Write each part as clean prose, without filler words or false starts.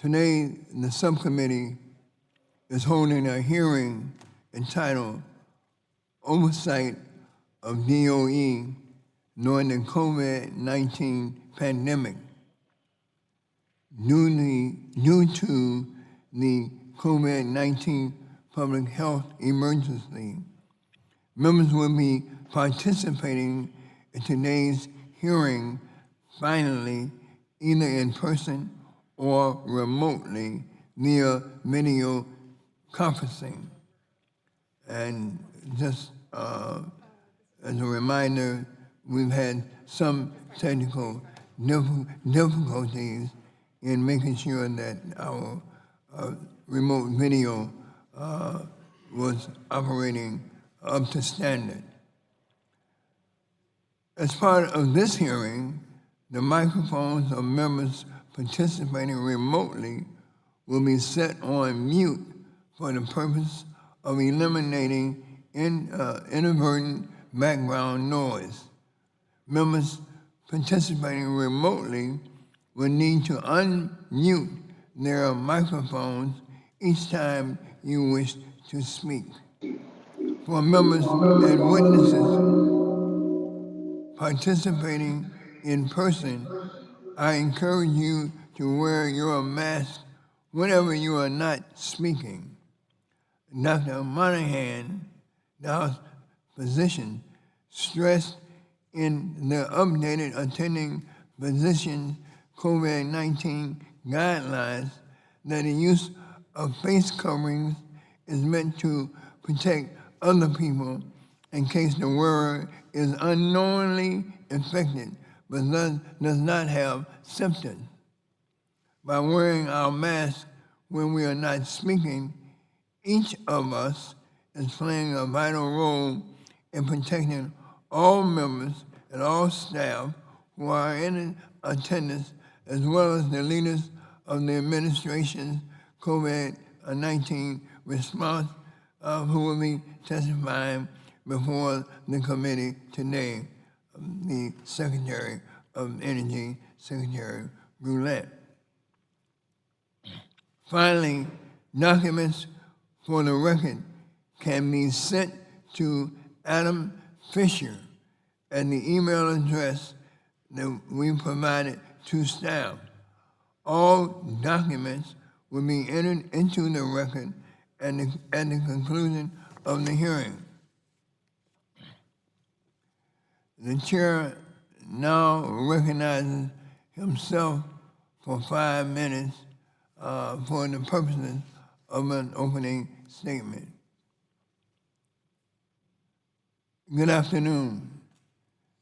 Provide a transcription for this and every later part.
Today, the subcommittee is holding a hearing entitled Oversight of DOE during the COVID-19 pandemic. Due to the COVID-19 public health emergency, members will be participating in today's hearing finally either in person or remotely via video conferencing. And just as a reminder, we've had some technical difficulties in making sure that our remote video was operating up to standard. As part of this hearing, the microphones of members participating remotely will be set on mute for the purpose of eliminating inadvertent background noise. Members participating remotely will need to unmute their microphones each time you wish to speak. For members and witnesses participating in person, I encourage you to wear your mask whenever you are not speaking. Dr. Monahan, the House physician, stressed in the updated attending physician COVID-19 guidelines that the use of face coverings is meant to protect other people in case the wearer is unknowingly infected but does not have symptoms. By wearing our mask when we are not speaking, each of us is playing a vital role in protecting all members and all staff who are in attendance, as well as the leaders of the administration's COVID-19 response, who will be testifying before the committee today, the Secretary of Energy, Secretary Roulette. Finally, documents for the record can be sent to Adam Fisher at the email address that we provided to staff. All documents will be entered into the record at the conclusion of the hearing. The chair now recognizes himself for 5 minutes for the purposes of an opening statement. Good afternoon.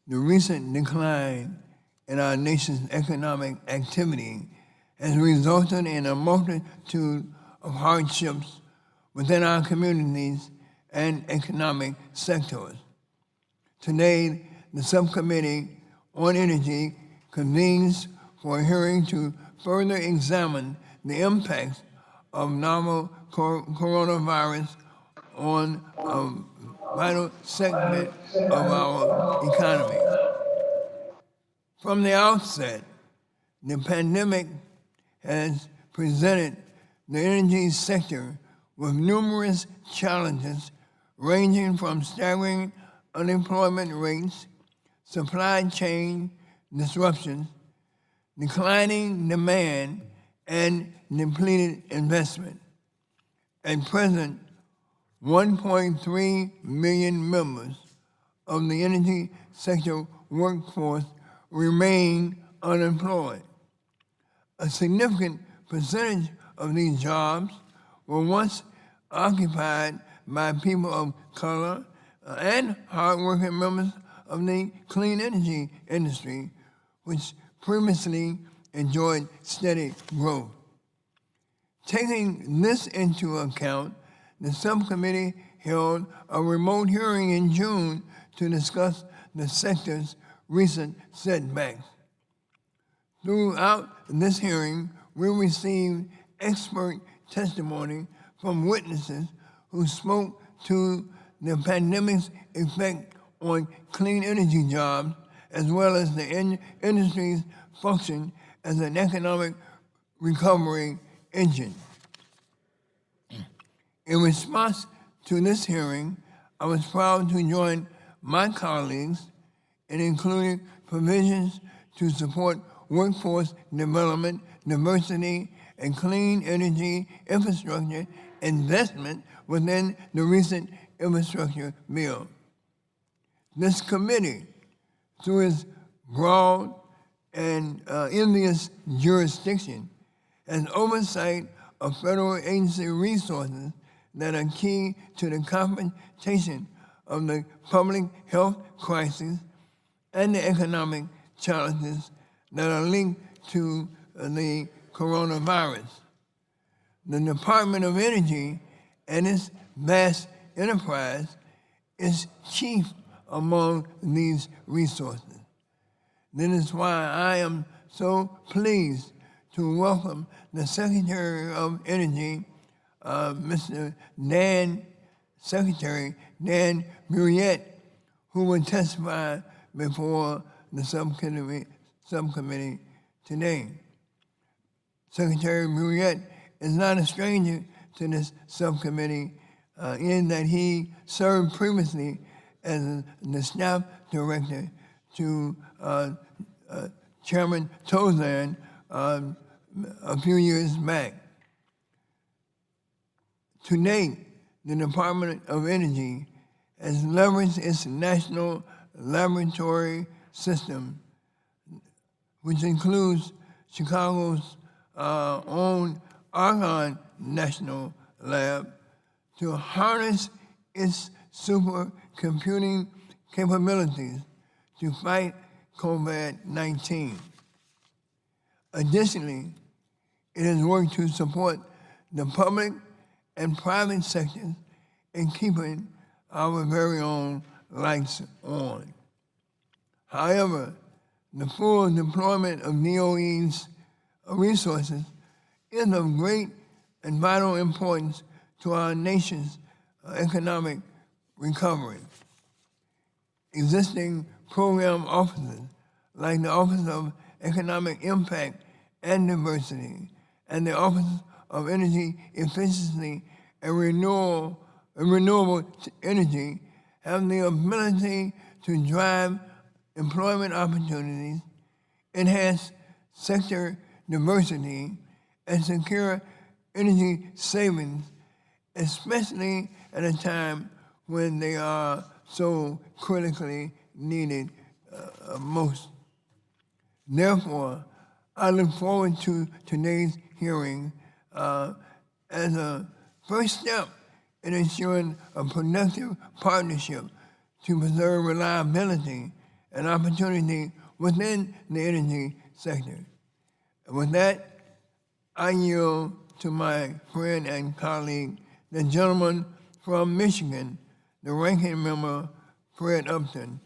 The recent decline in our nation's economic activity has resulted in a multitude of hardships within our communities and economic sectors. Today, the Subcommittee on Energy convenes for a hearing to further examine the impacts of novel coronavirus on a vital segment of our economy. From the outset, the pandemic has presented the energy sector with numerous challenges ranging from staggering unemployment rates, supply chain disruptions, declining demand, and depleted investment. At present, 1.3 million members of the energy sector workforce remain unemployed. A significant percentage of these jobs were once occupied by people of color and hardworking members of the clean energy industry, which previously enjoyed steady growth. Taking this into account, the subcommittee held a remote hearing in June to discuss the sector's recent setbacks. Throughout this hearing, we received expert testimony from witnesses who spoke to the pandemic's effect on clean energy jobs, as well as the industry's function as an economic recovery engine. In response to this hearing, I was proud to join my colleagues in including provisions to support workforce development, diversity, and clean energy infrastructure investment within the recent infrastructure bill. This committee, through its broad and envious jurisdiction, has oversight of federal agency resources that are key to the confrontation of the public health crisis and the economic challenges that are linked to the coronavirus. The Department of Energy and its vast enterprise is chief among these resources. That is why I am so pleased to welcome the Secretary of Energy, Secretary Dan Muriet, who will testify before the subcommittee today. Secretary Muriet is not a stranger to this subcommittee in that he served previously as the staff director to Chairman Tozan a few years back. To date, the Department of Energy has leveraged its national laboratory system, which includes Chicago's own Argonne National Lab, to harness its supercomputing capabilities to fight COVID-19. Additionally, it has worked to support the public and private sectors in keeping our very own lights on. However, the full deployment of DOE's resources is of great and vital importance to our nation's economic recovery. Existing program offices like the Office of Economic Impact and Diversity and the Office of Energy Efficiency and Renewable Energy have the ability to drive employment opportunities, enhance sector diversity, and secure energy savings, especially at a time when they are so critically needed most. Therefore, I look forward to today's hearing as a first step in ensuring a productive partnership to preserve reliability and opportunity within the energy sector. And with that, I yield to my friend and colleague, the gentleman from Michigan, the ranking member, Fred Upton,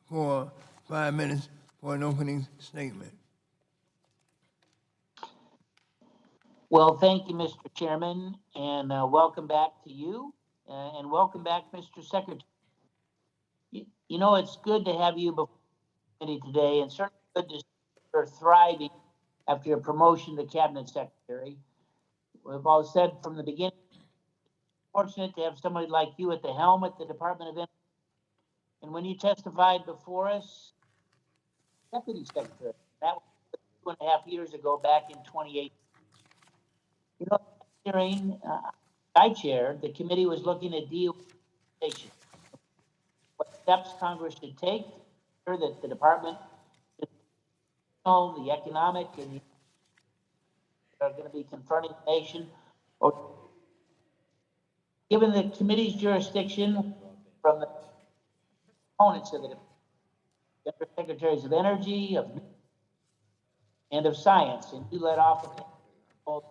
for 5 minutes for an opening statement. Well, thank you, Mr. Chairman, and welcome back to you, and welcome back, Mr. Secretary. You know, it's good to have you before the committee today, and certainly good to see you're thriving after your promotion to Cabinet Secretary. We've all said from the beginning, fortunate to have somebody like you at the helm at the Department of Energy. And when you testified before us, Deputy Secretary, that was 2.5 years ago, back in 2018. You know, hearing I chaired, the committee was looking at DOE, what steps Congress should take to ensure that the department, the economic, and are going to be confronting the nation. Or, given the committee's jurisdiction from the opponents of the Secretaries of Energy, and of Science, and you led off with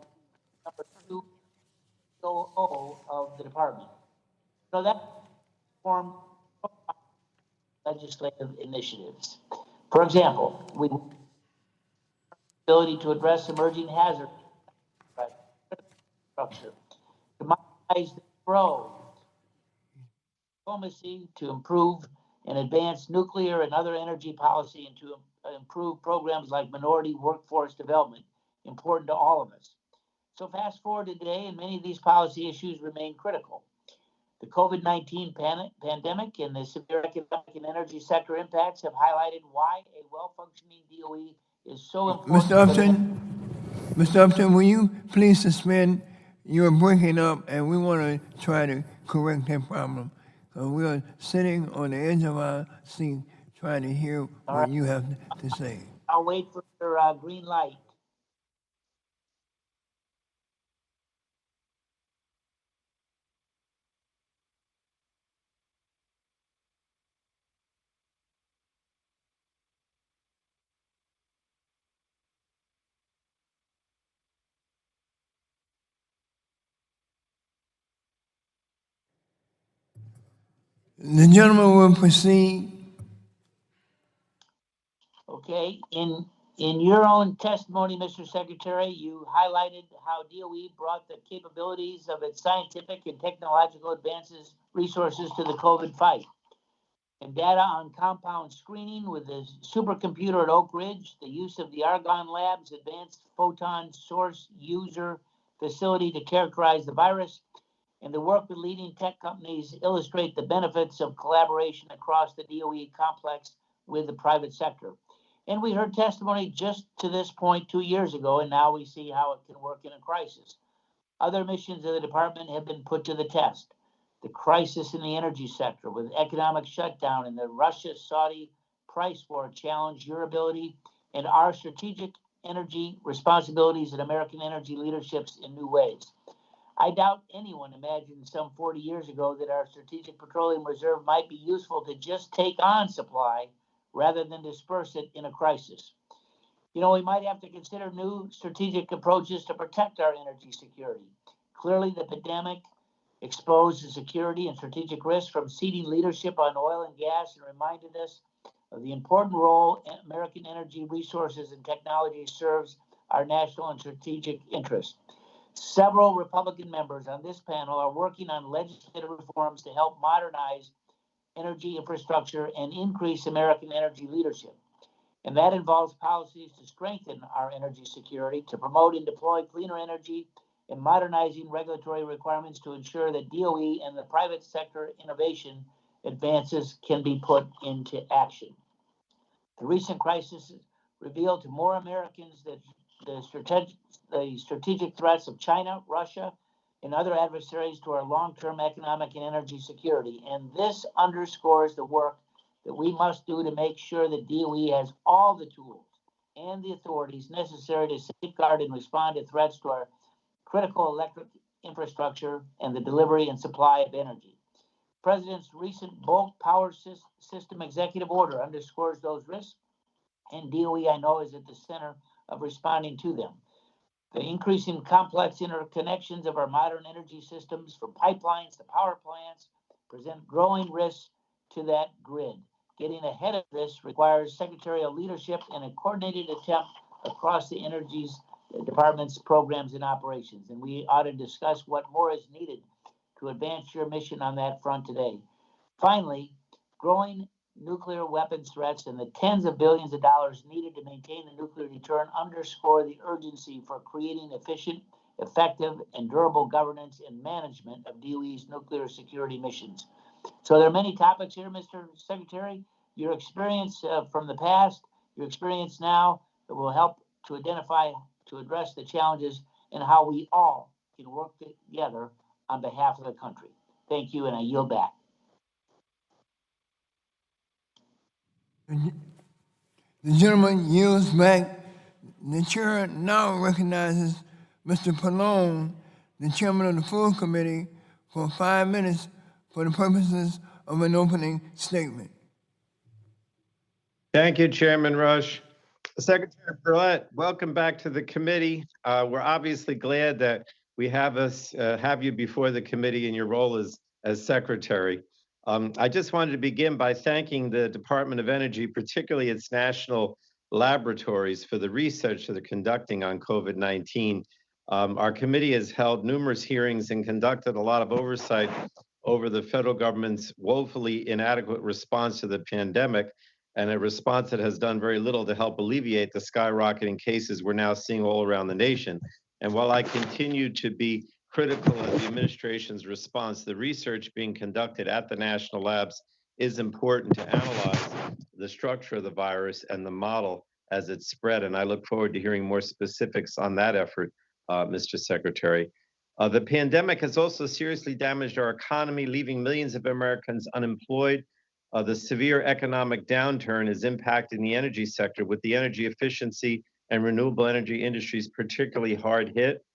number 2 of the department. So that formed legislative initiatives. For example, we ability to address emerging hazards, structure, to modernize the road, diplomacy to improve and advance nuclear and other energy policy, and to improve programs like minority workforce development, important to all of us. So fast forward to today, and many of these policy issues remain critical. The COVID-19 pandemic and the severe economic and energy sector impacts have highlighted why a well-functioning DOE is so important. Mr. Upton, will you please suspend? You're breaking up, and we want to try to correct that problem. We are sitting on the edge of our seat trying to hear what you have to say. I'll wait for your green light. The gentleman will proceed. Okay, in your own testimony, Mr. Secretary, you highlighted how DOE brought the capabilities of its scientific and technological advances resources to the COVID fight. And data on compound screening with the supercomputer at Oak Ridge, the use of the Argonne Labs Advanced Photon Source User Facility to characterize the virus, and the work with leading tech companies illustrate the benefits of collaboration across the DOE complex with the private sector. And we heard testimony just to this point 2 years ago, and now we see how it can work in a crisis. Other missions of the department have been put to the test. The crisis in the energy sector with economic shutdown and the Russia-Saudi price war challenge your ability and our strategic energy responsibilities and American energy leaderships in new ways. I doubt anyone imagined some 40 years ago that our strategic petroleum reserve might be useful to just take on supply rather than disperse it in a crisis. You know, we might have to consider new strategic approaches to protect our energy security. Clearly, the pandemic exposed the security and strategic risks from ceding leadership on oil and gas and reminded us of the important role American energy resources and technology serves our national and strategic interests. Several Republican members on this panel are working on legislative reforms to help modernize energy infrastructure and increase American energy leadership. And that involves policies to strengthen our energy security, to promote and deploy cleaner energy, and modernizing regulatory requirements to ensure that DOE and the private sector innovation advances can be put into action. The recent crisis revealed to more Americans that the strategic threats of China, Russia, and other adversaries to our long-term economic and energy security. And this underscores the work that we must do to make sure that DOE has all the tools and the authorities necessary to safeguard and respond to threats to our critical electric infrastructure and the delivery and supply of energy. The President's recent bulk power system executive order underscores those risks, and DOE, I know, is at the center of responding to them. The increasing complex interconnections of our modern energy systems, from pipelines to power plants, present growing risks to that grid. Getting ahead of this requires secretarial leadership and a coordinated attempt across the energy department's programs and operations. And we ought to discuss what more is needed to advance your mission on that front today. Finally, growing nuclear weapons threats and the tens of billions of dollars needed to maintain the nuclear deterrent underscore the urgency for creating efficient, effective, and durable governance and management of DOE's nuclear security missions. So there are many topics here, Mr. Secretary. Your experience from the past, your experience now, that will help to identify, to address the challenges and how we all can work together on behalf of the country. Thank you, and I yield back. The gentleman yields back. The chair now recognizes Mr. Petroleum, the chairman of the full committee, for 5 minutes for the purposes of an opening statement. Thank you, Chairman Rush. Secretary Burlett, welcome back to the committee. We're obviously glad that we have you before the committee in your role as secretary. I just wanted to begin by thanking the Department of Energy, particularly its national laboratories, for the research that they're conducting on COVID-19. Our committee has held numerous hearings and conducted a lot of oversight over the federal government's woefully inadequate response to the pandemic, and a response that has done very little to help alleviate the skyrocketing cases we're now seeing all around the nation. And while I continue to be critical of the administration's response, the research being conducted at the national labs is important to analyze the structure of the virus and the model as it spread. And I look forward to hearing more specifics on that effort, Mr. Secretary. The pandemic has also seriously damaged our economy, leaving millions of Americans unemployed. The severe economic downturn is impacting the energy sector, with the energy efficiency and renewable energy industries particularly hard hit.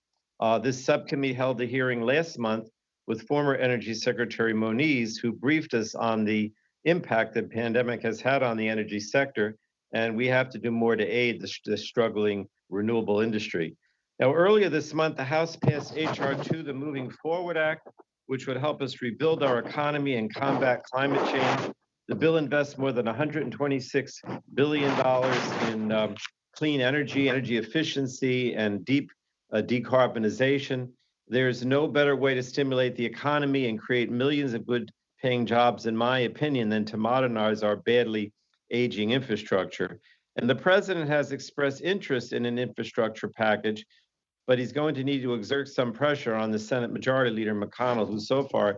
This subcommittee held a hearing last month with former Energy Secretary Moniz, who briefed us on the impact the pandemic has had on the energy sector, and we have to do more to aid the struggling renewable industry. Now, earlier this month, the House passed H.R. 2, the Moving Forward Act, which would help us rebuild our economy and combat climate change. The bill invests more than $126 billion in clean energy, energy efficiency, and deep decarbonization. There's no better way to stimulate the economy and create millions of good-paying jobs, in my opinion, than to modernize our badly aging infrastructure. And the president has expressed interest in an infrastructure package, but he's going to need to exert some pressure on the Senate Majority Leader McConnell, who so far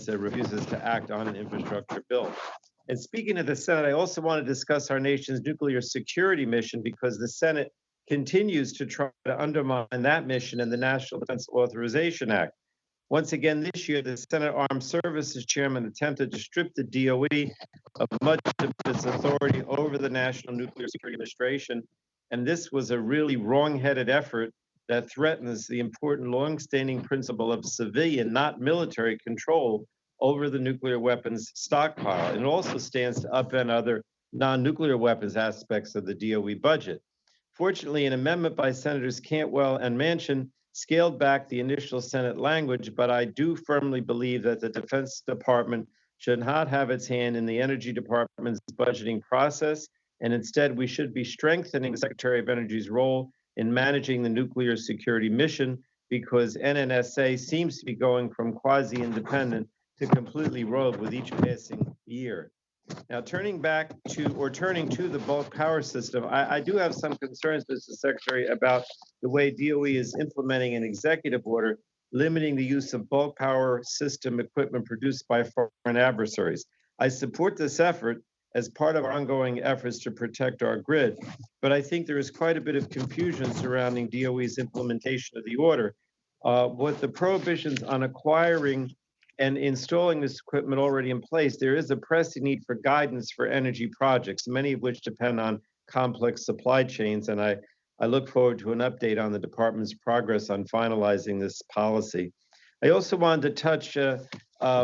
refuses to act on an infrastructure bill. And speaking of the Senate, I also want to discuss our nation's nuclear security mission, because the Senate continues to try to undermine that mission in the National Defense Authorization Act. Once again, this year, the Senate Armed Services Chairman attempted to strip the DOE of much of its authority over the National Nuclear Security Administration. And this was a really wrong-headed effort that threatens the important long-standing principle of civilian, not military, control over the nuclear weapons stockpile. And it also stands to upend other non-nuclear weapons aspects of the DOE budget. Fortunately, an amendment by Senators Cantwell and Manchin scaled back the initial Senate language, but I do firmly believe that the Defense Department should not have its hand in the Energy Department's budgeting process, and instead we should be strengthening the Secretary of Energy's role in managing the nuclear security mission, because NNSA seems to be going from quasi-independent to completely rogue with each passing year. Now, turning to the bulk power system, I do have some concerns, Mr. Secretary, about the way DOE is implementing an executive order limiting the use of bulk power system equipment produced by foreign adversaries. I support this effort as part of our ongoing efforts to protect our grid, but I think there is quite a bit of confusion surrounding DOE's implementation of the order. With the prohibitions on acquiring and installing this equipment already in place, there is a pressing need for guidance for energy projects, many of which depend on complex supply chains. And I look forward to an update on the department's progress on finalizing this policy. I also wanted to touch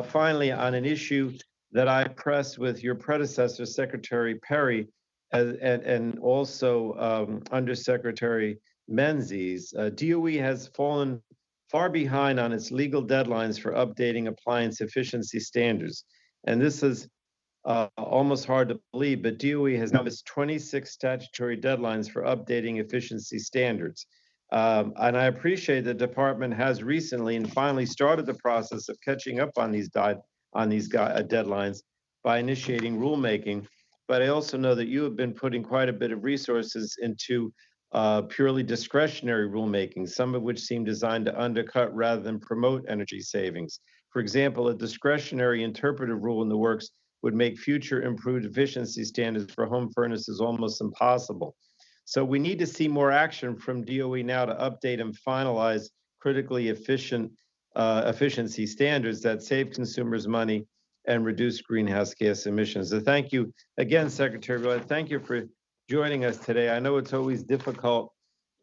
finally on an issue that I pressed with your predecessor, Secretary Perry, and also Undersecretary Menzies. DOE has fallen far behind on its legal deadlines for updating appliance efficiency standards. And this is almost hard to believe, but DOE has now missed 26 statutory deadlines for updating efficiency standards. And I appreciate the department has recently and finally started the process of catching up on these deadlines by initiating rulemaking. But I also know that you have been putting quite a bit of resources into purely discretionary rulemaking, some of which seem designed to undercut rather than promote energy savings. For example, a discretionary interpretive rule in the works would make future improved efficiency standards for home furnaces almost impossible. So we need to see more action from DOE now to update and finalize critically efficient efficiency standards that save consumers money and reduce greenhouse gas emissions. So thank you again, Secretary Willett. Thank you for joining us today. I know it's always difficult,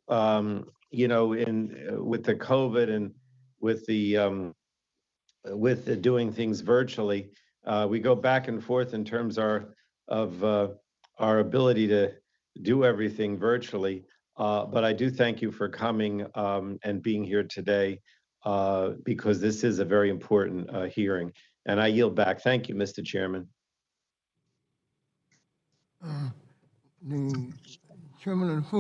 with the COVID and with the doing things virtually. We go back and forth in terms of our ability to do everything virtually. But I do thank you for coming and being here today, because this is a very important hearing. And I yield back. Thank you, Mr. Chairman. The chairman of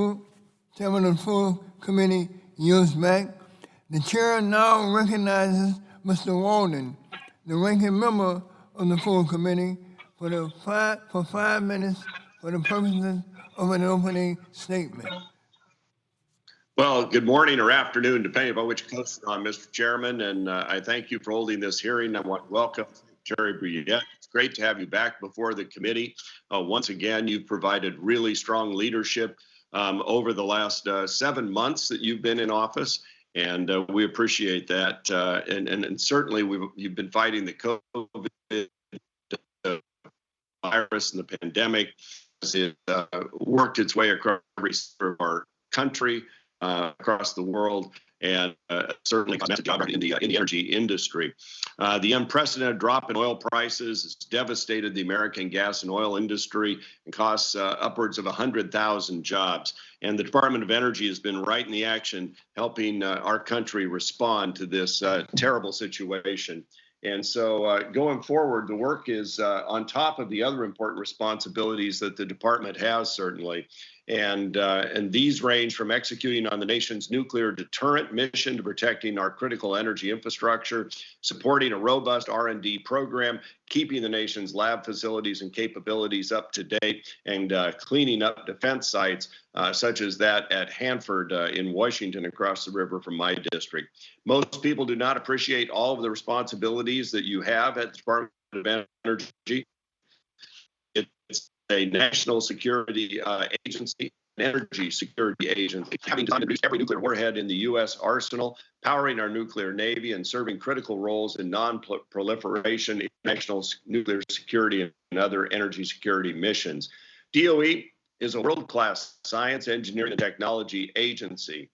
the full committee yields back. The chair now recognizes Mr. Walden, the ranking member of the full committee, for 5 minutes for the purposes of an opening statement. Well, good morning or afternoon, depending upon which coast you're on, Mr. Chairman, and I thank you for holding this hearing. I want to welcome Secretary Brouillette. It's great to have you back before the committee. Once again, you've provided really strong leadership over the last 7 months that you've been in office, and we appreciate that. And certainly, you've been fighting the COVID virus and the pandemic as it worked its way across our country. Across the world, and certainly a job in the energy industry. The unprecedented drop in oil prices has devastated the American gas and oil industry and costs upwards of 100,000 jobs. And the Department of Energy has been right in the action, helping our country respond to this terrible situation. And so going forward, the work is on top of the other important responsibilities that the department has, certainly. And these range from executing on the nation's nuclear deterrent mission to protecting our critical energy infrastructure, supporting a robust R&D program, keeping the nation's lab facilities and capabilities up to date, and cleaning up defense sites such as that at Hanford in Washington across the river from my district. Most people do not appreciate all of the responsibilities that you have at the Department of Energy. It's a national security agency, an energy security agency, having time to produce every nuclear warhead in the U.S. arsenal, powering our nuclear navy, and serving critical roles in non-proliferation, international nuclear security, and other energy security missions. DOE is a world-class science, engineering, and technology agency.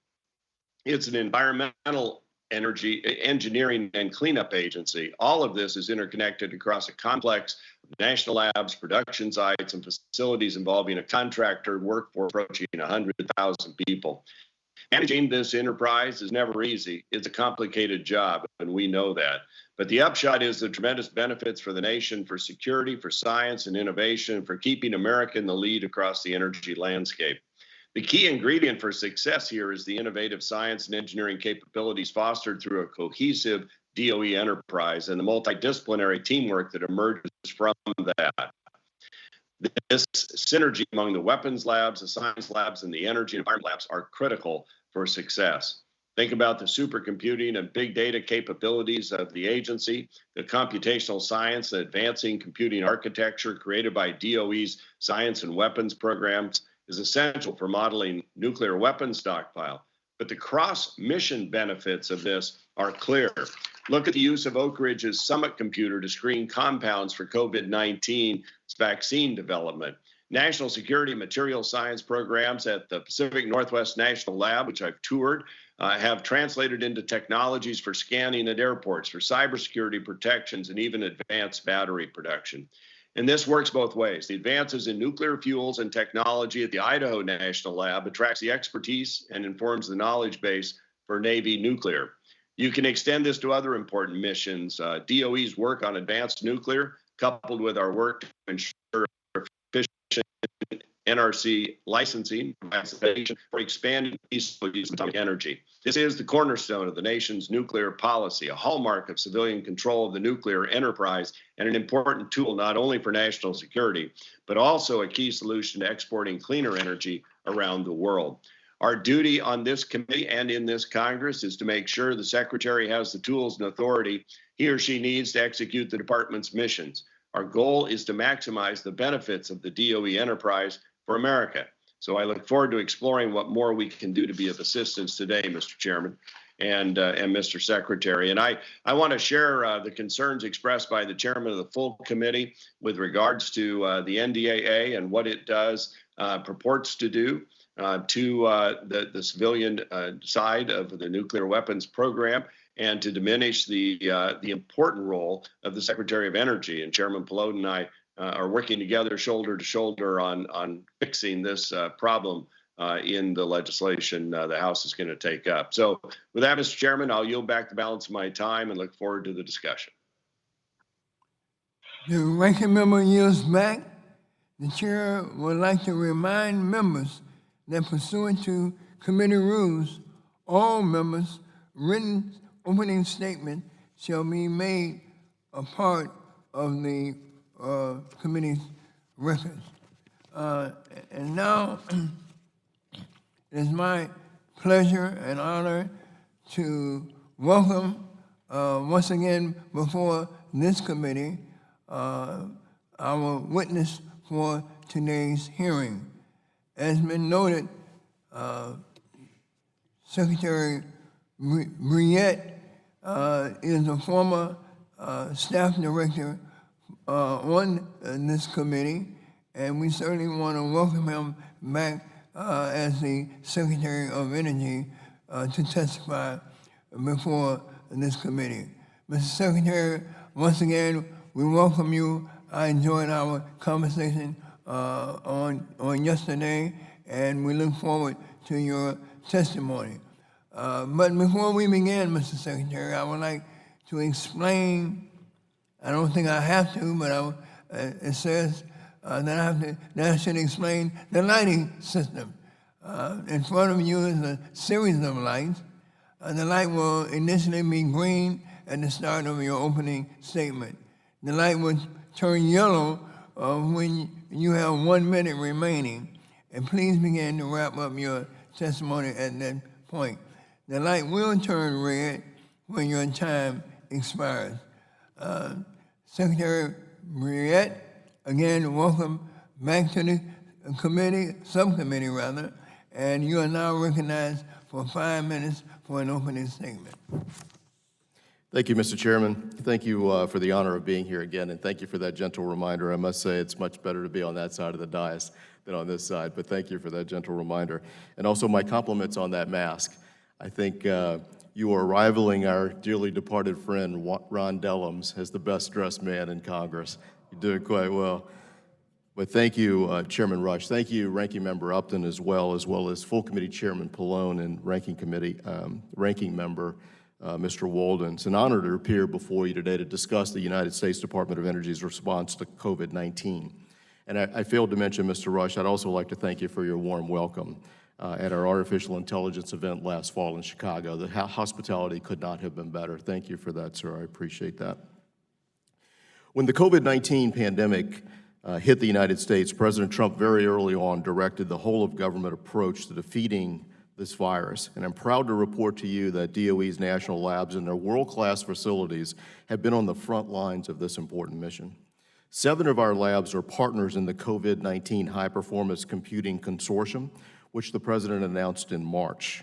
It's an environmental energy engineering and cleanup agency. All of this is interconnected across a complex of national labs, production sites, and facilities involving a contractor workforce approaching 100,000 people. Managing this enterprise is never easy. It's a complicated job, and we know that. But the upshot is the tremendous benefits for the nation, for security, for science and innovation, for keeping America in the lead across the energy landscape. The key ingredient for success here is the innovative science and engineering capabilities fostered through a cohesive DOE enterprise and the multidisciplinary teamwork that emerges from that. This synergy among the weapons labs, the science labs, and the energy and environment labs are critical for success. Think about the supercomputing and big data capabilities of the agency, the computational science, the advancing computing architecture created by DOE's science and weapons programs is essential for modeling nuclear weapons stockpile. But the cross-mission benefits of this are clear. Look at the use of Oak Ridge's Summit computer to screen compounds for COVID-19 vaccine development. National security material science programs at the Pacific Northwest National Lab, which I've toured, have translated into technologies for scanning at airports, for cybersecurity protections, and even advanced battery production. And this works both ways. The advances in nuclear fuels and technology at the Idaho National Lab attracts the expertise and informs the knowledge base for Navy nuclear. You can extend this to other important missions. DOE's work on advanced nuclear, coupled with our work to ensure efficient NRC licensing, for expanding peaceful use of atomic energy. This is the cornerstone of the nation's nuclear policy, a hallmark of civilian control of the nuclear enterprise, and an important tool not only for national security, but also a key solution to exporting cleaner energy around the world. Our duty on this committee and in this Congress is to make sure the Secretary has the tools and authority he or she needs to execute the department's missions. Our goal is to maximize the benefits of the DOE enterprise for America. So I look forward to exploring what more we can do to be of assistance today, Mr. Chairman and Mr. Secretary. And I want to share the concerns expressed by the chairman of the full committee with regards to the NDAA and what it does, purports to do to the civilian side of the nuclear weapons program, and to diminish the important role of the Secretary of Energy. And Chairman Pelote and I are working together shoulder to shoulder on fixing this problem in the legislation the House is going to take up. So with that, Mr. Chairman, I'll yield back the balance of my time and look forward to the discussion. The ranking member yields back. The chair would like to remind members that pursuant to committee rules, all members' written opening statement shall be made a part of the committee's records. And now it is my pleasure and honor to welcome once again before this committee our witness for today's hearing. As been noted, Secretary Briette is a former staff director on this committee, and we certainly want to welcome him back as the Secretary of Energy to testify before this committee. Mr. Secretary, once again, we welcome you. I enjoyed our conversation on yesterday, and we look forward to your testimony. But before we begin, Mr. Secretary, I would like to explain, I don't think I have to, but it says that I should explain the lighting system. In front of you is a series of lights. The light will initially be green at the start of your opening statement. The light will turn yellow when you have 1 minute remaining, and please begin to wrap up your testimony at that point. The light will turn red when your time expires. Secretary Briette, again, welcome back to the subcommittee rather, and you are now recognized for 5 minutes for an opening statement. Thank you, Mr. Chairman. Thank you for the honor of being here again, and thank you for that gentle reminder. I must say it's much better to be on that side of the dais than on this side, but thank you for that gentle reminder. And also my compliments on that mask. I think you are rivaling our dearly departed friend, Ron Dellums, as the best dressed man in Congress. You're doing quite well. But thank you, Chairman Rush. Thank you, Ranking Member Upton, as well as Full Committee Chairman Pallone and Ranking Member Mr. Walden. It's an honor to appear before you today to discuss the United States Department of Energy's response to COVID-19. And I failed to mention, Mr. Rush, I'd also like to thank you for your warm welcome at our artificial intelligence event last fall in Chicago. The hospitality could not have been better. Thank you for that, sir. I appreciate that. When the COVID-19 pandemic hit the United States, President Trump very early on directed the whole of government approach to defeating this virus. And I'm proud to report to you that DOE's national labs and their world-class facilities have been on the front lines of this important mission. 7 of our labs are partners in the COVID-19 High-Performance Computing Consortium, which the President announced in March.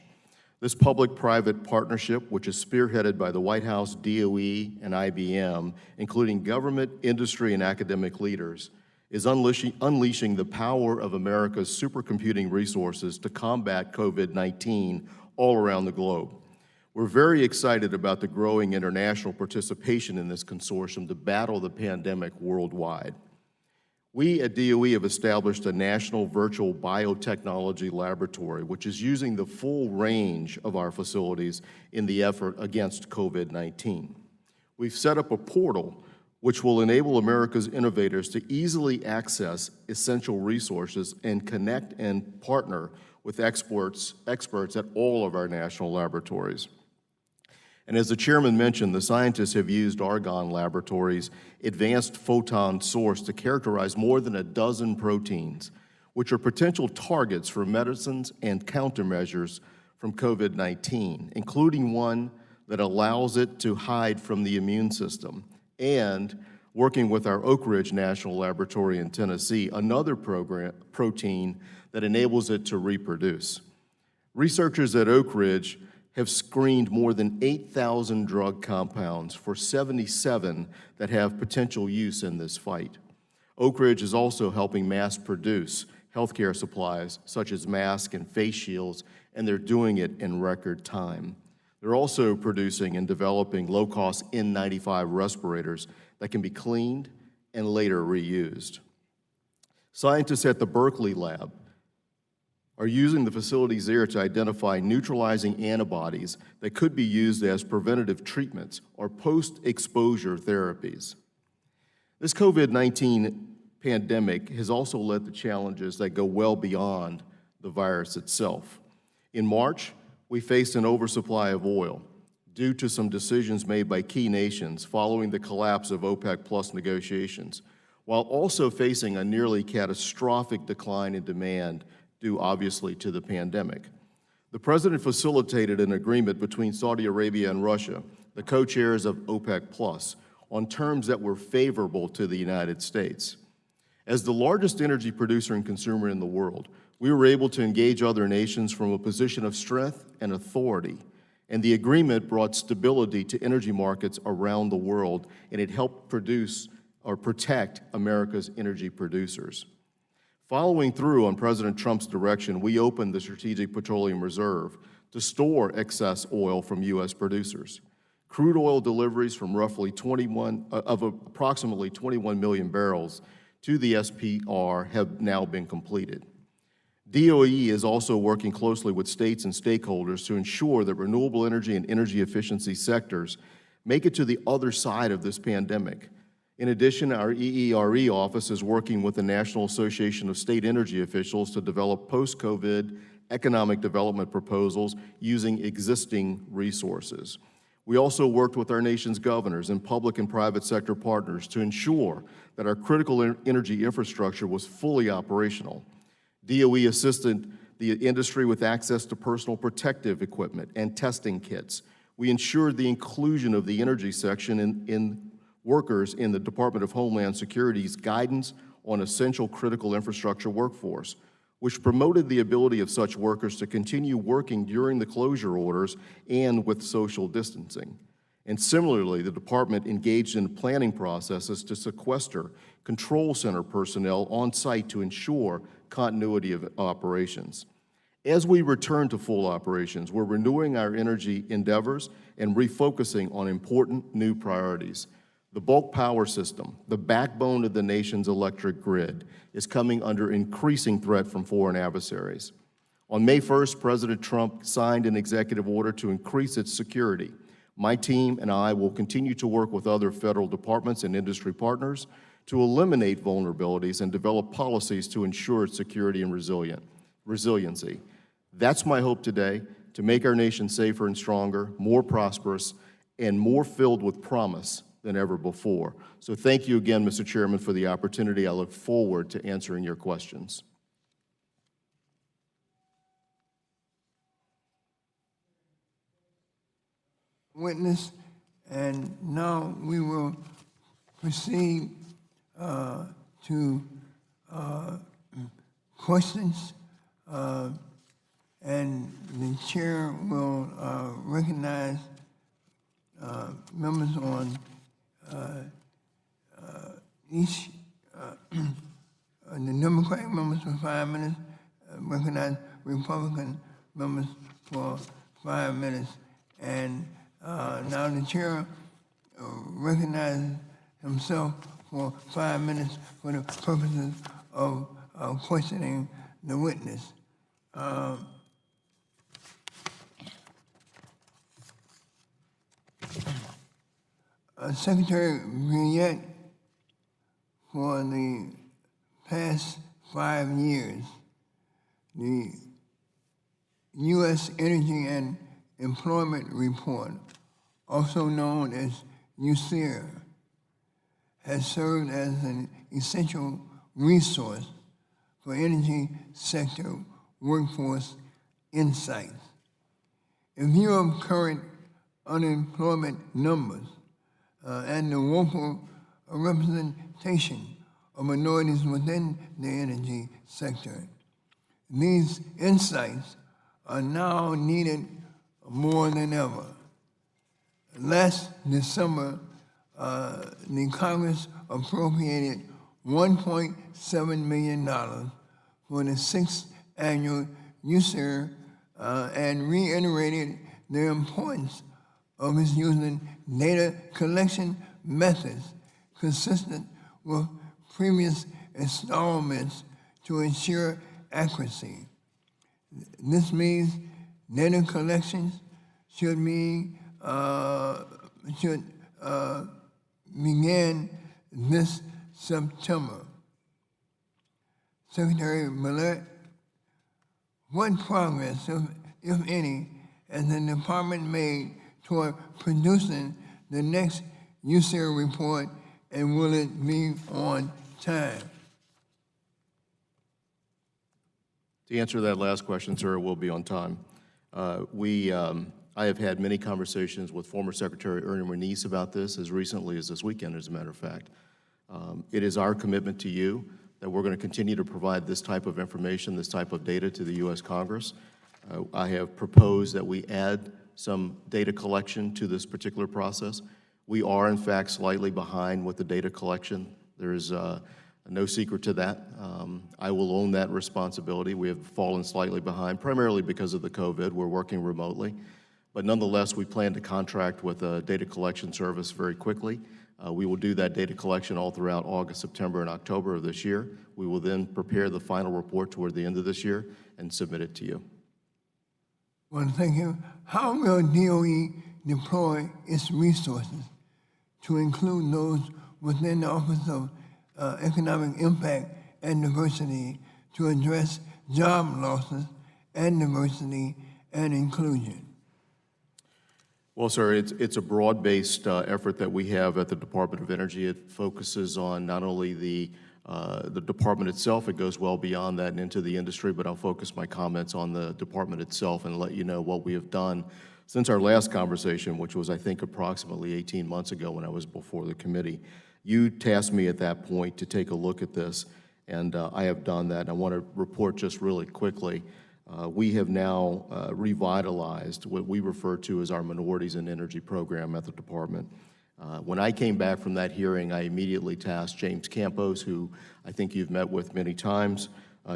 This public-private partnership, which is spearheaded by the White House, DOE, and IBM, including government, industry, and academic leaders, is unleashing the power of America's supercomputing resources to combat COVID-19 all around the globe. We're very excited about the growing international participation in this consortium to battle the pandemic worldwide. We at DOE have established a national virtual biotechnology laboratory, which is using the full range of our facilities in the effort against COVID-19. We've set up a portal which will enable America's innovators to easily access essential resources and connect and partner with experts at all of our national laboratories. And as the chairman mentioned, the scientists have used Argonne Laboratories' advanced photon source to characterize more than a dozen proteins, which are potential targets for medicines and countermeasures from COVID-19, including one that allows it to hide from the immune system, and working with our Oak Ridge National Laboratory in Tennessee, another protein that enables it to reproduce. Researchers at Oak Ridge have screened more than 8,000 drug compounds for 77 that have potential use in this fight. Oak Ridge is also helping mass produce healthcare supplies such as masks and face shields, and they're doing it in record time. They're also producing and developing low-cost N95 respirators that can be cleaned and later reused. Scientists at the Berkeley lab are using the facilities there to identify neutralizing antibodies that could be used as preventative treatments or post-exposure therapies. This COVID-19 pandemic has also led to challenges that go well beyond the virus itself. In March, we faced an oversupply of oil due to some decisions made by key nations following the collapse of OPEC Plus negotiations, while also facing a nearly catastrophic decline in demand due obviously to the pandemic. The President facilitated an agreement between Saudi Arabia and Russia, the co-chairs of OPEC Plus, on terms that were favorable to the United States. As the largest energy producer and consumer in the world, we were able to engage other nations from a position of strength and authority, and the agreement brought stability to energy markets around the world, and it helped produce or protect America's energy producers. Following through on President Trump's direction, we opened the Strategic Petroleum Reserve to store excess oil from U.S. producers. Crude oil deliveries from approximately 21 million barrels to the SPR have now been completed. DOE is also working closely with states and stakeholders to ensure that renewable energy and energy efficiency sectors make it to the other side of this pandemic. In addition, our EERE office is working with the National Association of State Energy Officials to develop post-COVID economic development proposals using existing resources. We also worked with our nation's governors and public and private sector partners to ensure that our critical energy infrastructure was fully operational. DOE assisted the industry with access to personal protective equipment and testing kits. We ensured the inclusion of the energy section in workers in the Department of Homeland Security's guidance on essential critical infrastructure workforce, which promoted the ability of such workers to continue working during the closure orders and with social distancing. And similarly, the department engaged in planning processes to sequester control center personnel on site to ensure continuity of operations. As we return to full operations, we're renewing our energy endeavors and refocusing on important new priorities. The bulk power system, the backbone of the nation's electric grid, is coming under increasing threat from foreign adversaries. On May 1st, President Trump signed an executive order to increase its security. My team and I will continue to work with other federal departments and industry partners to eliminate vulnerabilities and develop policies to ensure its security and resiliency. That's my hope today, to make our nation safer and stronger, more prosperous, and more filled with promise than ever before. So thank you again, Mr. Chairman, for the opportunity. I look forward to answering your questions. Witness, and now we will proceed to questions, and the chair will recognize members on each, the Democratic members for 5 minutes, recognize Republican members for 5 minutes, and now the chair recognizes himself for 5 minutes for the purposes of questioning the witness. Secretary Brilliant, for the past 5 years, the U.S. Energy and Employment Report, also known as USER, has served as an essential resource for energy sector workforce insights. In view of current unemployment numbers and the local representation of minorities within the energy sector, these insights are now needed more than ever. Last December, the Congress appropriated $1.7 million for the 6th annual USER and reiterated the importance of its using data collection methods consistent with previous installments to ensure accuracy. This means data collections should begin this September. Secretary Millett, what progress, if any, has the department made toward producing the next USER report, and will it be on time? To answer that last question, sir, it will be on time. I have had many conversations with former Secretary Ernie Moniz about this as recently as this weekend, as a matter of fact. It is our commitment to you that we're going to continue to provide this type of information, this type of data to the U.S. Congress. I have proposed that we add some data collection to this particular process. We are, in fact, slightly behind with the data collection. There is no secret to that. I will own that responsibility. We have fallen slightly behind, primarily because of the COVID. We're working remotely. But nonetheless, we plan to contract with a data collection service very quickly. We will do that data collection all throughout August, September, and October of this year. We will then prepare the final report toward the end of this year and submit it to you. Well, thank you. How will DOE deploy its resources to include those within the Office of Economic Impact and Diversity to address job losses and diversity and inclusion? Well, sir, it's a broad-based effort that we have at the Department of Energy. It focuses on not only the department itself, it goes well beyond that and into the industry, but I'll focus my comments on the department itself and let you know what we have done since our last conversation, which was, I think, approximately 18 months ago when I was before the committee. You tasked me at that point to take a look at this, and I have done that. And I want to report just really quickly. We have now revitalized what we refer to as our Minorities in Energy program at the department. When I came back from that hearing, I immediately tasked James Campos, who I think you've met with many times,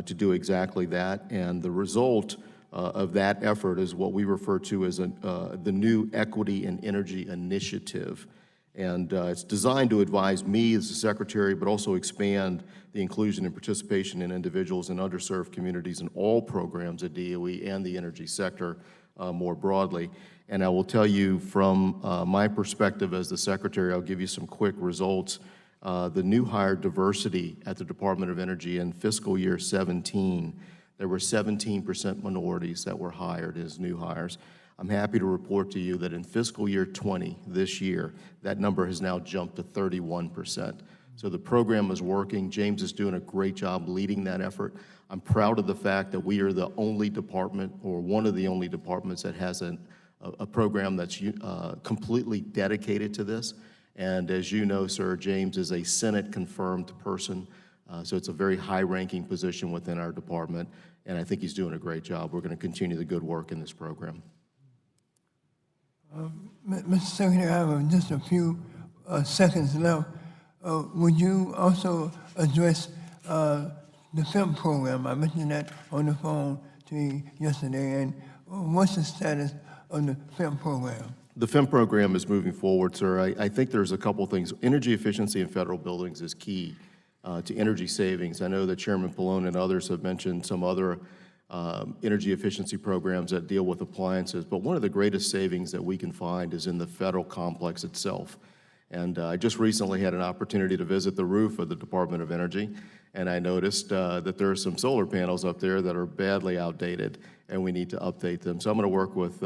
to do exactly that. And the result of that effort is what we refer to as the new Equity and Energy Initiative. And it's designed to advise me as the secretary, but also expand the inclusion and participation in individuals in underserved communities in all programs at DOE and the energy sector more broadly. And I will tell you from my perspective as the secretary, I'll give you some quick results. The new hire diversity at the Department of Energy in fiscal year 17, there were 17% minorities that were hired as new hires. I'm happy to report to you that in fiscal year 20, this year, that number has now jumped to 31%. So the program is working. James is doing a great job leading that effort. I'm proud of the fact that we are the only department, or one of the only departments, that has a program that's completely dedicated to this. And as you know, sir, James is a Senate-confirmed person, so it's a very high-ranking position within our department, and I think he's doing a great job. We're going to continue the good work in this program. Mr. Secretary, I have just a few seconds left. Would you also address the FEMP program? I mentioned that on the phone to you yesterday, and what's the status of the FEMP program? The FEMP program is moving forward, sir. I think there's a couple things. Energy efficiency in federal buildings is key to energy savings. I know that Chairman Pallone and others have mentioned some other energy efficiency programs that deal with appliances, but one of the greatest savings that we can find is in the federal complex itself. And I just recently had an opportunity to visit the roof of the Department of Energy, and I noticed that there are some solar panels up there that are badly outdated, and we need to update them. So I'm going to work with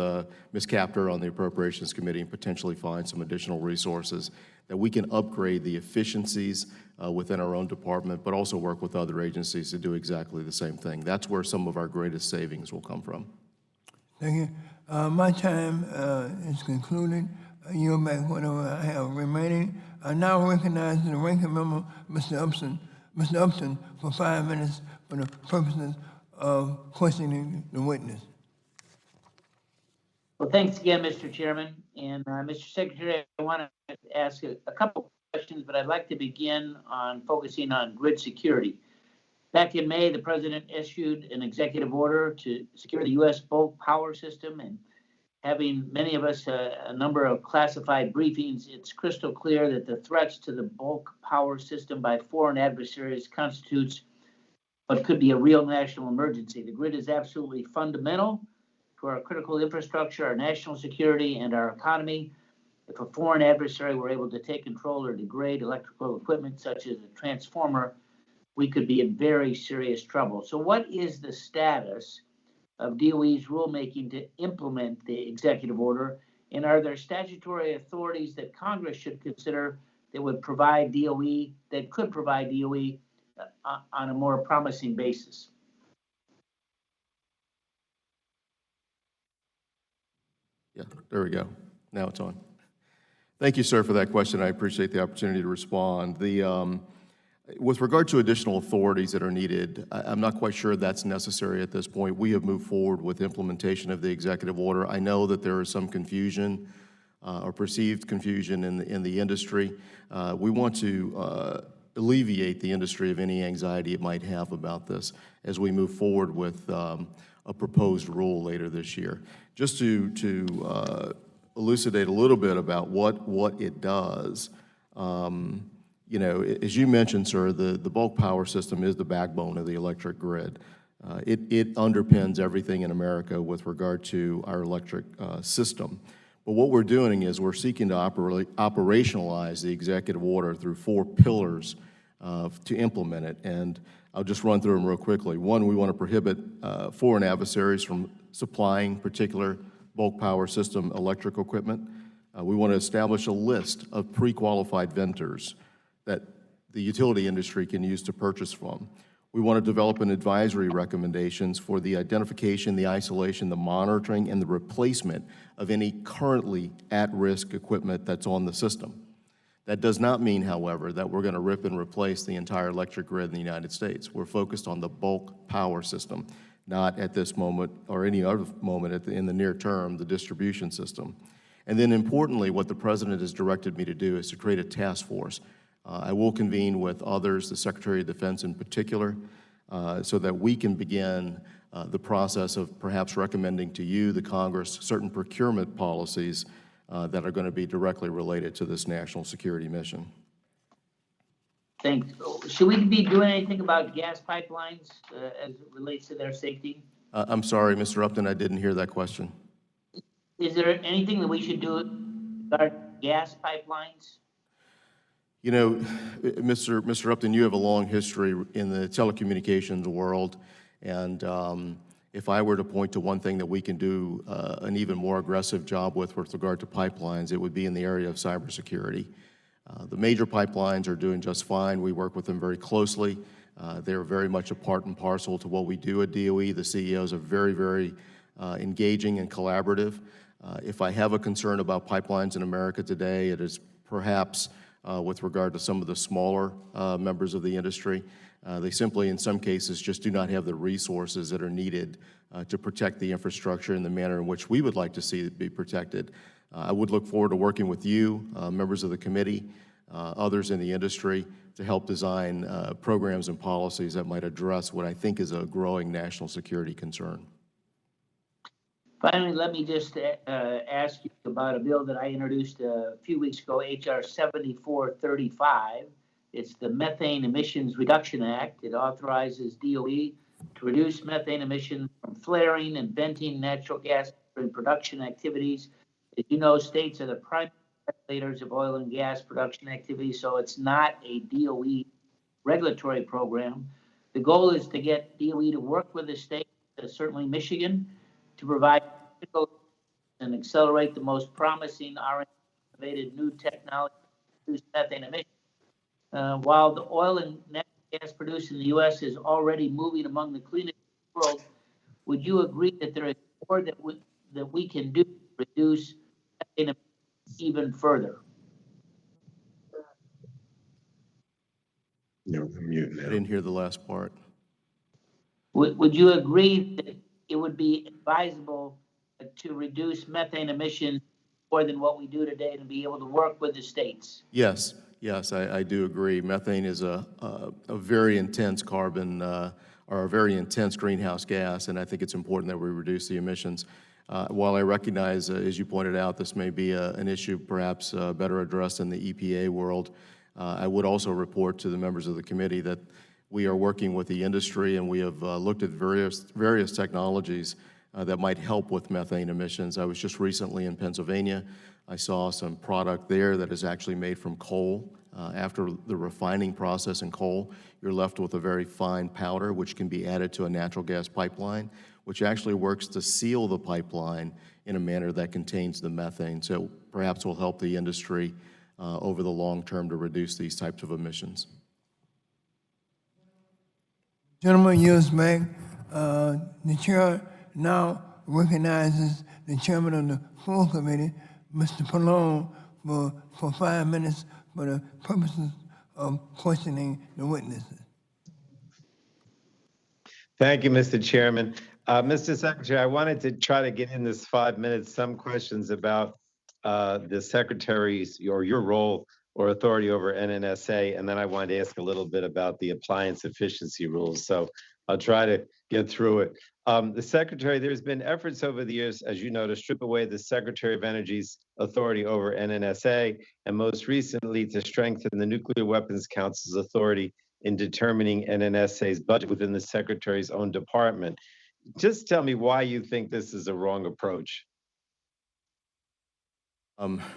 Ms. Capter on the Appropriations Committee and potentially find some additional resources that we can upgrade the efficiencies within our own department, but also work with other agencies to do exactly the same thing. That's where some of our greatest savings will come from. Thank you. My time is concluded. Yield back whatever I have remaining. I now recognize the ranking member, Mr. Upton, for 5 minutes for the purposes of questioning the witness. Well, thanks again, Mr. Chairman. And Mr. Secretary, I want to ask a couple questions, but I'd like to begin on focusing on grid security. Back in May, the President issued an executive order to secure the U.S. bulk power system, and having many of us a number of classified briefings, it's crystal clear that the threats to the bulk power system by foreign adversaries constitutes what could be a real national emergency. The grid is absolutely fundamental to our critical infrastructure, our national security, and our economy. If a foreign adversary were able to take control or degrade electrical equipment such as a transformer, we could be in very serious trouble. So what is the status of DOE's rulemaking to implement the executive order? And are there statutory authorities that Congress should consider that would provide DOE, that could provide DOE on a more promising basis? Yeah, there we go. Now it's on. Thank you, sir, for that question. I appreciate the opportunity to respond. With regard to additional authorities that are needed, I'm not quite sure that's necessary at this point. We have moved forward with implementation of the executive order. I know that there is some confusion or perceived confusion in the industry. We want to alleviate the industry of any anxiety it might have about this as we move forward with a proposed rule later this year. Just to elucidate a little bit about what it does, you know, as you mentioned, sir, the bulk power system is the backbone of the electric grid. It underpins everything in America with regard to our electric system. But what we're doing is we're seeking to operationalize the executive order through 4 pillars to implement it. And I'll just run through them real quickly. One, we want to prohibit foreign adversaries from supplying particular bulk power system electrical equipment. We want to establish a list of pre-qualified vendors that the utility industry can use to purchase from. We want to develop an advisory recommendations for the identification, the isolation, the monitoring, and the replacement of any currently at-risk equipment that's on the system. That does not mean, however, that we're going to rip and replace the entire electric grid in the United States. We're focused on the bulk power system, not at this moment or any other moment in the near term, the distribution system. And then importantly, what the President has directed me to do is to create a task force. I will convene with others, the Secretary of Defense in particular, so that we can begin the process of perhaps recommending to you, the Congress, certain procurement policies that are going to be directly related to this national security mission. Thanks. Should we be doing anything about gas pipelines as it relates to their safety? I'm sorry, Mr. Upton, I didn't hear that question. Is there anything that we should do regarding gas pipelines? You know, Mr. Upton, you have a long history in the telecommunications world, and if I were to point to one thing that we can do an even more aggressive job with regard to pipelines, it would be in the area of cybersecurity. The major pipelines are doing just fine. We work with them very closely. They're very much a part and parcel to what we do at DOE. The CEOs are very, very engaging and collaborative. If I have a concern about pipelines in America today, it is perhaps with regard to some of the smaller members of the industry. They simply, in some cases, just do not have the resources that are needed to protect the infrastructure in the manner in which we would like to see it be protected. I would look forward to working with you, members of the committee, others in the industry, to help design programs and policies that might address what I think is a growing national security concern. Finally, let me just ask you about a bill that I introduced a few weeks ago, H.R. 7435. It's the Methane Emissions Reduction Act. It authorizes DOE to reduce methane emissions from flaring and venting natural gas and production activities. As you know, states are the primary regulators of oil and gas production activities, so it's not a DOE regulatory program. The goal is to get DOE to work with the state, certainly Michigan, to provide and accelerate the most promising innovative new technology to reduce methane emissions. While the oil and natural gas produced in the U.S. is already moving among the cleanest in the world, would you agree that there is more that we can do to reduce methane emissions even further? You're mute I now. didn't hear the last part. Would you agree that it would be advisable to reduce methane emissions more than what we do today and be able to work with the states? Yes, I do agree. Methane is a very intense carbon or a very intense greenhouse gas, and I think it's important that we reduce the emissions. While I recognize, as you pointed out, this may be an issue perhaps better addressed in the EPA world, I would also report to the members of the committee that we are working with the industry, and we have looked at various technologies that might help with methane emissions. I was just recently in Pennsylvania. I saw some product there that is actually made from coal. After the refining process in coal, you're left with a very fine powder, which can be added to a natural gas pipeline, which actually works to seal the pipeline in a manner that contains the methane. So perhaps will help the industry over the long term to reduce these types of emissions. Gentleman yields back. The chair now recognizes the chairman of the full committee, Mr. Petroleum, for 5 minutes for the purposes of questioning the witnesses. Thank you, Mr. Chairman. Mr. Secretary, I wanted to try to get in this 5 minutes some questions about the Secretary's or your role or authority over NNSA, and then I wanted to ask a little bit about the appliance efficiency rules. So I'll try to get through it. The Secretary, there's been efforts over the years, as you know, to strip away the Secretary of Energy's authority over NNSA, and most recently to strengthen the Nuclear Weapons Council's authority in determining NNSA's budget within the Secretary's own department. Just tell me why you think this is a wrong approach.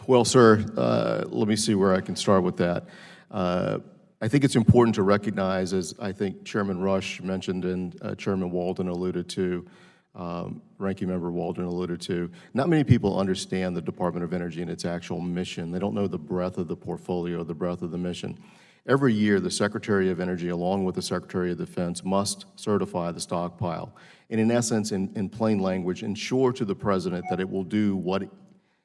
Well, sir, let me see where I can start with that. I think it's important to recognize, as I think Chairman Rush mentioned and Chairman Walden alluded to, Ranking Member Walden alluded to, not many people understand the Department of Energy and its actual mission. They don't know the breadth of the portfolio, the breadth of the mission. Every year, the Secretary of Energy, along with the Secretary of Defense, must certify the stockpile. And in essence, in plain language, ensure to the President that it will do what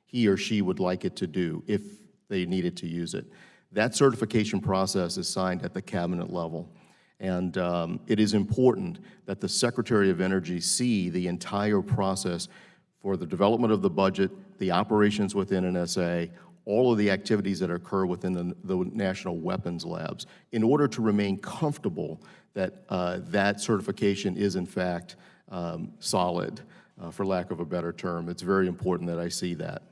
he or she would like it to do if they needed to use it. That certification process is signed at the cabinet level. And it is important that the Secretary of Energy see the entire process for the development of the budget, the operations within NNSA, all of the activities that occur within the national weapons labs, in order to remain comfortable that that certification is in fact solid, for lack of a better term. It's very important that I see that.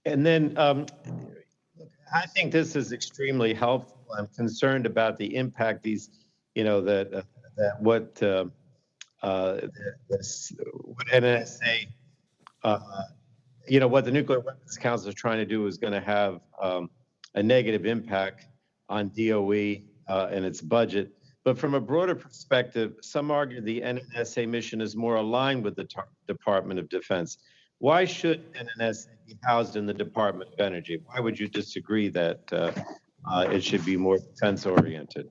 And then I think this is extremely helpful. I'm concerned about the impact these, you know, what NNSA, you know, what the Nuclear Weapons Council is trying to do is going to have a negative impact on DOE and its budget. But from a broader perspective, some argue the NNSA mission is more aligned with the Department of Defense. Why should NNSA be housed in the Department of Energy? Why would you disagree that it should be more defense-oriented?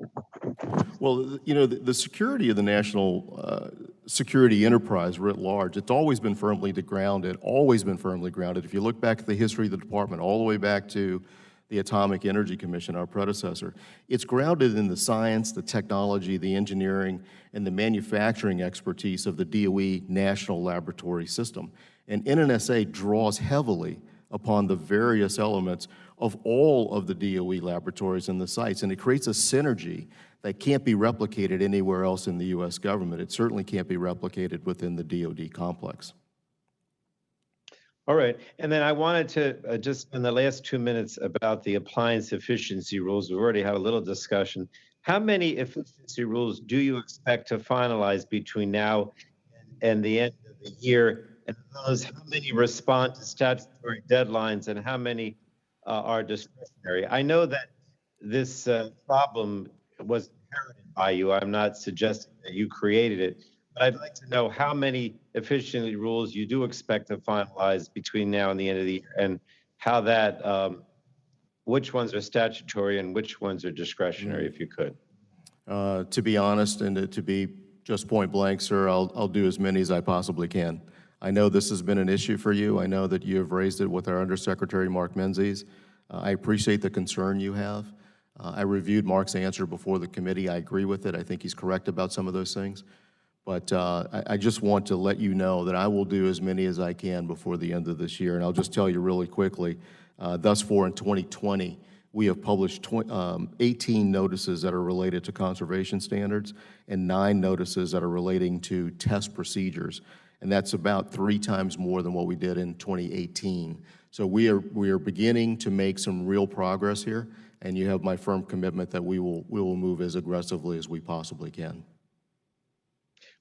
Well, you know, the security of the national security enterprise writ large, it's always been firmly grounded, always been firmly grounded. If you look back at the history of the department, all the way back to the Atomic Energy Commission, our predecessor, it's grounded in the science, the technology, the engineering, and the manufacturing expertise of the DOE National Laboratory System. And NNSA draws heavily upon the various elements of all of the DOE laboratories and the sites, and it creates a synergy that can't be replicated anywhere else in the U.S. government. It certainly can't be replicated within the DoD complex. All right, and then I wanted to just in the last 2 minutes about the appliance efficiency rules. We've already had a little discussion. How many efficiency rules do you expect to finalize between now and the end of the year? And those, how many respond to statutory deadlines and how many are discretionary? I know that this problem was inherited by you. I'm not suggesting that you created it, but I'd like to know how many efficiency rules you do expect to finalize between now and the end of the year, and how that, which ones are statutory and which ones are discretionary, if you could. To be honest and to be just point blank, sir, I'll do as many as I possibly can. I know this has been an issue for you. I know that you have raised it with our Undersecretary, Mark Menzies. I appreciate the concern you have. I reviewed Mark's answer before the committee. I agree with it. I think he's correct about some of those things. But I just want to let you know that I will do as many as I can before the end of this year. And I'll just tell you really quickly, thus far in 2020, we have published 18 notices that are related to conservation standards and 9 notices that are relating to test procedures. And that's about 3 times more than what we did in 2018. So we are beginning to make some real progress here, and you have my firm commitment that we will move as aggressively as we possibly can.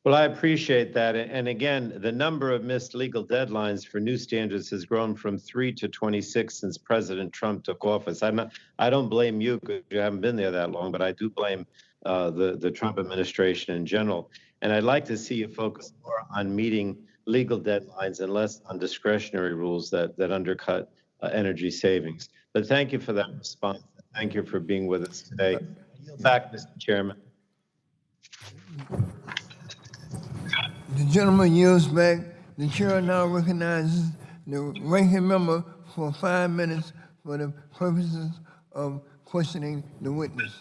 Well, I appreciate that. And again, the number of missed legal deadlines for new standards has grown from 3 to 26 since President Trump took office. I don't blame you because you haven't been there that long, but I do blame the Trump administration in general. And I'd like to see you focus more on meeting legal deadlines and less on discretionary rules that undercut energy savings. But thank you for that response. Thank you for being with us today. I yield back, Mr. Chairman. The gentleman yields back. The chair now recognizes the ranking member for 5 minutes for the purposes of questioning the witness.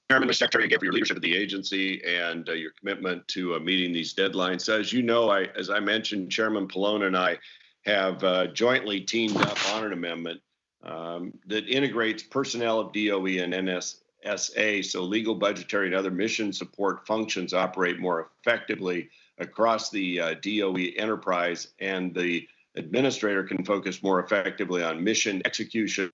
Chairman, Mr. Secretary, again, for your leadership of the agency and your commitment to meeting these deadlines. As you know, as I mentioned, Chairman Pallone and I have jointly teamed up on an amendment that integrates personnel of DOE and NSSA so legal, budgetary, and other mission support functions operate more effectively across the DOE enterprise, and the administrator can focus more effectively on mission execution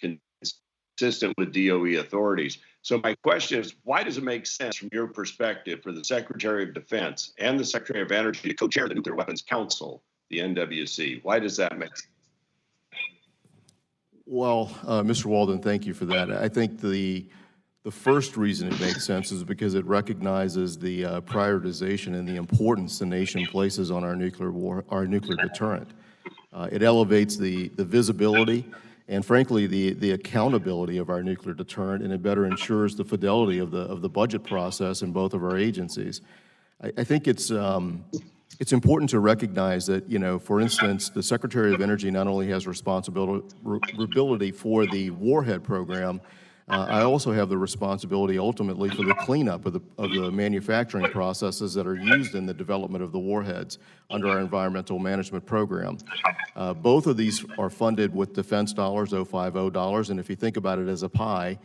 consistent with DOE authorities. So my question is, why does it make sense from your perspective for the Secretary of Defense and the Secretary of Energy to co-chair the Nuclear Weapons Council, the NWC? Why does that make sense? Well, Mr. Walden, thank you for that. I think the first reason it makes sense is because it recognizes the prioritization and the importance the nation places on our nuclear deterrent. It elevates the visibility and, frankly, the accountability of our nuclear deterrent, and it better ensures the fidelity of the budget process in both of our agencies. I think it's important to recognize that, you know, for instance, the Secretary of Energy not only has responsibility for the warhead program, I also have the responsibility ultimately for the cleanup of the manufacturing processes that are used in the development of the warheads under our environmental management program. Both of these are funded with defense dollars, O50 dollars, and if you think about it as a pie,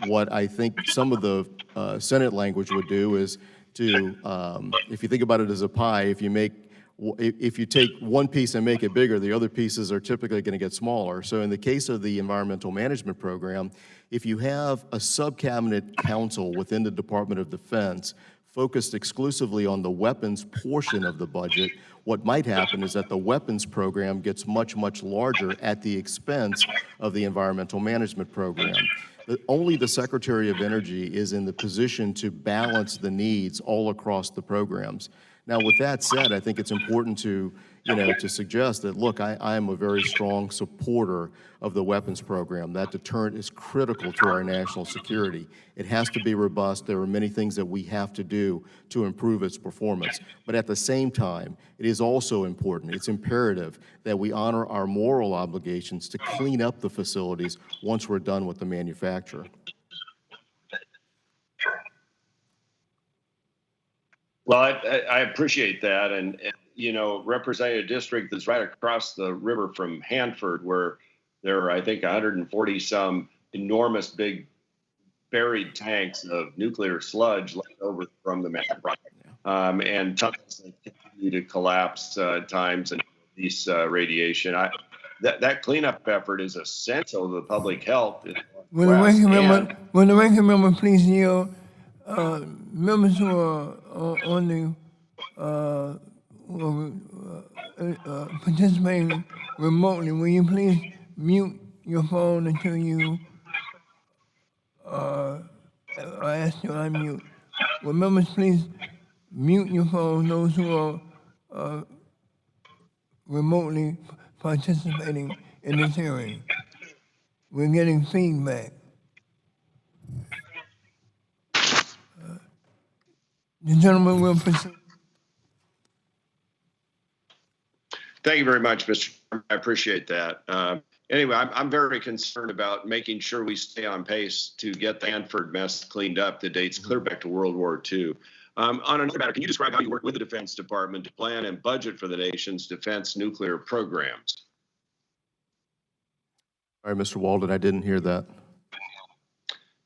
what I think some of the Senate language would do is to, if you think about it as a pie, if you take one piece and make it bigger, the other pieces are typically going to get smaller. So in the case of the environmental management program, if you have a sub-cabinet council within the Department of Defense focused exclusively on the weapons portion of the budget, what might happen is that the weapons program gets much, much larger at the expense of the environmental management program. Only the Secretary of Energy is in the position to balance the needs all across the programs. Now, with that said, I think it's important to, to suggest that, look, I am a very strong supporter of the weapons program. That deterrent is critical to our national security. It has to be robust. There are many things that we have to do to improve its performance. But at the same time, it is also important, it's imperative that we honor our moral obligations to clean up the facilities once we're done with the manufacture. Well, I appreciate that. And, representing a district that's right across the river from Hanford, where there are, I think, 140 some enormous big buried tanks of nuclear sludge left over from the mega project. And tunnels that continue to collapse at times and release radiation. That cleanup effort is essential to the public health. Will the ranking member please yield? Members who are on the participating remotely, will you please mute your phone until you I ask you to unmute? Will members please mute your phone, those who are remotely participating in this hearing? We're getting feedback. The gentleman will proceed. Thank you very much, Mr. Chairman. I appreciate that. Anyway, I'm very concerned about making sure we stay on pace to get the Hanford mess cleaned up. The date's clear back to World War II. On another matter, can you describe how you work with the Defense Department to plan and budget for the nation's defense nuclear programs? All right, Mr. Walden, I didn't hear that.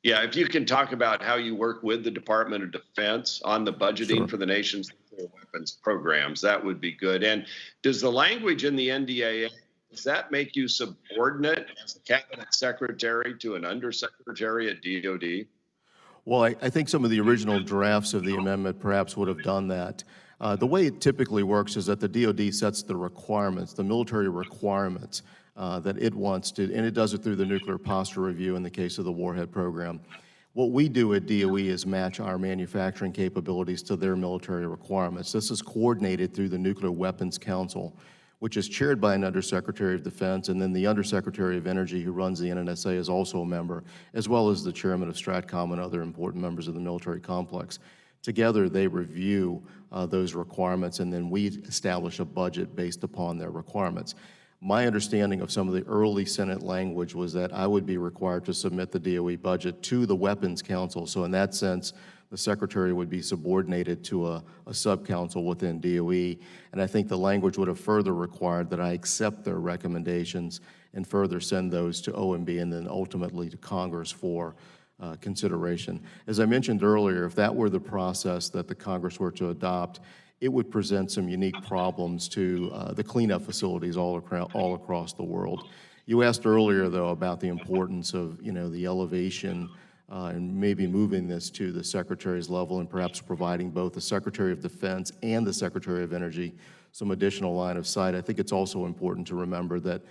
Yeah, if you can talk about how you work with the Department of Defense on the budgeting Sure. for the nation's nuclear weapons programs, that would be good. And does the language in the NDAA, does that make you subordinate as a cabinet secretary to an undersecretary at DOD? Well, I think some of the original drafts of the amendment perhaps would have done that. The way it typically works is that the DOD sets the requirements, the military requirements that it wants to, and it does it through the nuclear posture review in the case of the warhead program. What we do at DOE is match our manufacturing capabilities to their military requirements. This is coordinated through the Nuclear Weapons Council. which is chaired by an Undersecretary of Defense, and then the Undersecretary of Energy who runs the NNSA is also a member, as well as the chairman of STRATCOM and other important members of the military complex. Together, they review those requirements, and then we establish a budget based upon their requirements. My understanding of some of the early Senate language was that I would be required to submit the DOE budget to the Weapons Council. So in that sense, the Secretary would be subordinated to a sub-council within DOE. And I think the language would have further required that I accept their recommendations and further send those to OMB and then ultimately to Congress for consideration. As I mentioned earlier, if that were the process that the Congress were to adopt, it would present some unique problems to the cleanup facilities all across the world. You asked earlier, though, about the importance of, the elevation and maybe moving this to the Secretary's level and perhaps providing both the Secretary of Defense and the Secretary of Energy some additional line of sight. I think it's also important to remember that,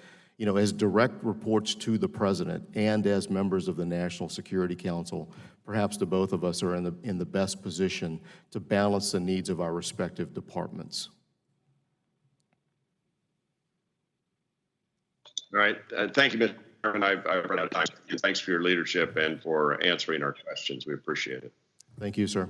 as direct reports to the President and as members of the National Security Council, perhaps the both of us are in the best position to balance the needs of our respective departments. All right. Thank you, Mr. Chairman. I've run out of time. Thanks for your leadership and for answering our questions. We appreciate it. Thank you, sir.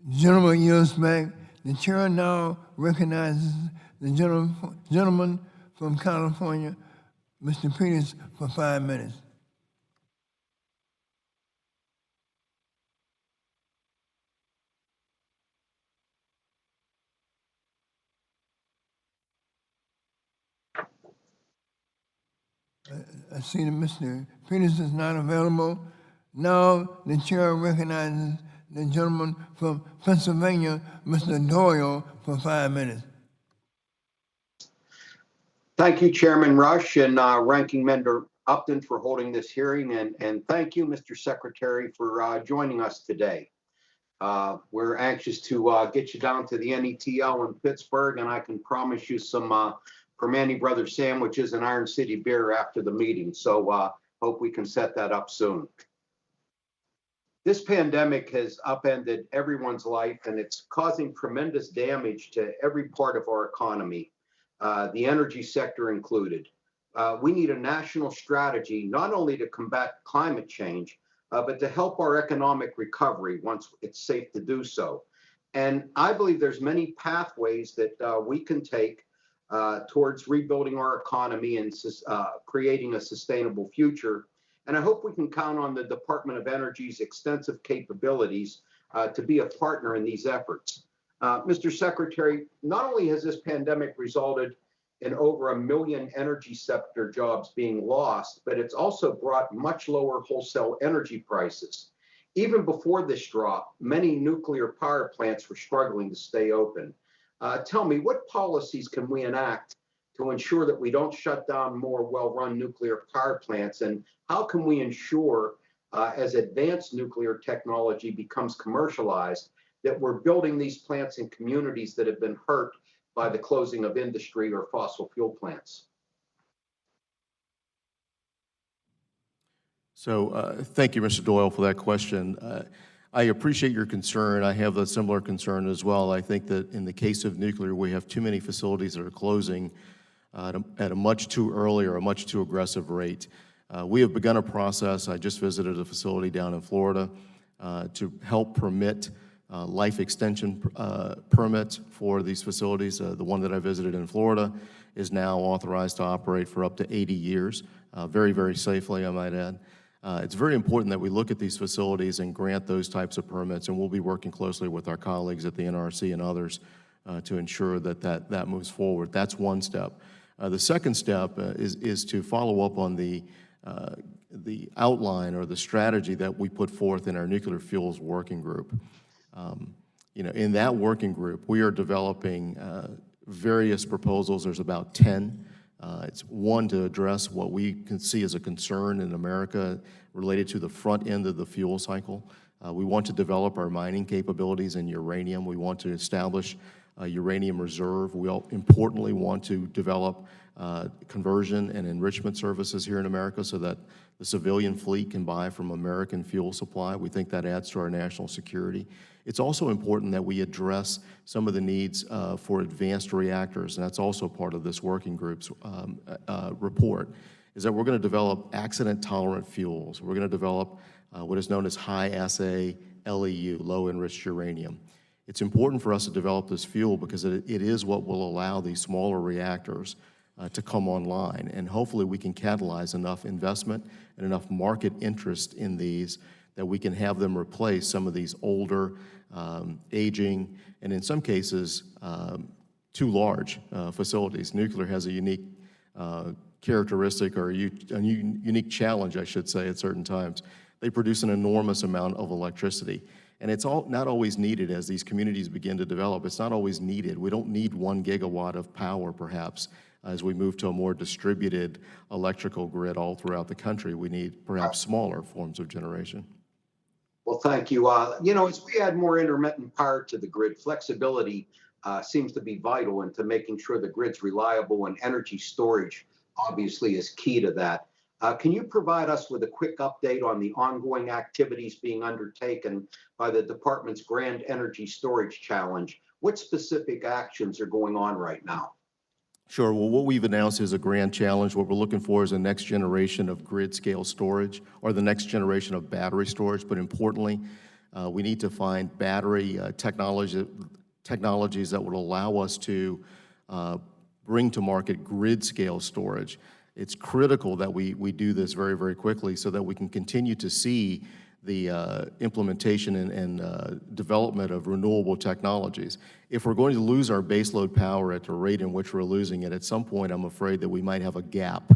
Gentleman yields back. The chair now recognizes the gentleman from California, Mr. Peters, for 5 minutes. I see that Mr. Peters is not available. Now the chair recognizes the gentleman from Pennsylvania, Mr. Doyle, for 5 minutes. Thank you, Chairman Rush and Ranking Member Upton for holding this hearing, and thank you, Mr. Secretary, for joining us today. We're anxious to get you down to the NETL in Pittsburgh, and I can promise you some Permane Brothers sandwiches and Iron City beer after the meeting. So hope we can set that up soon. This pandemic has upended everyone's life, and it's causing tremendous damage to every part of our economy, the energy sector included. We need a national strategy not only to combat climate change, but to help our economic recovery once it's safe to do so. And I believe there's many pathways that we can take towards rebuilding our economy and creating a sustainable future. And I hope we can count on the Department of Energy's extensive capabilities to be a partner in these efforts. Mr. Secretary, not only has this pandemic resulted in over 1 million energy sector jobs being lost, but it's also brought much lower wholesale energy prices. Even before this drop, many nuclear power plants were struggling to stay open. Tell me, what policies can we enact to ensure that we don't shut down more well-run nuclear power plants? And how can we ensure, as advanced nuclear technology becomes commercialized, that we're building these plants in communities that have been hurt by the closing of industry or fossil fuel plants? So thank you, Mr. Doyle, for that question. I appreciate your concern. I have a similar concern as well. I think that in the case of nuclear, we have too many facilities that are closing at a much too early or a much too aggressive rate. We have begun a process. I just visited a facility down in Florida to help permit life extension permits for these facilities. The one that I visited in Florida is now authorized to operate for up to 80 years, very, very safely, I might add. It's very important that we look at these facilities and grant those types of permits, and we'll be working closely with our colleagues at the NRC and others to ensure that moves forward. That's one step. The second step is to follow up on the outline or the strategy that we put forth in our nuclear fuels working group. In that working group, we are developing various proposals. There's about 10. It's one to address what we can see as a concern in America related to the front end of the fuel cycle. We want to develop our mining capabilities in uranium. We want to establish a uranium reserve. We importantly want to develop conversion and enrichment services here in America so that the civilian fleet can buy from American fuel supply. We think that adds to our national security. It's also important that we address some of the needs for advanced reactors, and that's also part of this working group's report, is that we're going to develop accident-tolerant fuels. We're going to develop what is known as high-assay LEU, low-enriched uranium. It's important for us to develop this fuel because it is what will allow these smaller reactors to come online, and hopefully we can catalyze enough investment and enough market interest in these that we can have them replace some of these older, aging, and in some cases, too large facilities. Nuclear has a unique characteristic or a unique challenge, I should say, at certain times. They produce an enormous amount of electricity. And it's not always needed as these communities begin to develop. It's not always needed. We don't need 1 gigawatt of power, perhaps, as we move to a more distributed electrical grid all throughout the country. We need perhaps smaller forms of generation. Well, thank you. As we add more intermittent power to the grid, flexibility seems to be vital into making sure the grid's reliable, and energy storage obviously is key to that. Can you provide us with a quick update on the ongoing activities being undertaken by the department's Grand Energy Storage Challenge? What specific actions are going on right now? Sure. Well, what we've announced is a grand challenge. What we're looking for is a next generation of grid-scale storage, or the next generation of battery storage. But importantly, we need to find battery technologies that would allow us to bring to market grid-scale storage. It's critical that we do this very, very quickly so that we can continue to see the implementation and development of renewable technologies. If we're going to lose our baseload power at the rate in which we're losing it, at some point I'm afraid that we might have a gap.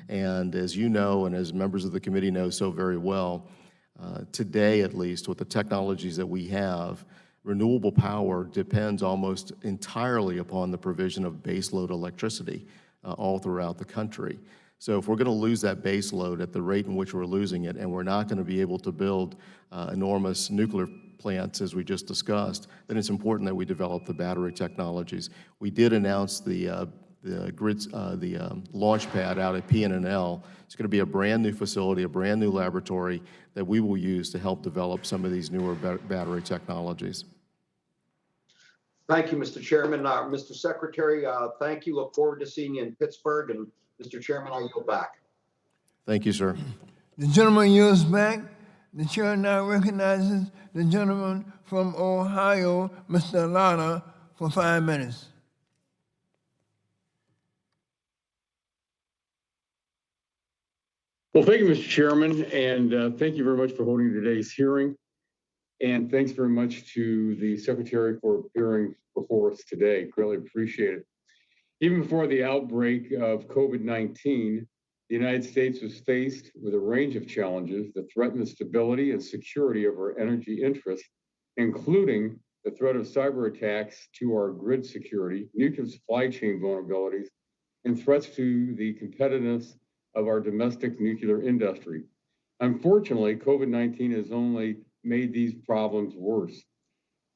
And as you know, and as members of the committee know so very well, today at least with the technologies that we have, renewable power depends almost entirely upon the provision of baseload electricity all throughout the country. So if we're going to lose that base load at the rate in which we're losing it, and we're not going to be able to build enormous nuclear plants, as we just discussed, then it's important that we develop the battery technologies. We did announce the launch pad out at PNNL. It's going to be a brand new facility, a brand new laboratory that we will use to help develop some of these newer battery technologies. Thank you, Mr. Chairman. Mr. Secretary, thank you. Look forward to seeing you in Pittsburgh. And Mr. Chairman, I yield back. Thank you, sir. The gentleman yields back. The chair now recognizes the gentleman from Ohio, Mr. Lana, for 5 minutes. Well, thank you, Mr. Chairman, and thank you very much for holding today's hearing. And thanks very much to the Secretary for appearing before us today. Greatly appreciate it. Even before the outbreak of COVID-19, the United States was faced with a range of challenges that threaten the stability and security of our energy interests, including the threat of cyber attacks to our grid security, nuclear supply chain vulnerabilities, and threats to the competitiveness of our domestic nuclear industry. Unfortunately, COVID-19 has only made these problems worse.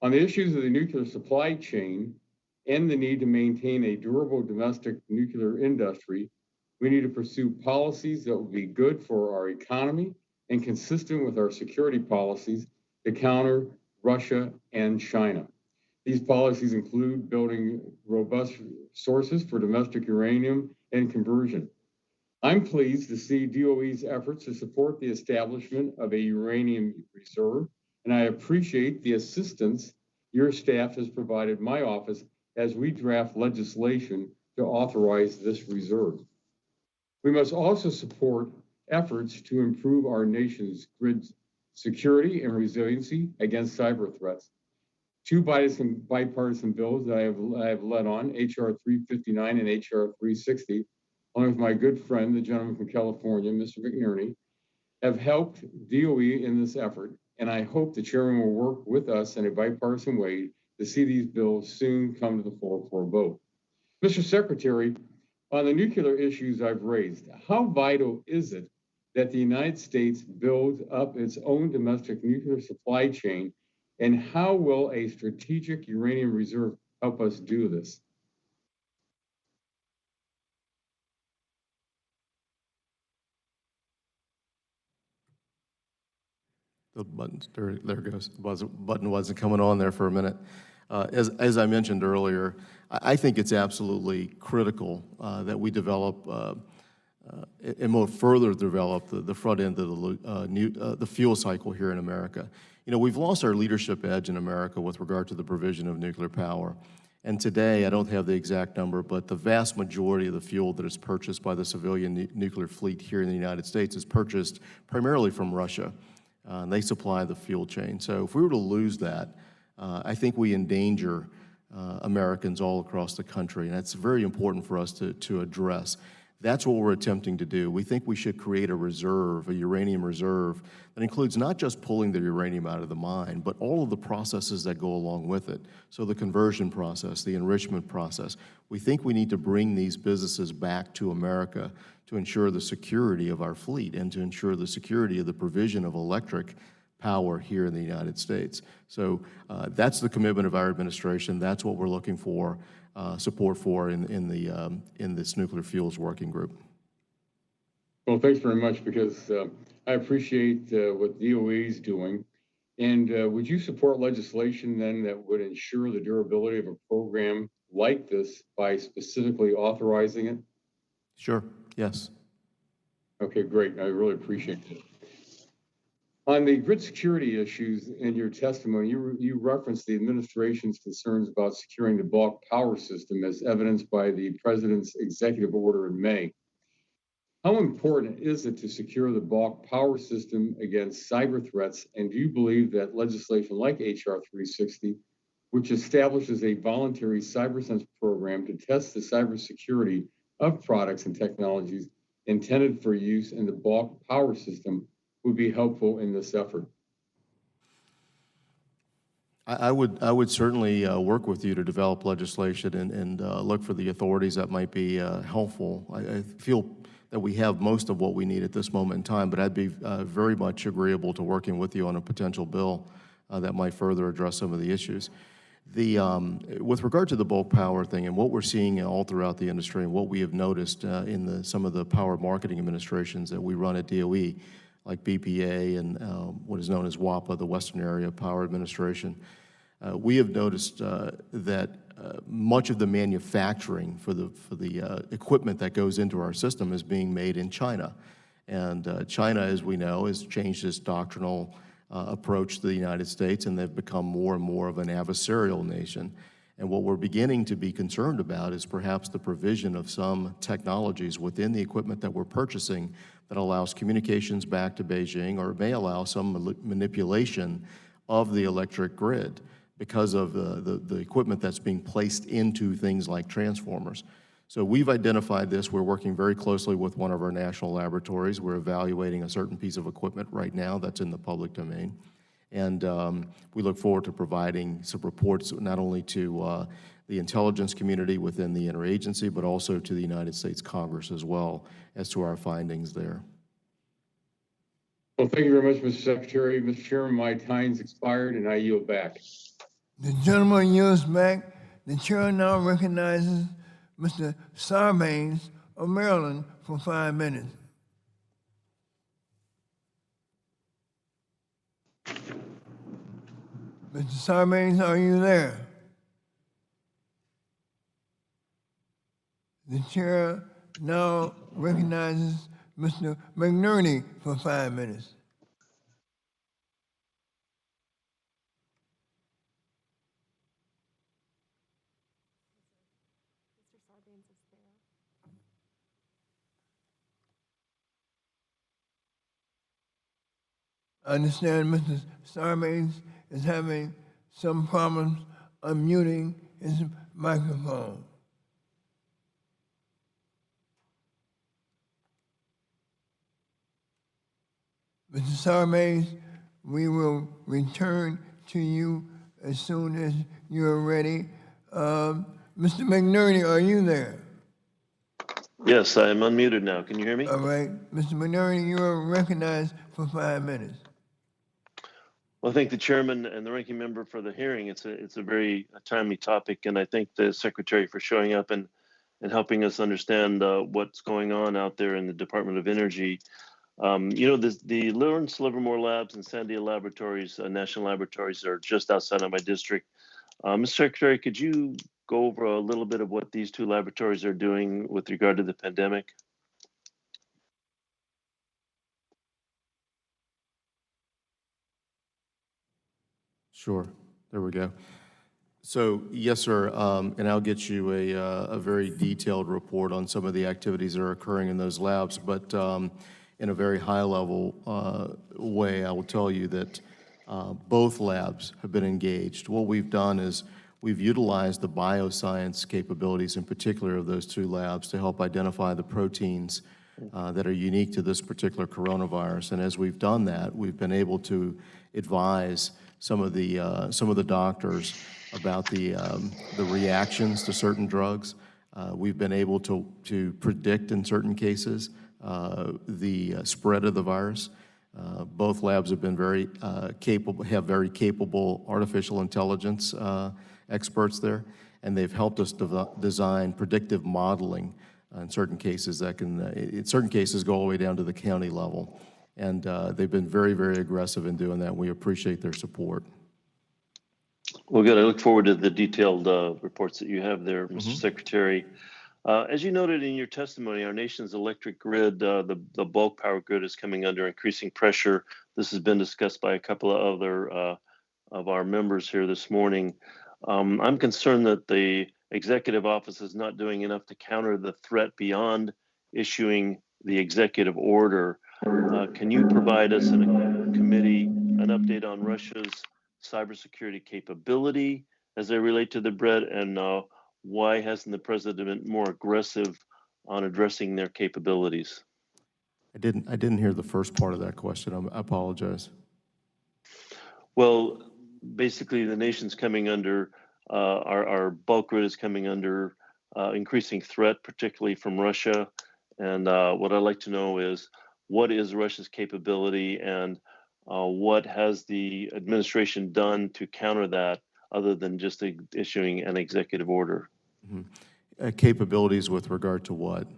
On the issues of the nuclear supply chain and the need to maintain a durable domestic nuclear industry, we need to pursue policies that will be good for our economy and consistent with our security policies to counter Russia and China. These policies include building robust sources for domestic uranium and conversion. I'm pleased to see DOE's efforts to support the establishment of a uranium reserve, and I appreciate the assistance your staff has provided my office as we draft legislation to authorize this reserve. We must also support efforts to improve our nation's grid security and resiliency against cyber threats. Two bipartisan bills that I have led on, H.R. 359 and H.R. 360, along with my good friend, the gentleman from California, Mr. McNerney, have helped DOE in this effort, and I hope the chairman will work with us in a bipartisan way to see these bills soon come to the floor for a vote. Mr. Secretary, on the nuclear issues I've raised, how vital is it that the United States build up its own domestic nuclear supply chain? And how will a strategic uranium reserve help us do this? The button, there it goes. The button wasn't coming on there for a minute. As I mentioned earlier, I think it's absolutely critical that we develop and more further develop the front end of the fuel cycle here in America. You know, we've lost our leadership edge in America with regard to the provision of nuclear power. And today, I don't have the exact number, but the vast majority of the fuel that is purchased by the civilian nuclear fleet here in the United States is purchased primarily from Russia. And they supply the fuel chain. So if we were to lose that, I think we endanger Americans all across the country, and that's very important for us to address. That's what we're attempting to do. We think we should create a reserve, a uranium reserve, that includes not just pulling the uranium out of the mine, but all of the processes that go along with it. So the conversion process, the enrichment process. We think we need to bring these businesses back to America to ensure the security of our fleet and to ensure the security of the provision of electric power here in the United States. So that's the commitment of our administration. That's what we're looking for support for in this nuclear fuels working group. Well, thanks very much, because I appreciate what DOE is doing. And would you support legislation then that would ensure the durability of a program like this by specifically authorizing it? Sure, yes. Okay, great. I really appreciate it. On the grid security issues in your testimony, you referenced the administration's concerns about securing the bulk power system as evidenced by the president's executive order in May. How important is it to secure the bulk power system against cyber threats? And do you believe that legislation like HR 360, which establishes a voluntary cyber-sense program to test the cybersecurity of products and technologies intended for use in the bulk power system, would be helpful in this effort? I would certainly work with you to develop legislation and look for the authorities that might be helpful. I feel that we have most of what we need at this moment in time, but I'd be very much agreeable to working with you on a potential bill that might further address some of the issues. With regard to the bulk power thing and what we're seeing all throughout the industry and what we have noticed in some of the power marketing administrations that we run at DOE, like BPA and what is known as WAPA, the Western Area Power Administration, we have noticed that much of the manufacturing for the equipment that goes into our system is being made in China. And China, as we know, has changed its doctrinal approach to the United States, and they've become more and more of an adversarial nation. And what we're beginning to be concerned about is perhaps the provision of some technologies within the equipment that we're purchasing that allows communications back to Beijing, or may allow some manipulation of the electric grid because of the equipment that's being placed into things like transformers. So we've identified this. We're working very closely with one of our national laboratories. We're evaluating a certain piece of equipment right now that's in the public domain. And we look forward to providing some reports not only to the intelligence community within the interagency, but also to the United States Congress as well as to our findings there. Well, thank you very much, Mr. Secretary. Mr. Chairman, my time's expired and I yield back. The gentleman yields back. The chair now recognizes Mr. Sarbanes of Maryland for 5 minutes. Mr. Sarbanes, are you there? The chair now recognizes Mr. McNerney for 5 minutes. I understand Mr. Sarbanes is having some problems unmuting his microphone. Mr. Sarbanes, we will return to you as soon as you're ready. Mr. McNerney, are you there? Yes, I am unmuted now. Can you hear me? All right, Mr. Minori, you are recognized for 5 minutes. Well, I thank the chairman and the ranking member for the hearing. It's a very timely topic, and I thank the secretary for showing up and helping us understand what's going on out there in the Department of Energy. The Lawrence Livermore Labs and Sandia Laboratories, national laboratories, are just outside of my district. Mr. Secretary, could you go over a little bit of what these two laboratories are doing with regard to the pandemic? Sure. There we go. So, yes, sir, and I'll get you a very detailed report on some of the activities that are occurring in those labs, but in a very high-level way, I will tell you that both labs have been engaged. What we've done is we've utilized the bioscience capabilities in particular of those two labs to help identify the proteins that are unique to this particular coronavirus. And as we've done that, we've been able to advise some of the doctors about the reactions to certain drugs. We've been able to predict in certain cases the spread of the virus. Both labs have been very capable artificial intelligence experts there, and they've helped us design predictive modeling in certain cases that can, in certain cases, go all the way down to the county level. And they've been very, very aggressive in doing that. We appreciate their support. Well, good. I look forward to the detailed reports that you have there, Mr. Secretary. As you noted in your testimony, our nation's electric grid, the bulk power grid, is coming under increasing pressure. This has been discussed by a couple of other of our members here this morning. I'm concerned that the executive office is not doing enough to counter the threat beyond issuing the executive order. Can you provide us in a committee an update on Russia's cybersecurity capability as they relate to the bread, and why hasn't the president been more aggressive on addressing their capabilities? I didn't hear the first part of that question. I apologize. Well, basically, the nation's coming under, our bulk grid is coming under increasing threat, particularly from Russia. And what I'd like to know is, what is Russia's capability, and what has the administration done to counter that, other than just issuing an executive order? Capabilities with regard to what?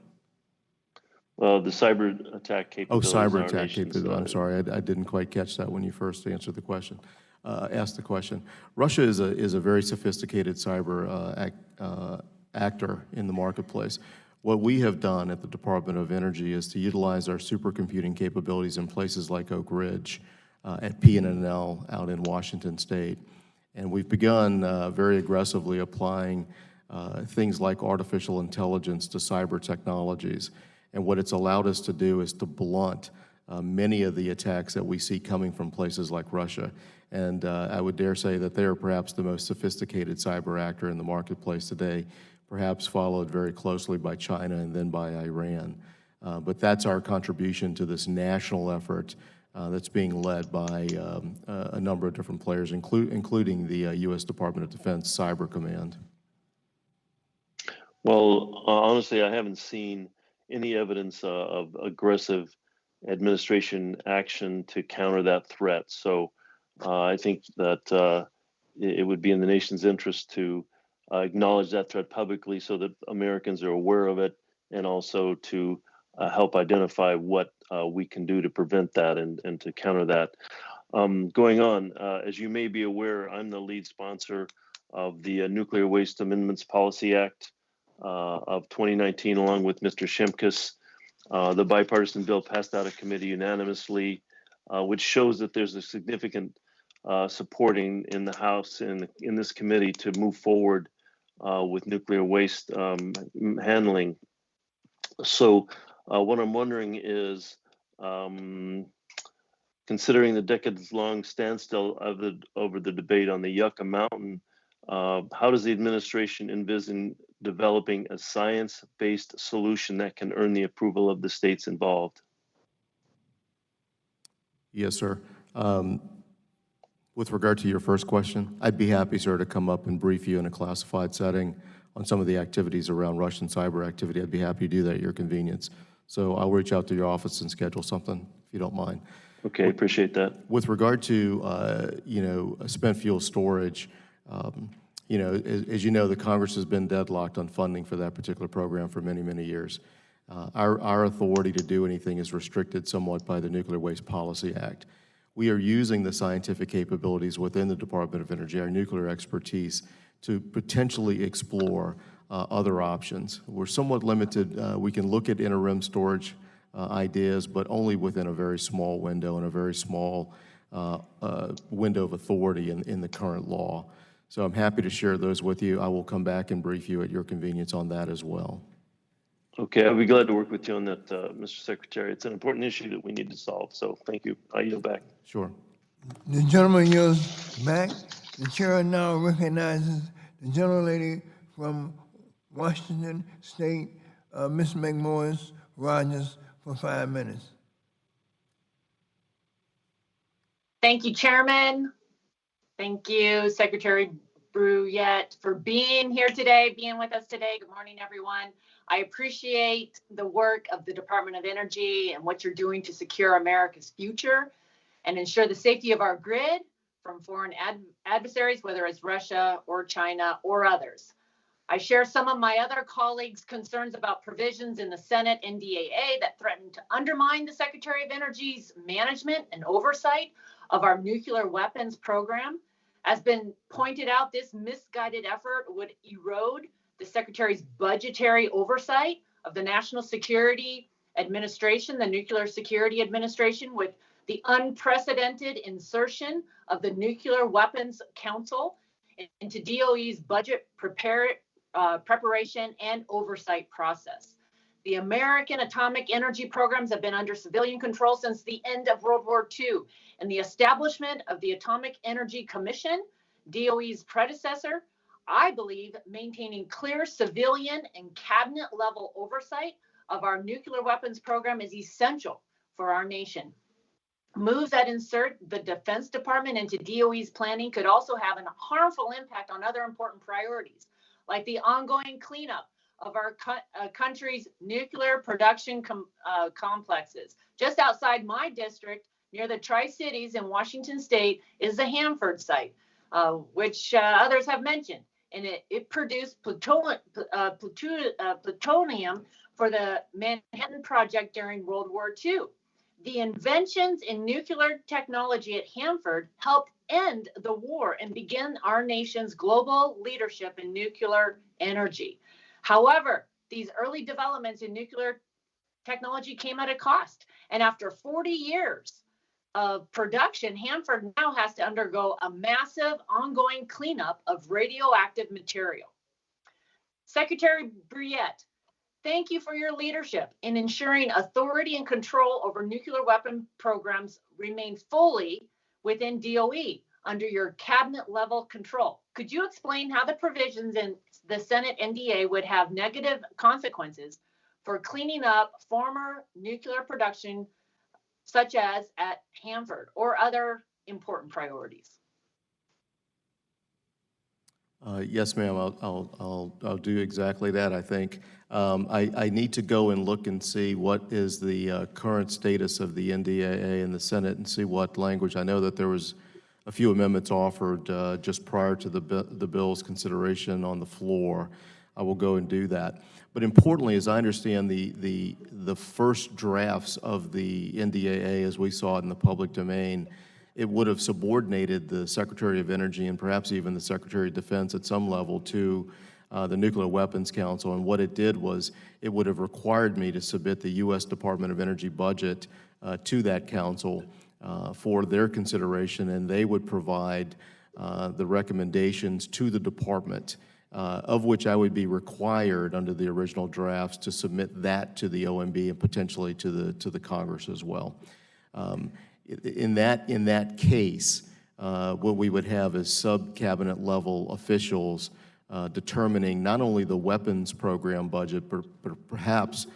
The cyber attack capabilities. Oh, cyber attack capabilities. I'm sorry, I didn't quite catch that when you first answered the question. Asked the question. Russia is a very sophisticated cyber actor in the marketplace. What we have done at the Department of Energy is to utilize our supercomputing capabilities in places like Oak Ridge, at PNNL out in Washington State. And we've begun very aggressively applying things like artificial intelligence to cyber technologies. And what it's allowed us to do is to blunt many of the attacks that we see coming from places like Russia. And I would dare say that they are perhaps the most sophisticated cyber actor in the marketplace today, perhaps followed very closely by China and then by Iran. But that's our contribution to this national effort that's being led by a number of different players, including the U.S. Department of Defense Cyber Command. Well, honestly, I haven't seen any evidence of aggressive administration action to counter that threat. So I think that it would be in the nation's interest to acknowledge that threat publicly so that Americans are aware of it, and also to help identify what we can do to prevent that and to counter that. Going on, as you may be aware, I'm the lead sponsor of the Nuclear Waste Amendments Policy Act of 2019, along with Mr. Shimkus. The bipartisan bill passed out of committee unanimously, which shows that there's a significant supporting in the House and in this committee to move forward with nuclear waste handling. So what I'm wondering is, considering the decades-long standstill over the debate on the Yucca Mountain, how does the administration envision developing a science-based solution that can earn the approval of the states involved? Yes, sir. With regard to your first question, I'd be happy, sir, to come up and brief you in a classified setting some of the activities around Russian cyber activity, I'd be happy to do that at your convenience. So I'll reach out to your office and schedule something, if you don't mind. Okay, appreciate that. With regard to, spent fuel storage, as you know, the Congress has been deadlocked on funding for that particular program for many, many years. Our authority to do anything is restricted somewhat by the Nuclear Waste Policy Act. We are using the scientific capabilities within the Department of Energy, our nuclear expertise, to potentially explore other options. We're somewhat limited. We can look at interim storage ideas, but only within a very small window and a very small window of authority in the current law. So I'm happy to share those with you. I will come back and brief you at your convenience on that as well. Okay, I'll be glad to work with you on that, Mr. Secretary. It's an important issue that we need to solve, so thank you. I yield back. Sure. The gentleman yields back. The chair now recognizes the gentlelady from Washington State, Ms. McMorris Rogers, for 5 minutes. Thank you, Chairman. Thank you, Secretary Bruyette, for being here today, being with us today. Good morning, everyone. I appreciate the work of the Department of Energy and what you're doing to secure America's future and ensure the safety of our grid from foreign adversaries, whether it's Russia or China or others. I share some of my other colleagues' concerns about provisions in the Senate NDAA that threaten to undermine the Secretary of Energy's management and oversight of our nuclear weapons program. As been pointed out, this misguided effort would erode the Secretary's budgetary oversight of the National Security Administration, the Nuclear Security Administration, with the unprecedented insertion of the Nuclear Weapons Council into DOE's budget preparation and oversight process. The American atomic energy programs have been under civilian control since the end of World War II, and the establishment of the Atomic Energy Commission, DOE's predecessor, I believe maintaining clear civilian and cabinet level oversight of our nuclear weapons program is essential for our nation. Moves that insert the Defense Department into DOE's planning could also have a harmful impact on other important priorities, like the ongoing cleanup of our country's nuclear production complexes. Just outside my district, near the Tri-Cities in Washington State, is the Hanford site, which others have mentioned. And it produced plutonium for the Manhattan Project during World War II. The inventions in nuclear technology at Hanford helped end the war and begin our nation's global leadership in nuclear energy. However, these early developments in nuclear technology came at a cost. And after 40 years of production, Hanford now has to undergo a massive ongoing cleanup of radioactive material. Secretary Bruyette, thank you for your leadership in ensuring authority and control over nuclear weapon programs remain fully within DOE under your cabinet level control. Could you explain how the provisions in the Senate NDA would have negative consequences for cleaning up former nuclear production, such as at Hanford, or other important priorities? Yes, ma'am. I'll do exactly that. I think I need to go and look and see what is the current status of the NDAA in the Senate and see what language. I know that there was a few amendments offered just prior to the bill's consideration on the floor. I will go and do that. But importantly, as I understand the first drafts of the NDAA as we saw it in the public domain, it would have subordinated the Secretary of Energy and perhaps even the Secretary of Defense at some level to the Nuclear Weapons Council. And what it did was it would have required me to submit the U.S. Department of Energy budget to that council for their consideration, and they would provide the recommendations to the department, of which I would be required under the original drafts to submit that to the OMB and potentially to the Congress as well. In that case, what we would have is sub-cabinet level officials determining not only the weapons program budget, but perhaps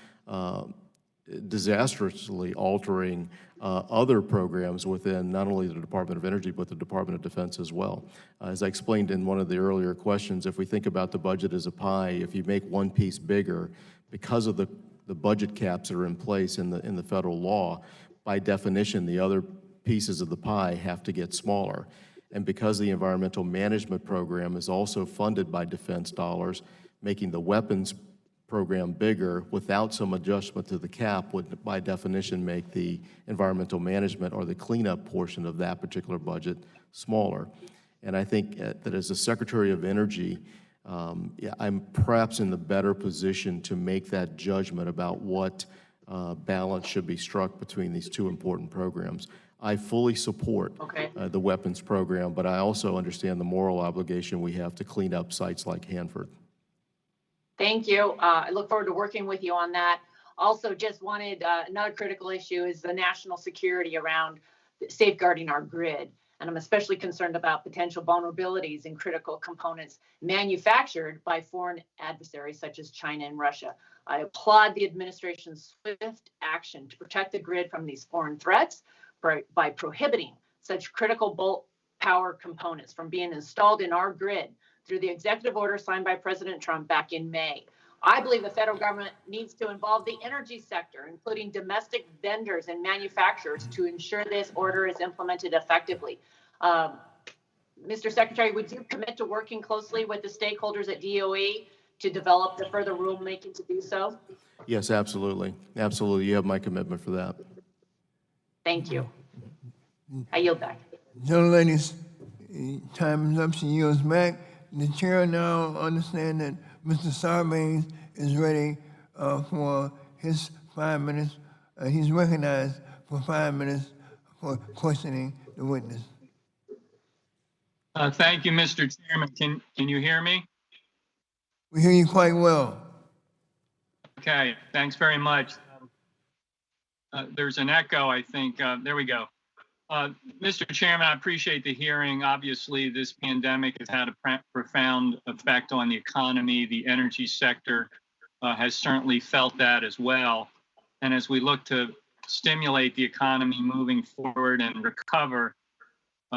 disastrously altering other programs within not only the Department of Energy, but the Department of Defense as well. As I explained in one of the earlier questions, if we think about the budget as a pie, if you make one piece bigger, because of the budget caps that are in place in the federal law, by definition, the other pieces of the pie have to get smaller. And because the environmental management program is also funded by defense dollars, making the weapons program bigger without some adjustment to the cap would by definition make the environmental management or the cleanup portion of that particular budget smaller. And I think that as the Secretary of Energy, I'm perhaps in the better position to make that judgment about what balance should be struck between these two important programs. I fully support the weapons program, but I also understand the moral obligation we have to clean up sites like Hanford. Thank you. I look forward to working with you on that. Also, just wanted another critical issue is the national security around safeguarding our grid. And I'm especially concerned about potential vulnerabilities in critical components manufactured by foreign adversaries such as China and Russia. I applaud the administration's swift action to protect the grid from these foreign threats by prohibiting such critical bulk power components from being installed in our grid through the executive order signed by President Trump back in May. I believe the federal government needs to involve the energy sector, including domestic vendors and manufacturers, to ensure this order is implemented effectively. Mr. Secretary, would you commit to working closely with the stakeholders at DOE to develop the further rulemaking to do so? Yes, absolutely. Absolutely. You have my commitment for that. Thank you. I yield back. Young ladies, time is up. She yields back. The chair now understands that Mr. Sarbanes is ready for his 5 minutes. He's recognized for 5 minutes for questioning the witness. Thank you, Mr. Chairman. Can you hear me? We hear you quite well. Okay, thanks very much. There's an echo, I think. There we go. Mr. Chairman, I appreciate the hearing. Obviously, this pandemic has had a profound effect on the economy. The energy sector has certainly felt that as well. And as we look to stimulate the economy moving forward and recover,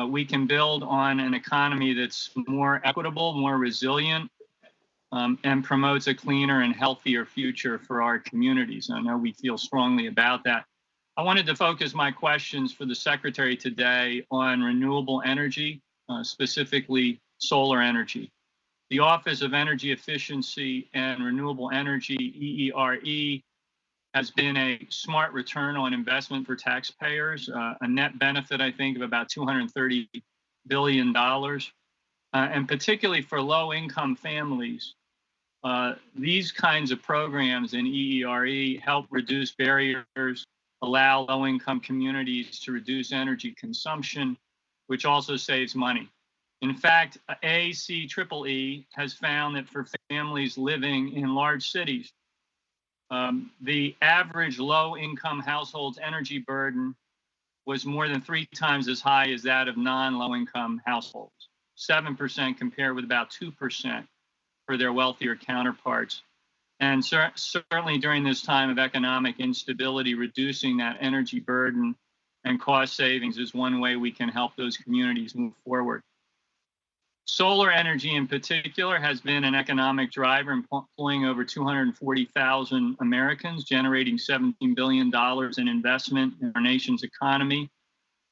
we can build on an economy that's more equitable, more resilient, and promotes a cleaner and healthier future for our communities. I know we feel strongly about that. I wanted to focus my questions for the Secretary today on renewable energy, specifically solar energy. The Office of Energy Efficiency and Renewable Energy, EERE, has been a smart return on investment for taxpayers, a net benefit, I think, of about $230 billion, and particularly for low-income families. These kinds of programs in EERE help reduce barriers, allow low-income communities to reduce energy consumption, which also saves money. In fact, ACEEE has found that for families living in large cities, the average low-income household's energy burden was more than 3 times as high as that of non-low-income households, 7% compared with about 2% for their wealthier counterparts. And certainly during this time of economic instability, reducing that energy burden and cost savings is one way we can help those communities move forward. Solar energy in particular has been an economic driver, employing over 240,000 Americans, generating $17 billion in investment in our nation's economy.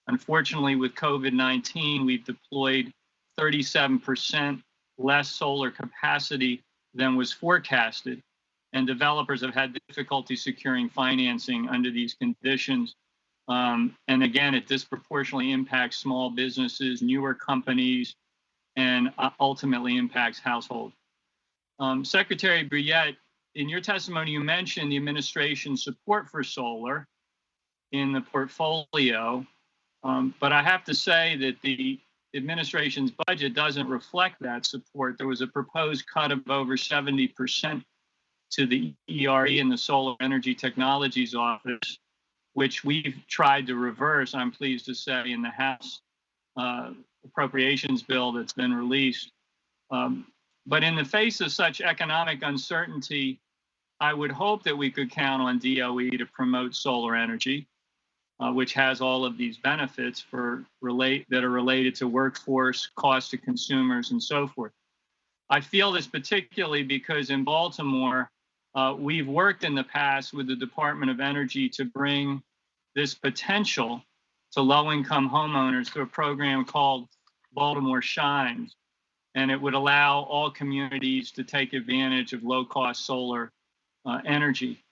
Unfortunately, with COVID-19, we've deployed 37% less solar capacity than was forecasted, and developers have had difficulty securing financing under these conditions. And again, it disproportionately impacts small businesses, newer companies, and ultimately impacts households. Secretary Brouillette, in your testimony, you mentioned the administration's support for solar in the portfolio, but I have to say that the administration's budget doesn't reflect that support. There was a proposed cut of over 70% to the ERE and the Solar Energy Technologies Office, which we've tried to reverse, I'm pleased to say, in the House appropriations bill that's been released. But in the face of such economic uncertainty, I would hope that we could count on DOE to promote solar energy, which has all of these benefits that are related to workforce, cost to consumers, and so forth. I feel this particularly because in Baltimore, we've worked in the past with the Department of Energy to bring this potential to low-income homeowners through a program called Baltimore Shines. And it would allow all communities to take advantage of low-cost solar energy.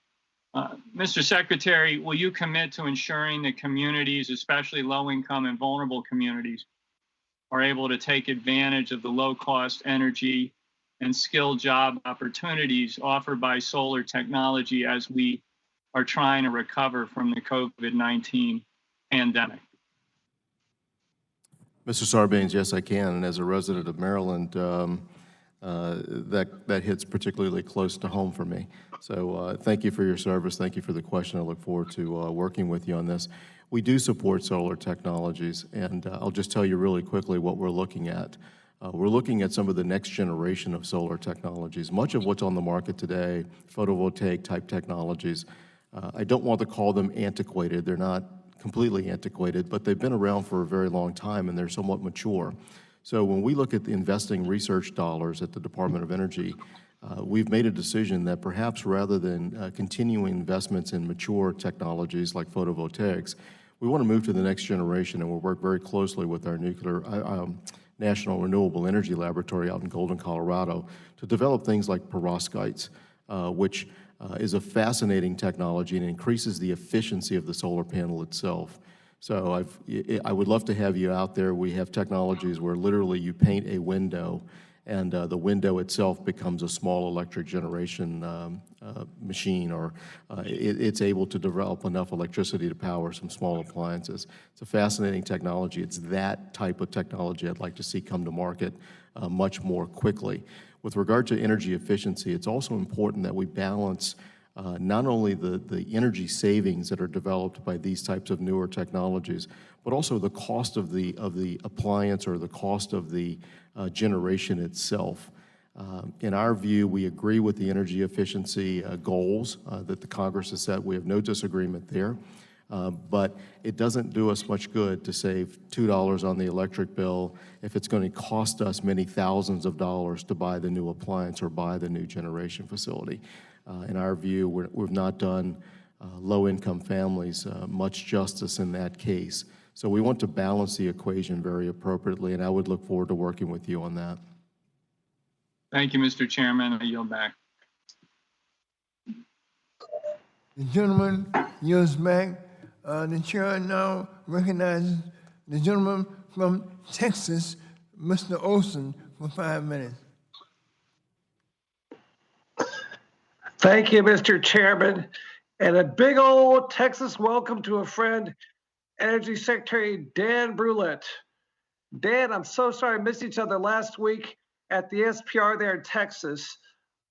Mr. Secretary, will you commit to ensuring that communities, especially low-income and vulnerable communities, are able to take advantage of the low-cost energy and skilled job opportunities offered by solar technology as we are trying to recover from the COVID-19 pandemic? Mr. Sarbanes, yes, I can. And as a resident of Maryland, that hits particularly close to home for me. So thank you for your service. Thank you for the question. I look forward to working with you on this. We do support solar technologies, and I'll just tell you really quickly what we're looking at. We're looking at some of the next generation of solar technologies. Much of what's on the market today, photovoltaic type technologies, I don't want to call them antiquated. They're not completely antiquated, but they've been around for a very long time and they're somewhat mature. So when we look at the investing research dollars at the Department of Energy, we've made a decision that perhaps rather than continuing investments in mature technologies like photovoltaics, we want to move to the next generation, and we'll work very closely with our National Renewable Energy Laboratory out in Golden, Colorado, to develop things like perovskites, which is a fascinating technology and increases the efficiency of the solar panel itself. So I would love to have you out there. We have technologies where literally you paint a window and the window itself becomes a small electric generation machine, or it's able to develop enough electricity to power some small appliances. It's a fascinating technology. It's that type of technology I'd like to see come to market much more quickly. With regard to energy efficiency, it's also important that we balance not only the energy savings that are developed by these types of newer technologies, but also the cost of the appliance or the cost of the generation itself. In our view, we agree with the energy efficiency goals that the Congress has set. We have no disagreement there. But it doesn't do us much good to save $2 on the electric bill if it's going to cost us many thousands of dollars to buy the new appliance or buy the new generation facility. In our view, we've not done low-income families much justice in that case. So we want to balance the equation very appropriately, and I would look forward to working with you on that. Thank you, Mr. Chairman. I yield back. The gentleman yields back. The chair now recognizes the gentleman from Texas, Mr. Olson, for 5 minutes. Thank you, Mr. Chairman. And a big old Texas welcome to a friend, Energy Secretary Dan Brulette. Dan, I'm so sorry I missed each other last week at the SPR there in Texas.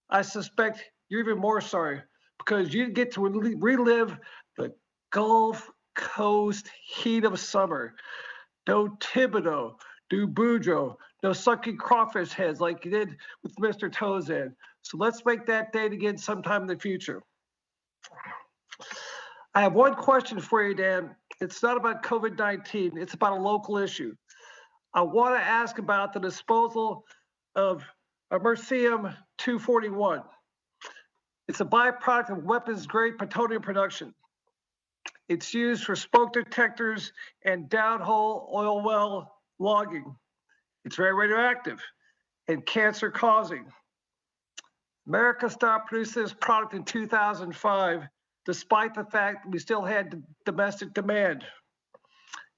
I suspect you're even more sorry because you get to relive the Gulf Coast heat of summer. No Thibodeau, no Boudreaux, no sucking crawfish heads like you did with Mr. Tozan. So let's make that date again sometime in the future. I have one question for you, Dan. It's not about COVID-19. It's about a local issue. I want to ask about the disposal of Americium-241. It's a byproduct of weapons-grade petroleum production. It's used for smoke detectors and downhole oil well logging. It's very radioactive and cancer-causing. America stopped producing this product in 2005, despite the fact that we still had domestic demand.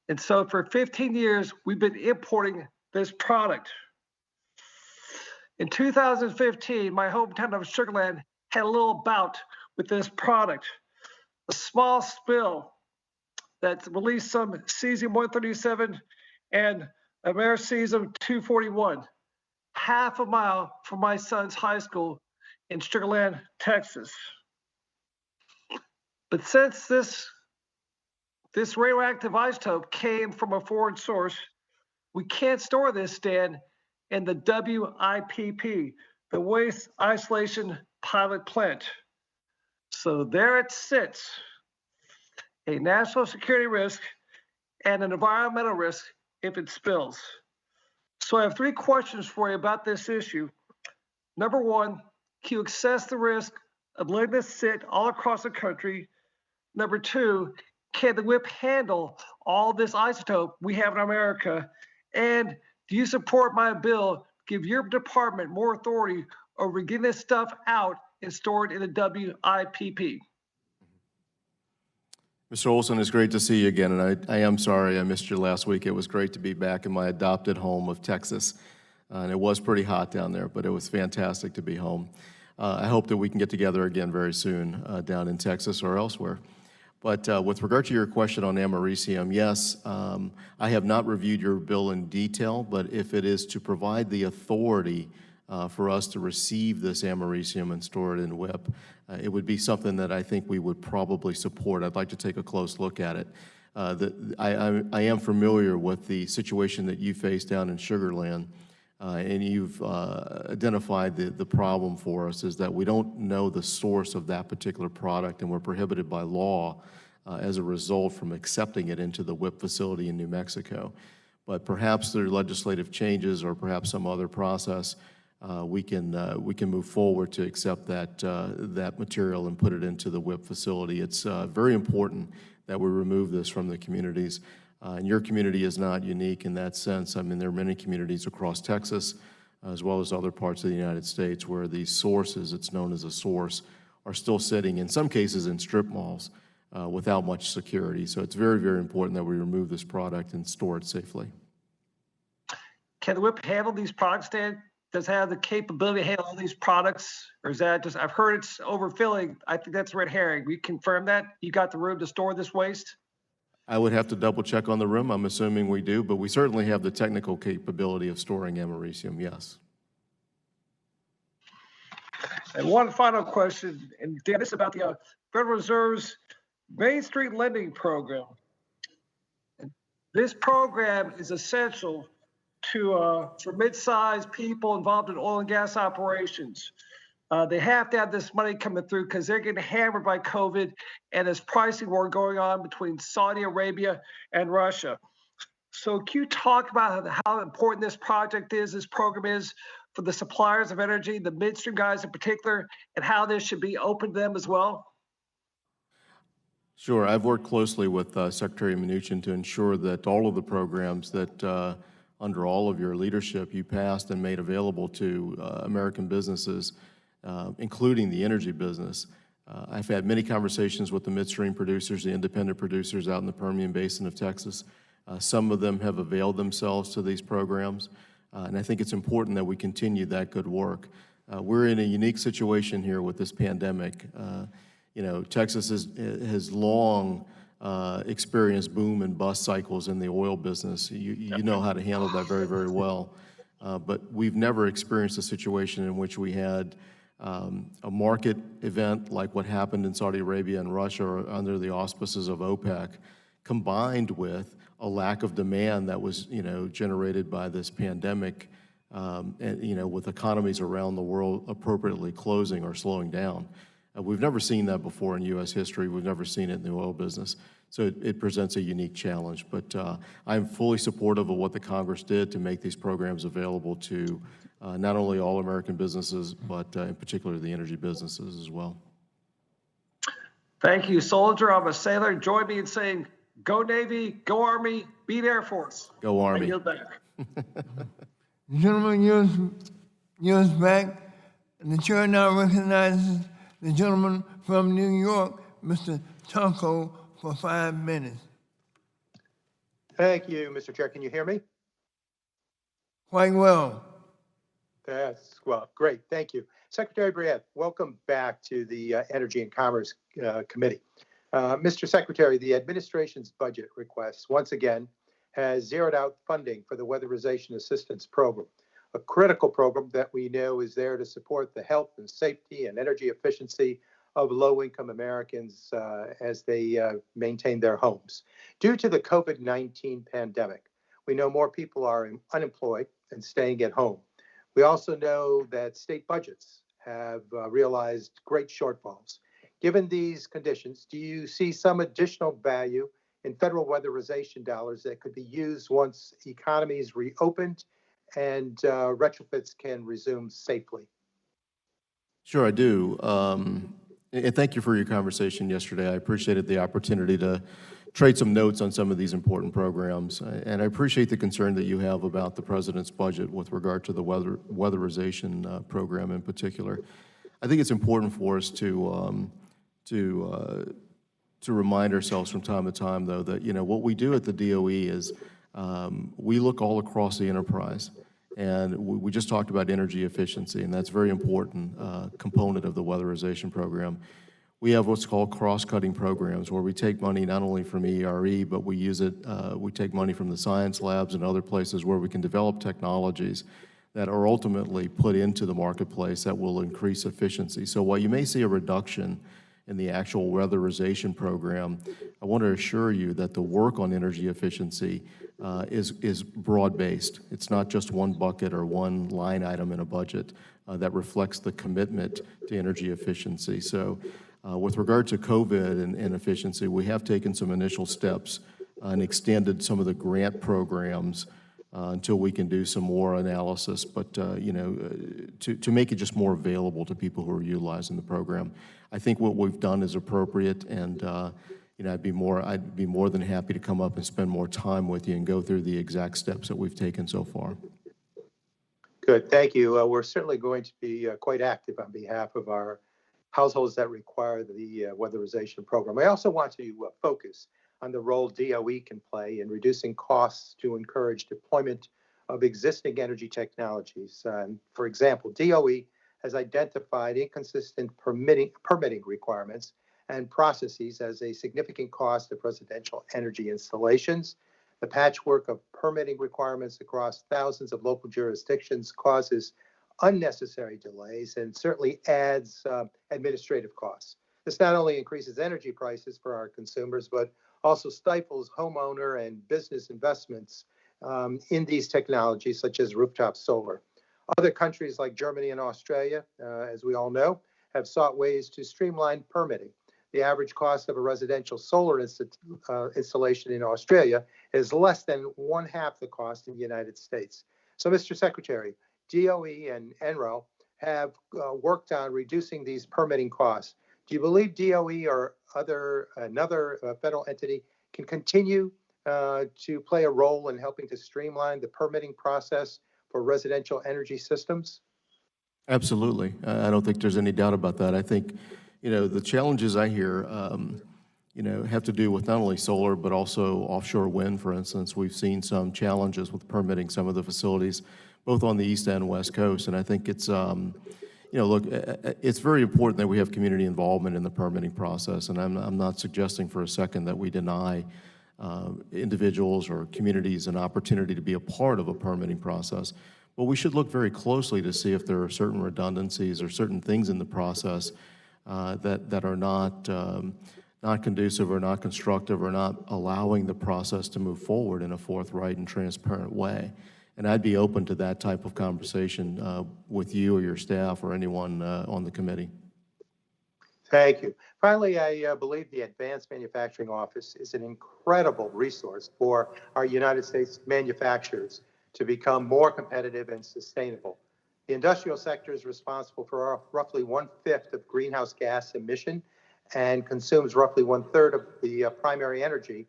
And so for 15 years, we've been importing this product. In 2015, my hometown of Sugar Land had a little bout with this product. A small spill that released some cesium-137 and Americium-241, half a mile from my son's high school in Sugar Land, Texas. But since this radioactive isotope came from a foreign source, we can't store this, Dan, in the WIPP, the Waste Isolation Pilot Plant. So there it sits, a national security risk and an environmental risk if it spills. So I have 3 questions for you about this issue. Number 1, can you assess the risk of letting this sit all across the country? Number 2, can the WIP handle all this isotope we have in America? And do you support my bill to give your department more authority over getting this stuff out and stored in the WIPP? Mr. Olson, it's great to see you again, and I am sorry I missed you last week. It was great to be back in my adopted home of Texas, and it was pretty hot down there, but it was fantastic to be home. I hope that we can get together again very soon down in Texas or elsewhere. But with regard to your question on americium, yes, I have not reviewed your bill in detail, but if it is to provide the authority for us to receive this americium and store it in WIP, it would be something that I think we would probably support. I'd like to take a close look at it. I am familiar with the situation that you face down in Sugar Land, and you've identified the problem for us is that we don't know the source of that particular product, and we're prohibited by law as a result from accepting it into the WIP facility in New Mexico. But perhaps through legislative changes or perhaps some other process, we can move forward to accept that material and put it into the WIP facility. It's very important that we remove this from the communities. And your community is not unique in that sense. I mean, there are many communities across Texas, as well as other parts of the United States, where these sources, it's known as a source, are still sitting, in some cases, in strip malls without much security. So it's very, very important that we remove this product and store it safely. Can the WIP handle these products, Dan? Does it have the capability to handle all these products? Or is that just, I've heard it's overfilling. I think that's red herring. We confirm that? You got the room to store this waste? I would have to double check on the room. I'm assuming we do, but we certainly have the technical capability of storing americium, yes. And one final question, and Dan, this is about the Federal Reserve's Main Street Lending Program. This program is essential to for mid-sized people involved in oil and gas operations. They have to have this money coming through because they're getting hammered by COVID and this pricing war going on between Saudi Arabia and Russia. So can you talk about how important this project is, this program is for the suppliers of energy, the midstream guys in particular, and how this should be open to them as well? Sure. I've worked closely with Secretary Mnuchin to ensure that all of the programs that under all of your leadership you passed and made available to American businesses, including the energy business. I've had many conversations with the midstream producers, the independent producers out in the Permian Basin of Texas. Some of them have availed themselves to these programs, and I think it's important that we continue that good work. We're in a unique situation here with this pandemic. You know, Texas has long experienced boom and bust cycles in the oil business. You know how to handle that very, very well. But we've never experienced a situation in which we had a market event like what happened in Saudi Arabia and Russia or under the auspices of OPEC, combined with a lack of demand that was, you know, generated by this pandemic, and, you know, with economies around the world appropriately closing or slowing down. We've never seen that before in U.S. history. We've never seen it in the oil business. So it presents a unique challenge. But I'm fully supportive of what the Congress did to make these programs available to not only all American businesses, but in particular the energy businesses as well. Thank you, soldier. I'm a sailor. Join me in saying, go Navy, go Army, beat Air Force. Go Army. I yield back. Gentleman yields back. And the chair now recognizes the gentleman from New York, Mr. Taco, for 5 minutes. Thank you, Mr. Chair. Can you hear me? Quite well. That's well, great. Thank you. Secretary Briette, welcome back to the Energy and Commerce Committee. Mr. Secretary, the administration's budget request once again has zeroed out funding for the Weatherization Assistance Program, a critical program that we know is there to support the health and safety and energy efficiency of low-income Americans as they maintain their homes. Due to the COVID-19 pandemic, we know more people are unemployed and staying at home. We also know that state budgets have realized great shortfalls. Given these conditions, do you see some additional value in federal weatherization dollars that could be used once economies reopened and retrofits can resume safely? Sure, I do. And thank you for your conversation yesterday. I appreciated the opportunity to trade some notes on some of these important programs. And I appreciate the concern that you have about the president's budget with regard to the weatherization program in particular. I think it's important for us to remind ourselves from time to time, though, that what we do at the DOE is we look all across the enterprise. And we just talked about energy efficiency, and that's a very important component of the weatherization program. We have what's called cross-cutting programs, where we take money not only from ERE, but we use it, we take money from the science labs and other places where we can develop technologies that are ultimately put into the marketplace that will increase efficiency. So while you may see a reduction in the actual weatherization program, I want to assure you that the work on energy efficiency is broad-based. It's not just one bucket or one line item in a budget that reflects the commitment to energy efficiency. So with regard to COVID and efficiency, we have taken some initial steps and extended some of the grant programs until we can do some more analysis, but to make it just more available to people who are utilizing the program. I think what we've done is appropriate, and I'd be more than happy to come up and spend more time with you and go through the exact steps that we've taken so far. Good, thank you. We're certainly going to be quite active on behalf of our households that require the weatherization program. I also want to focus on the role DOE can play in reducing costs to encourage deployment of existing energy technologies. For example, DOE has identified inconsistent permitting requirements and processes as a significant cost of residential energy installations. The patchwork of permitting requirements across thousands of local jurisdictions causes unnecessary delays and certainly adds administrative costs. This not only increases energy prices for our consumers, but also stifles homeowner and business investments in these technologies, such as rooftop solar. Other countries like Germany and Australia, as we all know, have sought ways to streamline permitting. The average cost of a residential solar installation in Australia is less than 1/2 the cost in the United States. So, Mr. Secretary, DOE and NREL have worked on reducing these permitting costs. Do you believe DOE or another federal entity can continue to play a role in helping to streamline the permitting process for residential energy systems? Absolutely. I don't think there's any doubt about that. I think, the challenges I hear, have to do with not only solar, but also offshore wind, for instance. We've seen some challenges with permitting some of the facilities, both on the East and West Coast. And I think it's, look, it's very important that we have community involvement in the permitting process. And I'm not suggesting for a second that we deny individuals or communities an opportunity to be a part of a permitting process. But we should look very closely to see if there are certain redundancies or certain things in the process that are not conducive or not constructive or not allowing the process to move forward in a forthright and transparent way. And I'd be open to that type of conversation with you or your staff or anyone on the committee. Thank you. Finally, I believe the Advanced Manufacturing Office is an incredible resource for our United States manufacturers to become more competitive and sustainable. The industrial sector is responsible for roughly 1/5 of greenhouse gas emission and consumes roughly 1/3 of the primary energy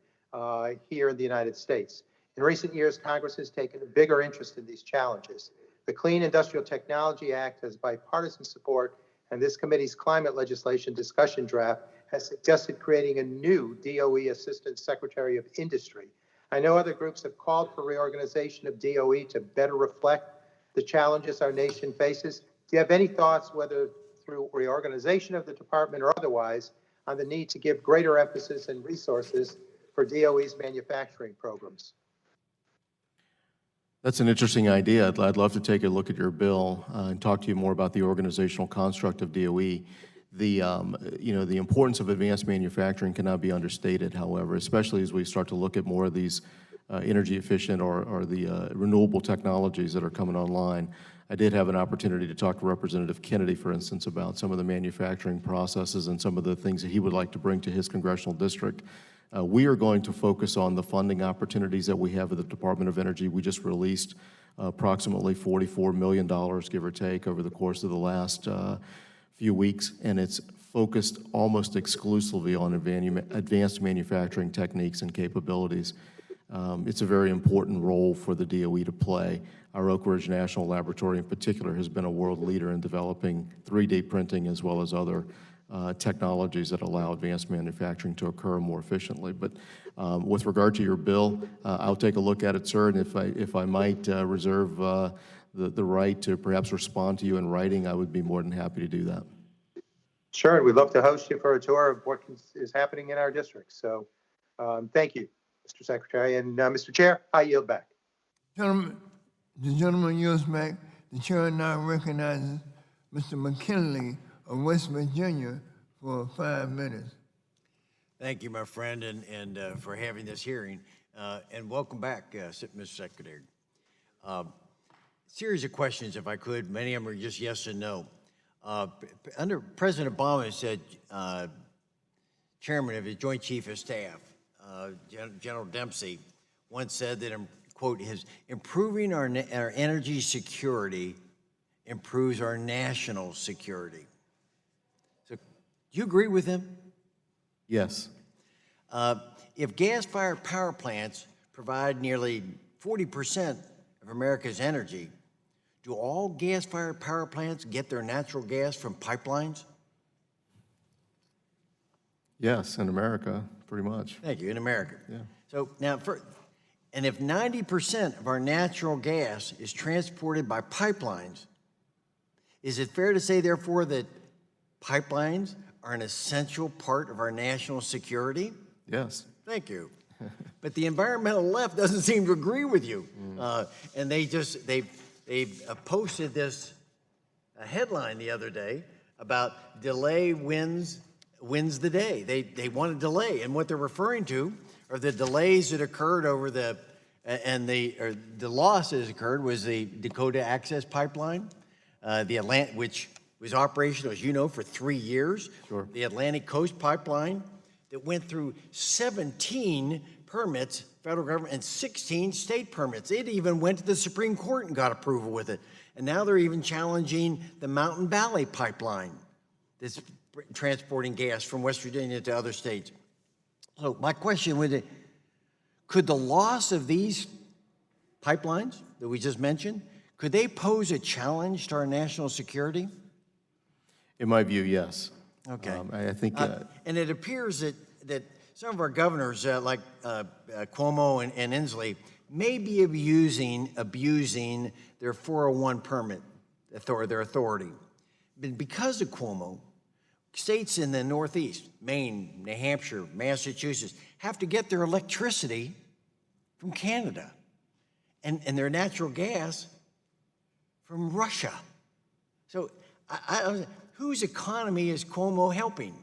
here in the United States. In recent years, Congress has taken a bigger interest in these challenges. The Clean Industrial Technology Act has bipartisan support, and this committee's climate legislation discussion draft has suggested creating a new DOE Assistant Secretary of Industry. I know other groups have called for reorganization of DOE to better reflect the challenges our nation faces. Do you have any thoughts, whether through reorganization of the department or otherwise, on the need to give greater emphasis and resources for DOE's manufacturing programs? That's an interesting idea. I'd love to take a look at your bill and talk to you more about the organizational construct of DOE. The importance of advanced manufacturing cannot be understated, however, especially as we start to look at more of these energy efficient or the renewable technologies that are coming online. I did have an opportunity to talk to Representative Kennedy, for instance, about some of the manufacturing processes and some of the things that he would like to bring to his congressional district. We are going to focus on the funding opportunities that we have at the Department of Energy. We just released approximately $44 million, give or take, over the course of the last few weeks, and it's focused almost exclusively on advanced manufacturing techniques and capabilities. It's a very important role for the DOE to play. Our Oak Ridge National Laboratory in particular has been a world leader in developing 3D printing as well as other technologies that allow advanced manufacturing to occur more efficiently. But with regard to your bill, I'll take a look at it, sir, and if I might reserve the right to perhaps respond to you in writing, I would be more than happy to do that. Sure, we'd love to host you for a tour of what is happening in our district. So thank you, Mr. Secretary. And Mr. Chair, I yield back. Gentlemen, the gentleman yields back. The chair now recognizes Mr. McKinley of West Virginia for 5 minutes. Thank you, my friend, and for having this hearing. And welcome back, Mr. Secretary. Series of questions, if I could. Many of them are just yes and no. Under President Obama said, Chairman of his Joint Chief of Staff, General Dempsey, once said that, quote, improving our energy security improves our national security. So, do you agree with him? Yes. If gas-fired power plants provide nearly 40% of America's energy, do all gas-fired power plants get their natural gas from pipelines? Yes, in America, pretty much. Thank you, in America. Yeah. So now, and if 90% of our natural gas is transported by pipelines, is it fair to say, therefore, that pipelines are an essential part of our national security? Yes. Thank you. But the environmental left doesn't seem to agree with you. And they posted this headline the other day about delay wins the day. They want a delay, and what they're referring to are the delays that occurred over the loss that occurred was the Dakota Access Pipeline, which was operational, as you know, for 3 years. Sure. The Atlantic Coast Pipeline that went through 17 permits, federal government, and 16 state permits. It even went to the Supreme Court and got approval with it. And now they're even challenging the Mountain Valley Pipeline that's transporting gas from West Virginia to other states. So my question would be, could the loss of these pipelines that we just mentioned, could they pose a challenge to our national security? In my view, yes. Okay. I think... and it appears that some of our governors, like Cuomo and Inslee, may be abusing their 401 permit, their authority. But because of Cuomo, states in the Northeast, Maine, New Hampshire, Massachusetts, have to get their electricity from Canada and their natural gas from Russia. So whose economy is Cuomo helping?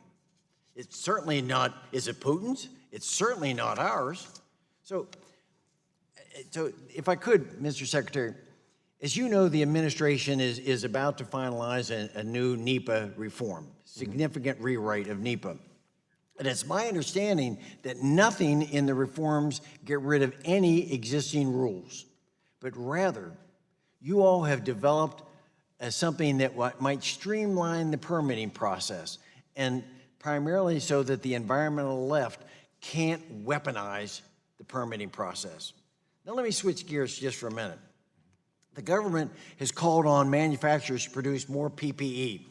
It's certainly not, is it Putin's? It's certainly not ours. So if I could, Mr. Secretary, as you know, the administration is about to finalize a new NEPA reform, significant rewrite of NEPA. And it's my understanding that nothing in the reforms get rid of any existing rules, but rather you all have developed something that might streamline the permitting process, and primarily so that the environmental left can't weaponize the permitting process. Now let me switch gears just for a minute. The government has called on manufacturers to produce more PPE.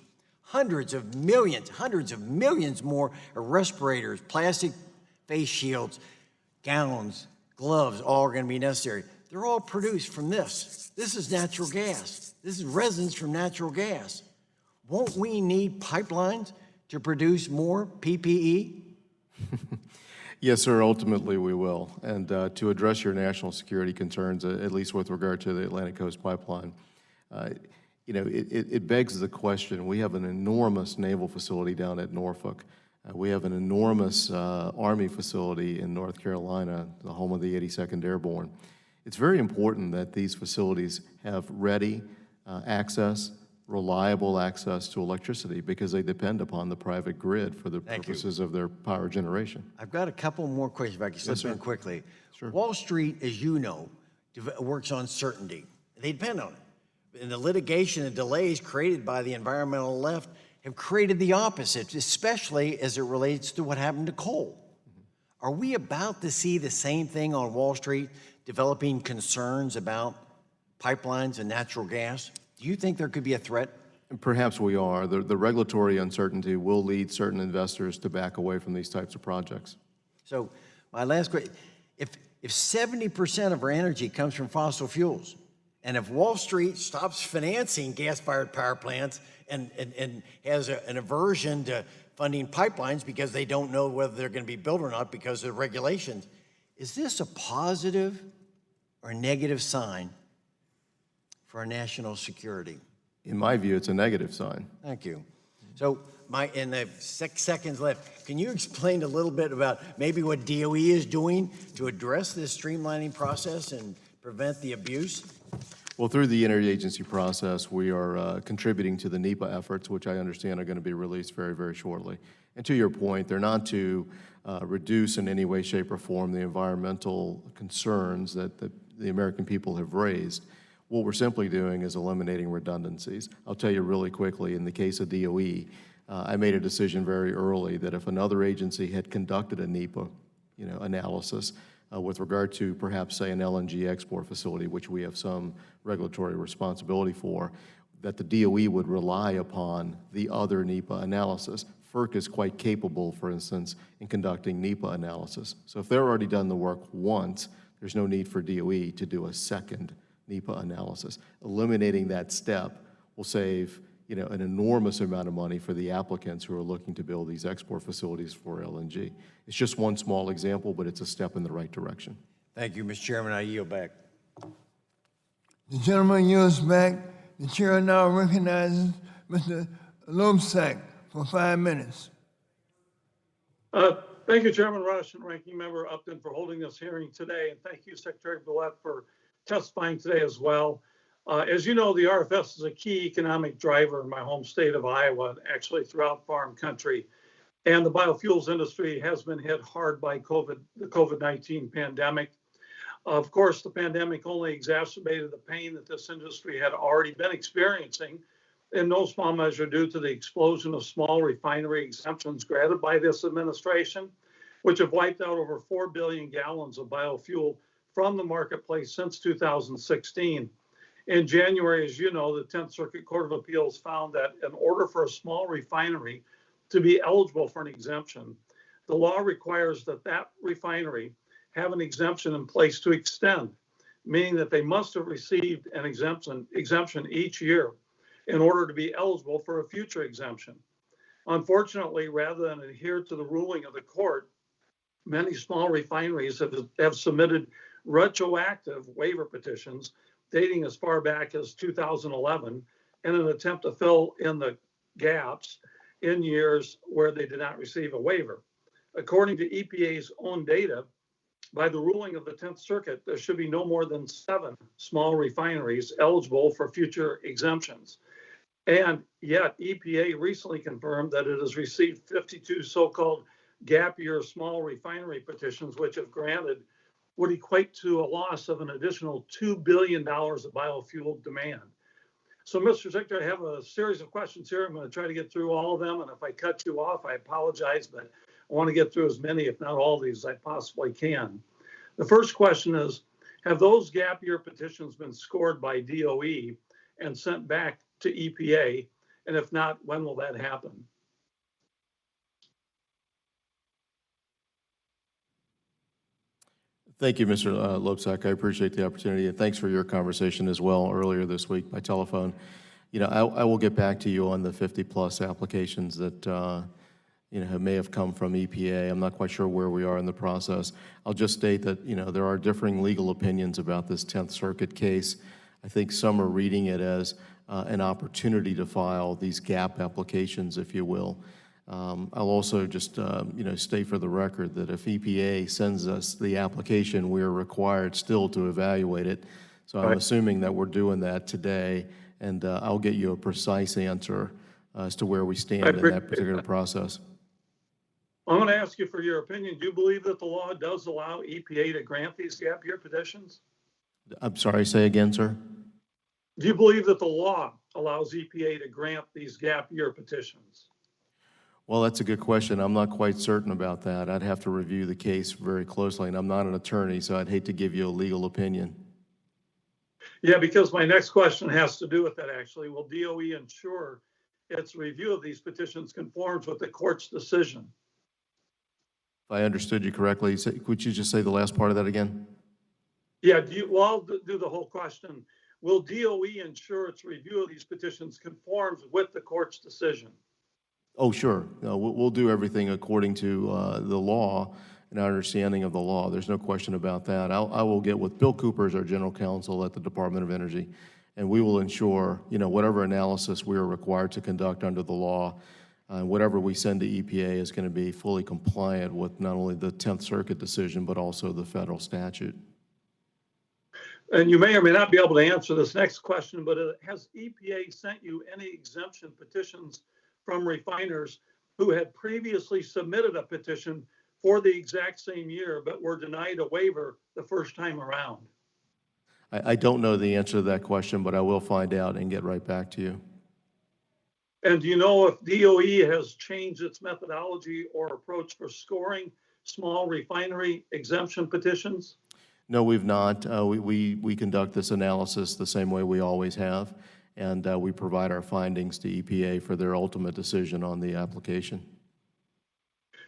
Hundreds of millions more respirators, plastic face shields, gowns, gloves, all are going to be necessary. They're all produced from this. This is natural gas. This is resins from natural gas. Won't we need pipelines to produce more PPE? Yes, sir, ultimately we will. And to address your national security concerns, at least with regard to the Atlantic Coast Pipeline, it begs the question. We have an enormous naval facility down at Norfolk. We have an enormous Army facility in North Carolina, the home of the 82nd Airborne. It's very important that these facilities have ready, access, reliable access to electricity, because they depend upon the private grid for the purposes of their power generation. I've got a couple more questions if I can slip in quickly. Sure. Wall Street, as you know, works on certainty. They depend on it. And the litigation and delays created by the environmental left have created the opposite, especially as it relates to what happened to coal. Are we about to see the same thing on Wall Street, developing concerns about pipelines and natural gas? Do you think there could be a threat? Perhaps we are. The regulatory uncertainty will lead certain investors to back away from these types of projects. So my last question, if 70% of our energy comes from fossil fuels, and if Wall Street stops financing gas-fired power plants and has an aversion to funding pipelines because they don't know whether they're going to be built or not because of regulations, is this a positive or a negative sign for our national security? In my view, it's a negative sign. Thank you. So in the 6 seconds left, can you explain a little bit about maybe what DOE is doing to address this streamlining process and prevent the abuse? Well, through the interagency process, we are contributing to the NEPA efforts, which I understand are going to be released very, very shortly. And to your point, they're not to reduce in any way, shape, or form the environmental concerns that the American people have raised. What we're simply doing is eliminating redundancies. I'll tell you really quickly, in the case of DOE, I made a decision very early that if another agency had conducted a NEPA analysis with regard to perhaps, say, an LNG export facility, which we have some regulatory responsibility for, that the DOE would rely upon the other NEPA analysis. FERC is quite capable, for instance, in conducting NEPA analysis. So if they've already done the work once, there's no need for DOE to do a second NEPA analysis. Eliminating that step will save an enormous amount of money for the applicants who are looking to build these export facilities for LNG. It's just one small example, but it's a step in the right direction. Thank you, Mr. Chairman. I yield back. The gentleman yields back. The chair now recognizes Mr. Loebsack for 5 minutes. Thank you, Chairman Rush and Ranking Member Upton, for holding this hearing today. And thank you, Secretary Brouillette, for testifying today as well. As you know, the RFS is a key economic driver in my home state of Iowa, and actually throughout farm country. And the biofuels industry has been hit hard by the COVID-19 pandemic. Of course, the pandemic only exacerbated the pain that this industry had already been experiencing, in no small measure due to the explosion of small refinery exemptions granted by this administration, which have wiped out over 4 billion gallons of biofuel from the marketplace since 2016. In January, as you know, the 10th Circuit Court of Appeals found that in order for a small refinery to be eligible for an exemption, the law requires that that refinery have an exemption in place to extend, meaning that they must have received an exemption each year in order to be eligible for a future exemption. Unfortunately, rather than adhere to the ruling of the court, many small refineries have submitted retroactive waiver petitions dating as far back as 2011 in an attempt to fill in the gaps in years where they did not receive a waiver. According to EPA's own data, by the ruling of the 10th Circuit, there should be no more than 7 small refineries eligible for future exemptions. And yet EPA recently confirmed that it has received 52 so-called gap year small refinery petitions, which if granted would equate to a loss of an additional $2 billion of biofuel demand. So, Mr. Secretary, I have a series of questions here. I'm going to try to get through all of them. And if I cut you off, I apologize, but I want to get through as many, if not all of these, as I possibly can. The first question is, have those gap year petitions been scored by DOE and sent back to EPA? And if not, when will that happen? Thank you, Mr. Loebsack. I appreciate the opportunity, and thanks for your conversation as well earlier this week by telephone. I will get back to you on the 50-plus applications that may have come from EPA. I'm not quite sure where we are in the process. I'll just state that there are differing legal opinions about this 10th Circuit case. I think some are reading it as an opportunity to file these gap applications, if you will. I'll also just state for the record that if EPA sends us the application, we're required still to evaluate it. So I'm assuming that we're doing that today, and I'll get you a precise answer as to where we stand in that particular process. I'm going to ask you for your opinion. Do you believe that the law does allow EPA to grant these gap year petitions? I'm sorry, say again, sir? Do you believe that the law allows EPA to grant these gap year petitions? Well, that's a good question. I'm not quite certain about that. I'd have to review the case very closely, and I'm not an attorney, so I'd hate to give you a legal opinion. Yeah, because my next question has to do with that, actually. Will DOE ensure its review of these petitions conforms with the court's decision? If I understood you correctly, could you just say the last part of that again? Yeah, I'll do the whole question. Will DOE ensure its review of these petitions conforms with the court's decision? Oh, sure. No, we'll do everything according to the law and our understanding of the law. There's no question about that. I will get with Bill Cooper as our general counsel at the Department of Energy, and we will ensure, whatever analysis we are required to conduct under the law, whatever we send to EPA is going to be fully compliant with not only the 10th Circuit decision, but also the federal statute. And you may or may not be able to answer this next question, but has EPA sent you any exemption petitions from refiners who had previously submitted a petition for the exact same year, but were denied a waiver the first time around? I don't know the answer to that question, but I will find out and get right back to you. And do you know if DOE has changed its methodology or approach for scoring small refinery exemption petitions? No, we've not. We conduct this analysis the same way we always have, and we provide our findings to EPA for their ultimate decision on the application.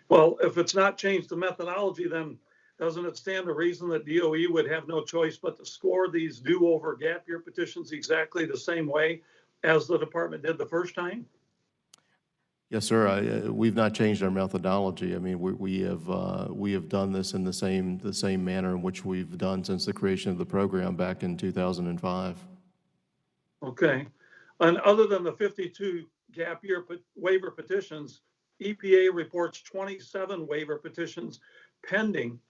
Well, if it's not changed the methodology, then doesn't it stand to reason that DOE would have no choice but to score these do-over gap year petitions exactly the same way as the department did the first time? Yes, sir. We've not changed our methodology. I mean, we have done this in the same manner in which we've done since the creation of the program back in 2005. Okay. And other than the 52 gap year waiver petitions, EPA reports 27 waiver petitions pending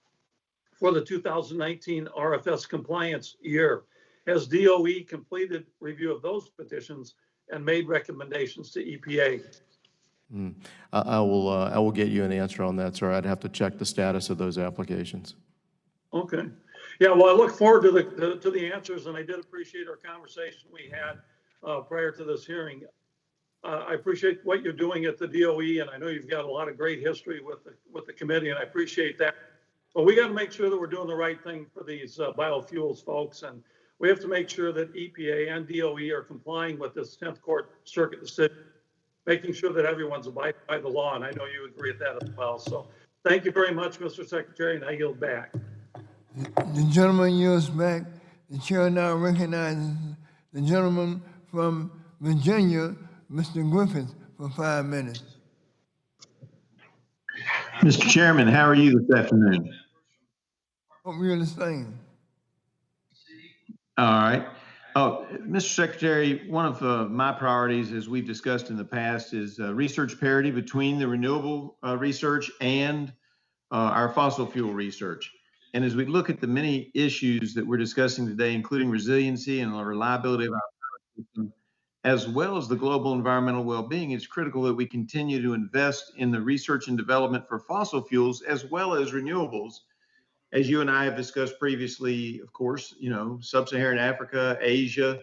for the 2019 RFS compliance year. Has DOE completed review of those petitions and made recommendations to EPA? I will get you an answer on that, sir. I'd have to check the status of those applications. Okay. Yeah, well, I look forward to the answers, and I did appreciate our conversation we had prior to this hearing. I appreciate what you're doing at the DOE, and I know you've got a lot of great history with the committee, and I appreciate that. But we got to make sure that we're doing the right thing for these biofuels folks, and we have to make sure that EPA and DOE are complying with this 10th Circuit decision, making sure that everyone's abiding by the law, and I know you agree with that as well. So thank you very much, Mr. Secretary, and I yield back. The gentleman yields back. The chair now recognizes the gentleman from Virginia, Mr. Griffith, for 5 minutes. Mr. Chairman, how are you this afternoon? Hope you're the same. All right. Oh, Mr. Secretary, one of my priorities, as we've discussed in the past, is research parity between the renewable research and our fossil fuel research. And as we look at the many issues that we're discussing today, including resiliency and the reliability of our power system, as well as the global environmental well-being, it's critical that we continue to invest in the research and development for fossil fuels as well as renewables. As you and I have discussed previously, of course, sub-Saharan Africa, Asia,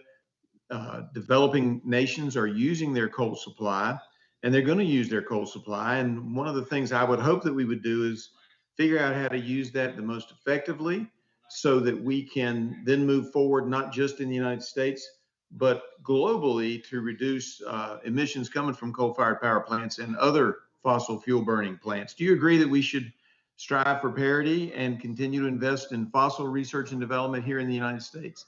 developing nations are using their coal supply, and they're going to use their coal supply. And one of the things I would hope that we would do is figure out how to use that the most effectively so that we can then move forward, not just in the United States, but globally, to reduce emissions coming from coal-fired power plants and other fossil fuel burning plants. Do you agree that we should strive for parity and continue to invest in fossil research and development here in the United States?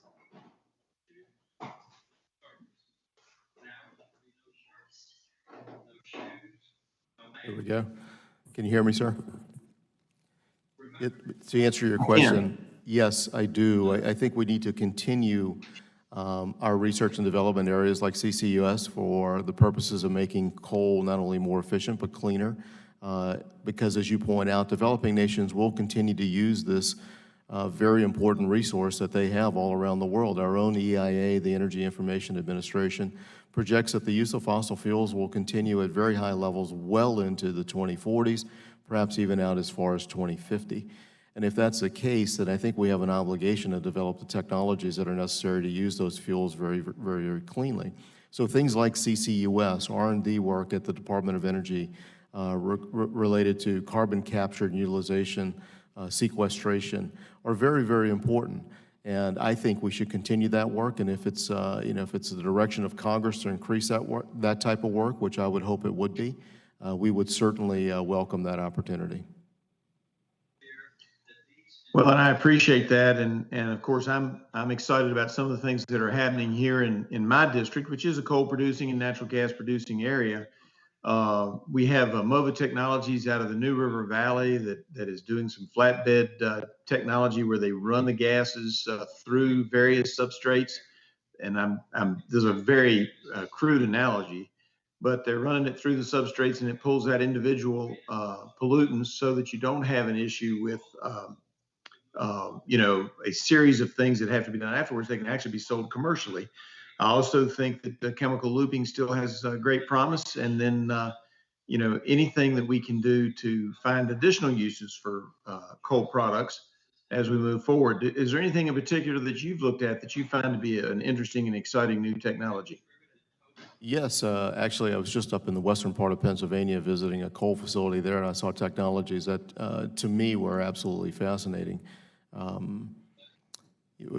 There we go. Can you hear me, sir? To answer your question, yes, I do. I think we need to continue our research and development areas like CCUS for the purposes of making coal not only more efficient but cleaner. Because as you point out, developing nations will continue to use this very important resource that they have all around the world. Our own EIA, the Energy Information Administration, projects that the use of fossil fuels will continue at very high levels well into the 2040s, perhaps even out as far as 2050. And if that's the case, then I think we have an obligation to develop the technologies that are necessary to use those fuels very, very, very cleanly. So things like CCUS, R&D work at the Department of Energy related to carbon capture and utilization, sequestration, are very, very important. And I think we should continue that work. And if it's, if it's the direction of Congress to increase that work, that type of work, which I would hope it would be, we would certainly welcome that opportunity. Well, and I appreciate that, and of course I'm excited about some of the things that are happening here in my district, which is a coal producing and natural gas producing area. We have MOVA Technologies out of the New River Valley that is doing some flatbed technology where they run the gases through various substrates, and this is a very crude analogy, but they're running it through the substrates and it pulls out individual pollutants so that you don't have an issue with a series of things that have to be done afterwards. They can actually be sold commercially. I also think that the chemical looping still has great promise. And then, anything that we can do to find additional uses for coal products as we move forward. Is there anything in particular that you've looked at that you find to be an interesting and exciting new technology? Yes, actually, I was just up in the western part of Pennsylvania visiting a coal facility there, and I saw technologies that, to me, were absolutely fascinating.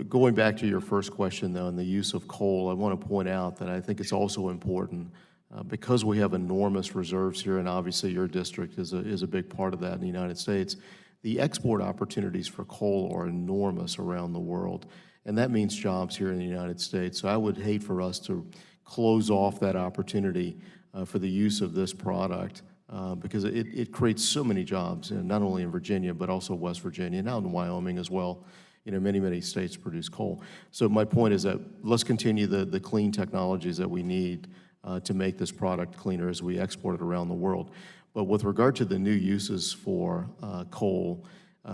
Going back to your first question, though, on the use of coal, I want to point out that I think it's also important because we have enormous reserves here, and obviously your district is a big part of that in the United States. The export opportunities for coal are enormous around the world, and that means jobs here in the United States. So I would hate for us to close off that opportunity for the use of this product because it creates so many jobs, not only in Virginia, but also West Virginia, and out in Wyoming as well. Many, many states produce coal. So my point is that let's continue the clean technologies that we need to make this product cleaner as we export it around the world. But with regard to the new uses for coal,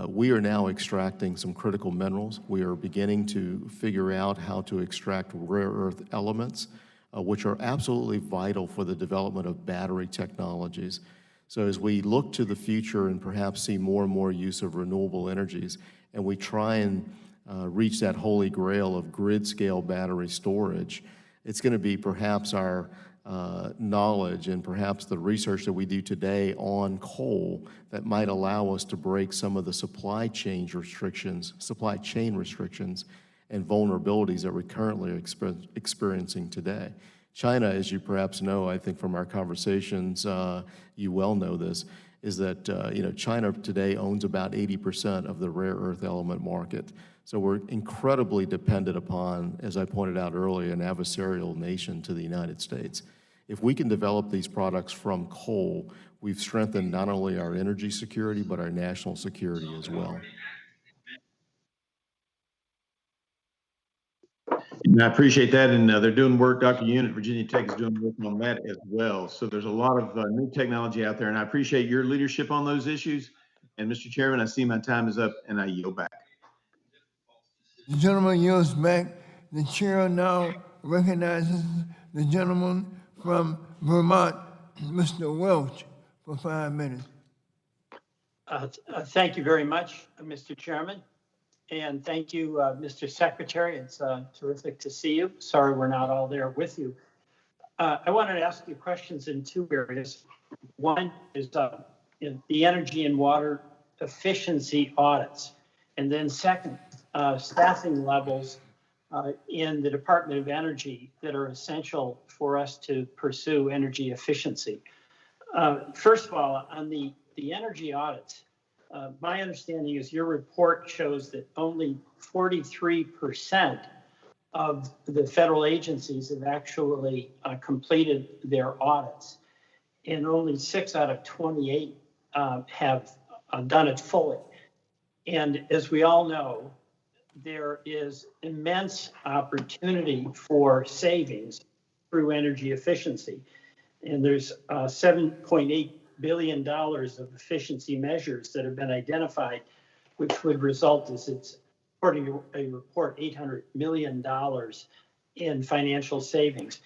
we are now extracting some critical minerals. We are beginning to figure out how to extract rare earth elements, which are absolutely vital for the development of battery technologies. So as we look to the future and perhaps see more and more use of renewable energies, and we try and reach that holy grail of grid-scale battery storage, it's going to be perhaps our knowledge and perhaps the research that we do today on coal that might allow us to break some of the supply chain restrictions and vulnerabilities that we're currently experiencing today. China, as you perhaps know, I think from our conversations, you well know this, is that China today owns about 80% of the rare earth element market. So we're incredibly dependent upon, as I pointed out earlier, an adversarial nation to the United States. If we can develop these products from coal, we've strengthened not only our energy security, but our national security as well. And I appreciate that, and they're doing work. Dr. Yoon at Virginia Tech is doing work on that as well. So there's a lot of new technology out there, and I appreciate your leadership on those issues. And Mr. Chairman, I see my time is up, and I yield back. The gentleman yields back. The chair now recognizes the gentleman from Vermont, Mr. Welch, for 5 minutes. Thank you very much, Mr. Chairman. And thank you, Mr. Secretary. It's terrific to see you. Sorry we're not all there with you. I wanted to ask you questions in two areas. One is in the energy and water efficiency audits. And then second, staffing levels in the Department of Energy that are essential for us to pursue energy efficiency. First of all, on the energy audits, my understanding is your report shows that only 43% of the federal agencies have actually completed their audits, and only 6 out of 28 have done it fully. And as we all know, there is immense opportunity for savings through energy efficiency. And there's $7.8 billion of efficiency measures that have been identified which would result, as it's according to a report, $800 million in financial savings.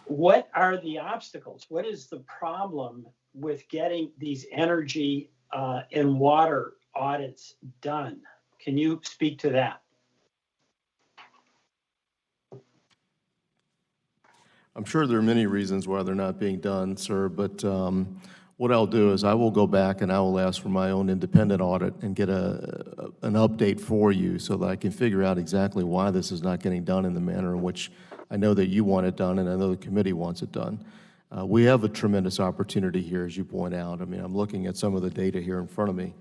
What are the obstacles? What is the problem with getting these energy and water audits done? Can you speak to that? I'm sure there are many reasons why they're not being done, sir, but what I'll do is I will go back and I will ask for my own independent audit and get an update for you so that I can figure out exactly why this is not getting done in the manner in which I know that you want it done and I know the committee wants it done. We have a tremendous opportunity here, as you point out. I mean, I'm looking at some of the data here in front of me,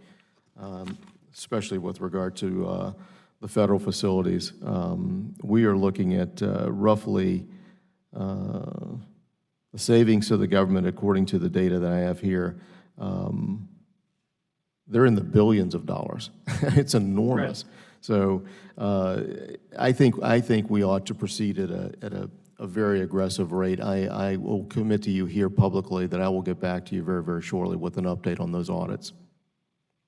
especially with regard to the federal facilities. We are looking at roughly the savings to the government, according to the data that I have here, they're in the billions of dollars. It's enormous. Right. So I think we ought to proceed at a very aggressive rate. I will commit to you here publicly that I will get back to you very, very shortly with an update on those audits.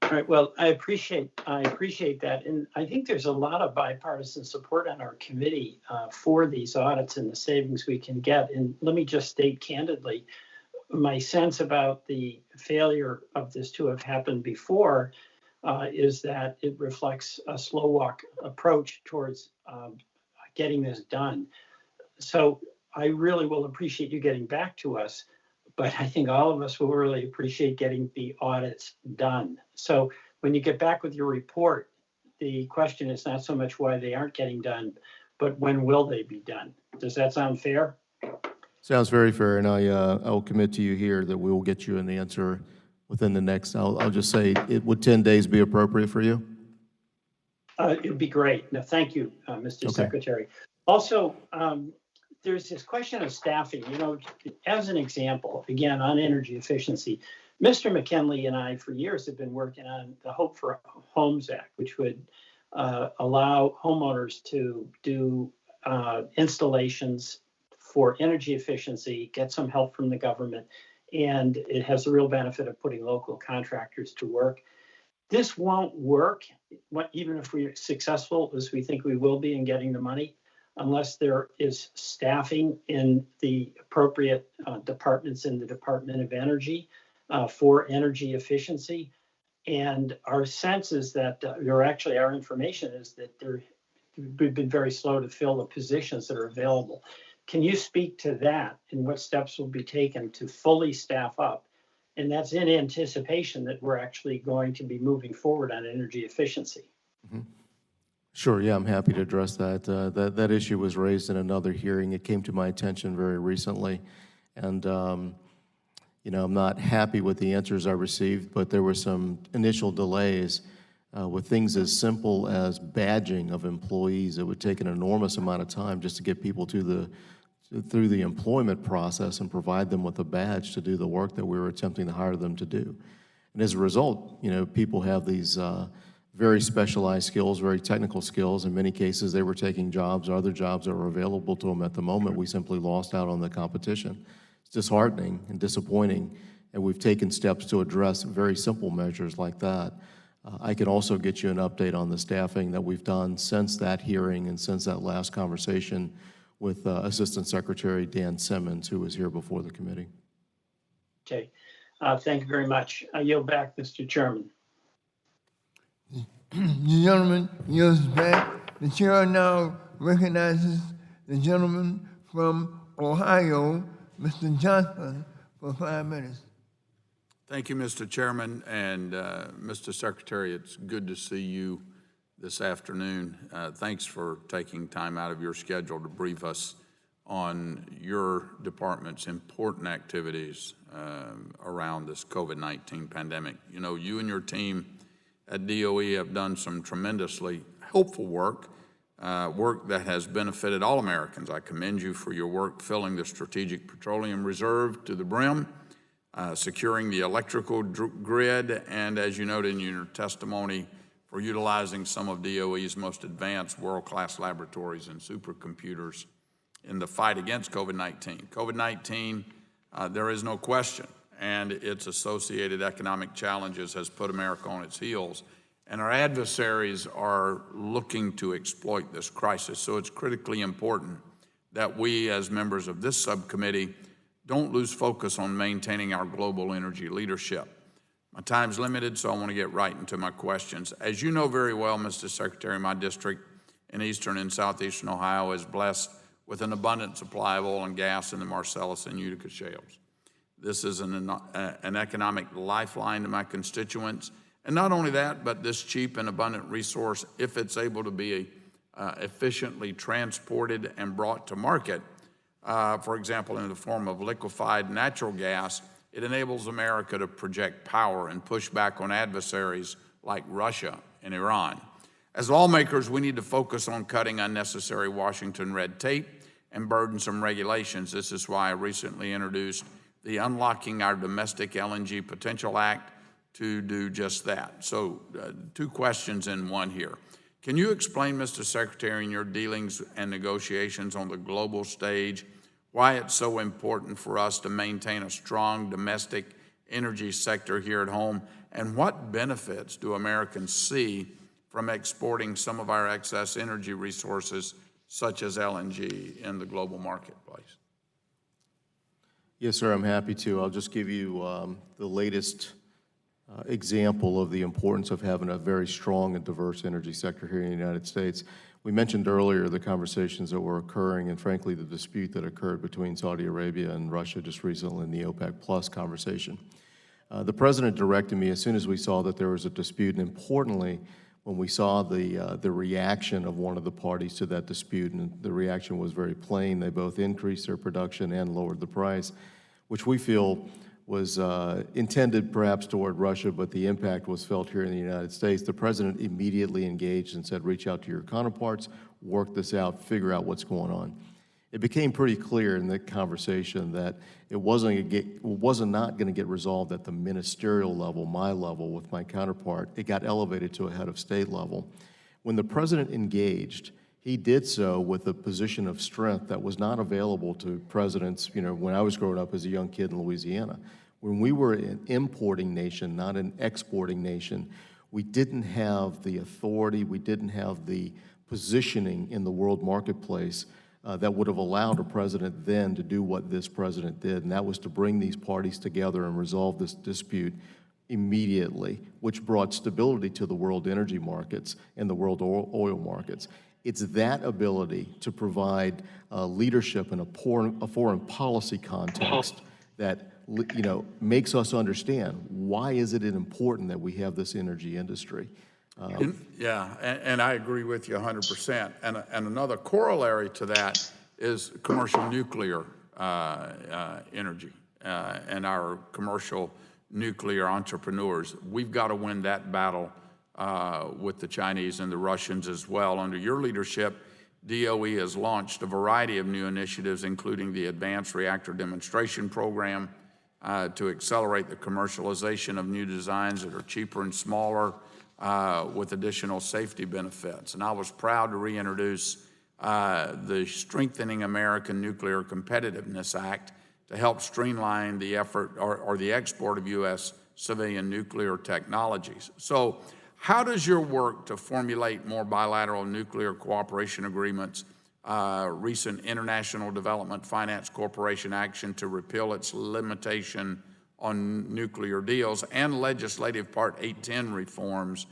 All right. Well, I appreciate that, and I think there's a lot of bipartisan support on our committee for these audits and the savings we can get. And let me just state candidly, my sense about the failure of this to have happened before is that it reflects a slow walk approach towards getting this done. So I really will appreciate you getting back to us. But I think all of us will really appreciate getting the audits done. So when you get back with your report, the question is not so much why they aren't getting done, but when will they be done? Does that sound fair? Sounds very fair, and I will commit to you here that we will get you an answer within the next, I'll just say, would 10 days be appropriate for you? It would be great. No, thank you, Mr. Secretary. Also, there's this question of staffing. You know, as an example, again, on energy efficiency, Mr. McKinley and I for years have been working on the Hope for Homes Act, which would allow homeowners to do installations for energy efficiency, get some help from the government, and it has the real benefit of putting local contractors to work. This won't work, even if we're successful, as we think we will be in getting the money, unless there is staffing in the appropriate departments in the Department of Energy for energy efficiency. And our sense is that, or actually our information is that we've been very slow to fill the positions that are available. Can you speak to that and what steps will be taken to fully staff up? And that's in anticipation that we're actually going to be moving forward on energy efficiency. Mm-hmm. Sure, yeah, I'm happy to address that. That issue was raised in another hearing. It came to my attention very recently. And, you know, I'm not happy with the answers I received, but there were some initial delays with things as simple as badging of employees. It would take an enormous amount of time just to get people through the employment process and provide them with a badge to do the work that we were attempting to hire them to do. And as a result, you know, people have these very specialized skills, very technical skills. In many cases, they were taking jobs or other jobs that were available to them at the moment. We simply lost out on the competition. It's disheartening and disappointing, and we've taken steps to address very simple measures like that. I can also get you an update on the staffing that we've done since that hearing and since that last conversation with Assistant Secretary Dan Simmons, who was here before the committee. Okay, thank you very much. I yield back, Mr. Chairman. The gentleman yields back. The chair now recognizes the gentleman from Ohio, Mr. Johnson, for 5 minutes. Thank you, Mr. Chairman, and Mr. Secretary, it's good to see you this afternoon. Thanks for taking time out of your schedule to brief us on your department's important activities around this COVID-19 pandemic. You know, you and your team at DOE have done some tremendously helpful work, work that has benefited all Americans. I commend you for your work filling the Strategic Petroleum Reserve to the brim, securing the electrical grid, and as you noted in your testimony, for utilizing some of DOE's most advanced world-class laboratories and supercomputers in the fight against COVID-19. COVID-19, there is no question, and its associated economic challenges has put America on its heels. and our adversaries are looking to exploit this crisis. So it's critically important that we, as members of this subcommittee, don't lose focus on maintaining our global energy leadership. My time's limited, so I want to get right into my questions. As you know very well, Mr. Secretary, my district in eastern and southeastern Ohio is blessed with an abundant supply of oil and gas in the Marcellus and Utica shales. This is an economic lifeline to my constituents. And not only that, but this cheap and abundant resource, if it's able to be efficiently transported and brought to market, for example, in the form of liquefied natural gas, it enables America to project power and push back on adversaries like Russia and Iran. As lawmakers, we need to focus on cutting unnecessary Washington red tape and burdensome regulations. This is why I recently introduced the Unlocking Our Domestic LNG Potential Act to do just that. So, two questions in one here. Can you explain, Mr. Secretary, in your dealings and negotiations on the global stage, why it's so important for us to maintain a strong domestic energy sector here at home, and what benefits do Americans see from exporting some of our excess energy resources, such as LNG, in the global marketplace? Yes, sir, I'm happy to. I'll just give you the latest example of the importance of having a very strong and diverse energy sector here in the United States. We mentioned earlier the conversations that were occurring and, frankly, the dispute that occurred between Saudi Arabia and Russia just recently in the OPEC Plus conversation. The president directed me as soon as we saw that there was a dispute, and importantly, when we saw the reaction of one of the parties to that dispute, and the reaction was very plain. They both increased their production and lowered the price, which we feel was intended perhaps toward Russia, but the impact was felt here in the United States. The president immediately engaged and said, reach out to your counterparts, work this out, figure out what's going on. It became pretty clear in that conversation that it was not going to get resolved at the ministerial level, my level, with my counterpart. It got elevated to a head of state level. When the president engaged, he did so with a position of strength that was not available to presidents, when I was growing up as a young kid in Louisiana. When we were an importing nation, not an exporting nation, we didn't have the authority, we didn't have the positioning in the world marketplace that would have allowed a president then to do what this president did, and that was to bring these parties together and resolve this dispute immediately, which brought stability to the world energy markets and the world oil markets. It's that ability to provide leadership in a foreign policy context that makes us understand why is it important that we have this energy industry. And I agree with you 100%. And another corollary to that is commercial nuclear energy and our commercial nuclear entrepreneurs. We've got to win that battle with the Chinese and the Russians as well. Under your leadership, DOE has launched a variety of new initiatives, including the Advanced Reactor Demonstration Program, to accelerate the commercialization of new designs that are cheaper and smaller, with additional safety benefits. And I was proud to reintroduce the Strengthening American Nuclear Competitiveness Act to help streamline the effort or the export of U.S. civilian nuclear technologies. So how does your work to formulate more bilateral nuclear cooperation agreements, recent International Development Finance Corporation action to repeal its limitation on nuclear deals, and legislative Part 810 reforms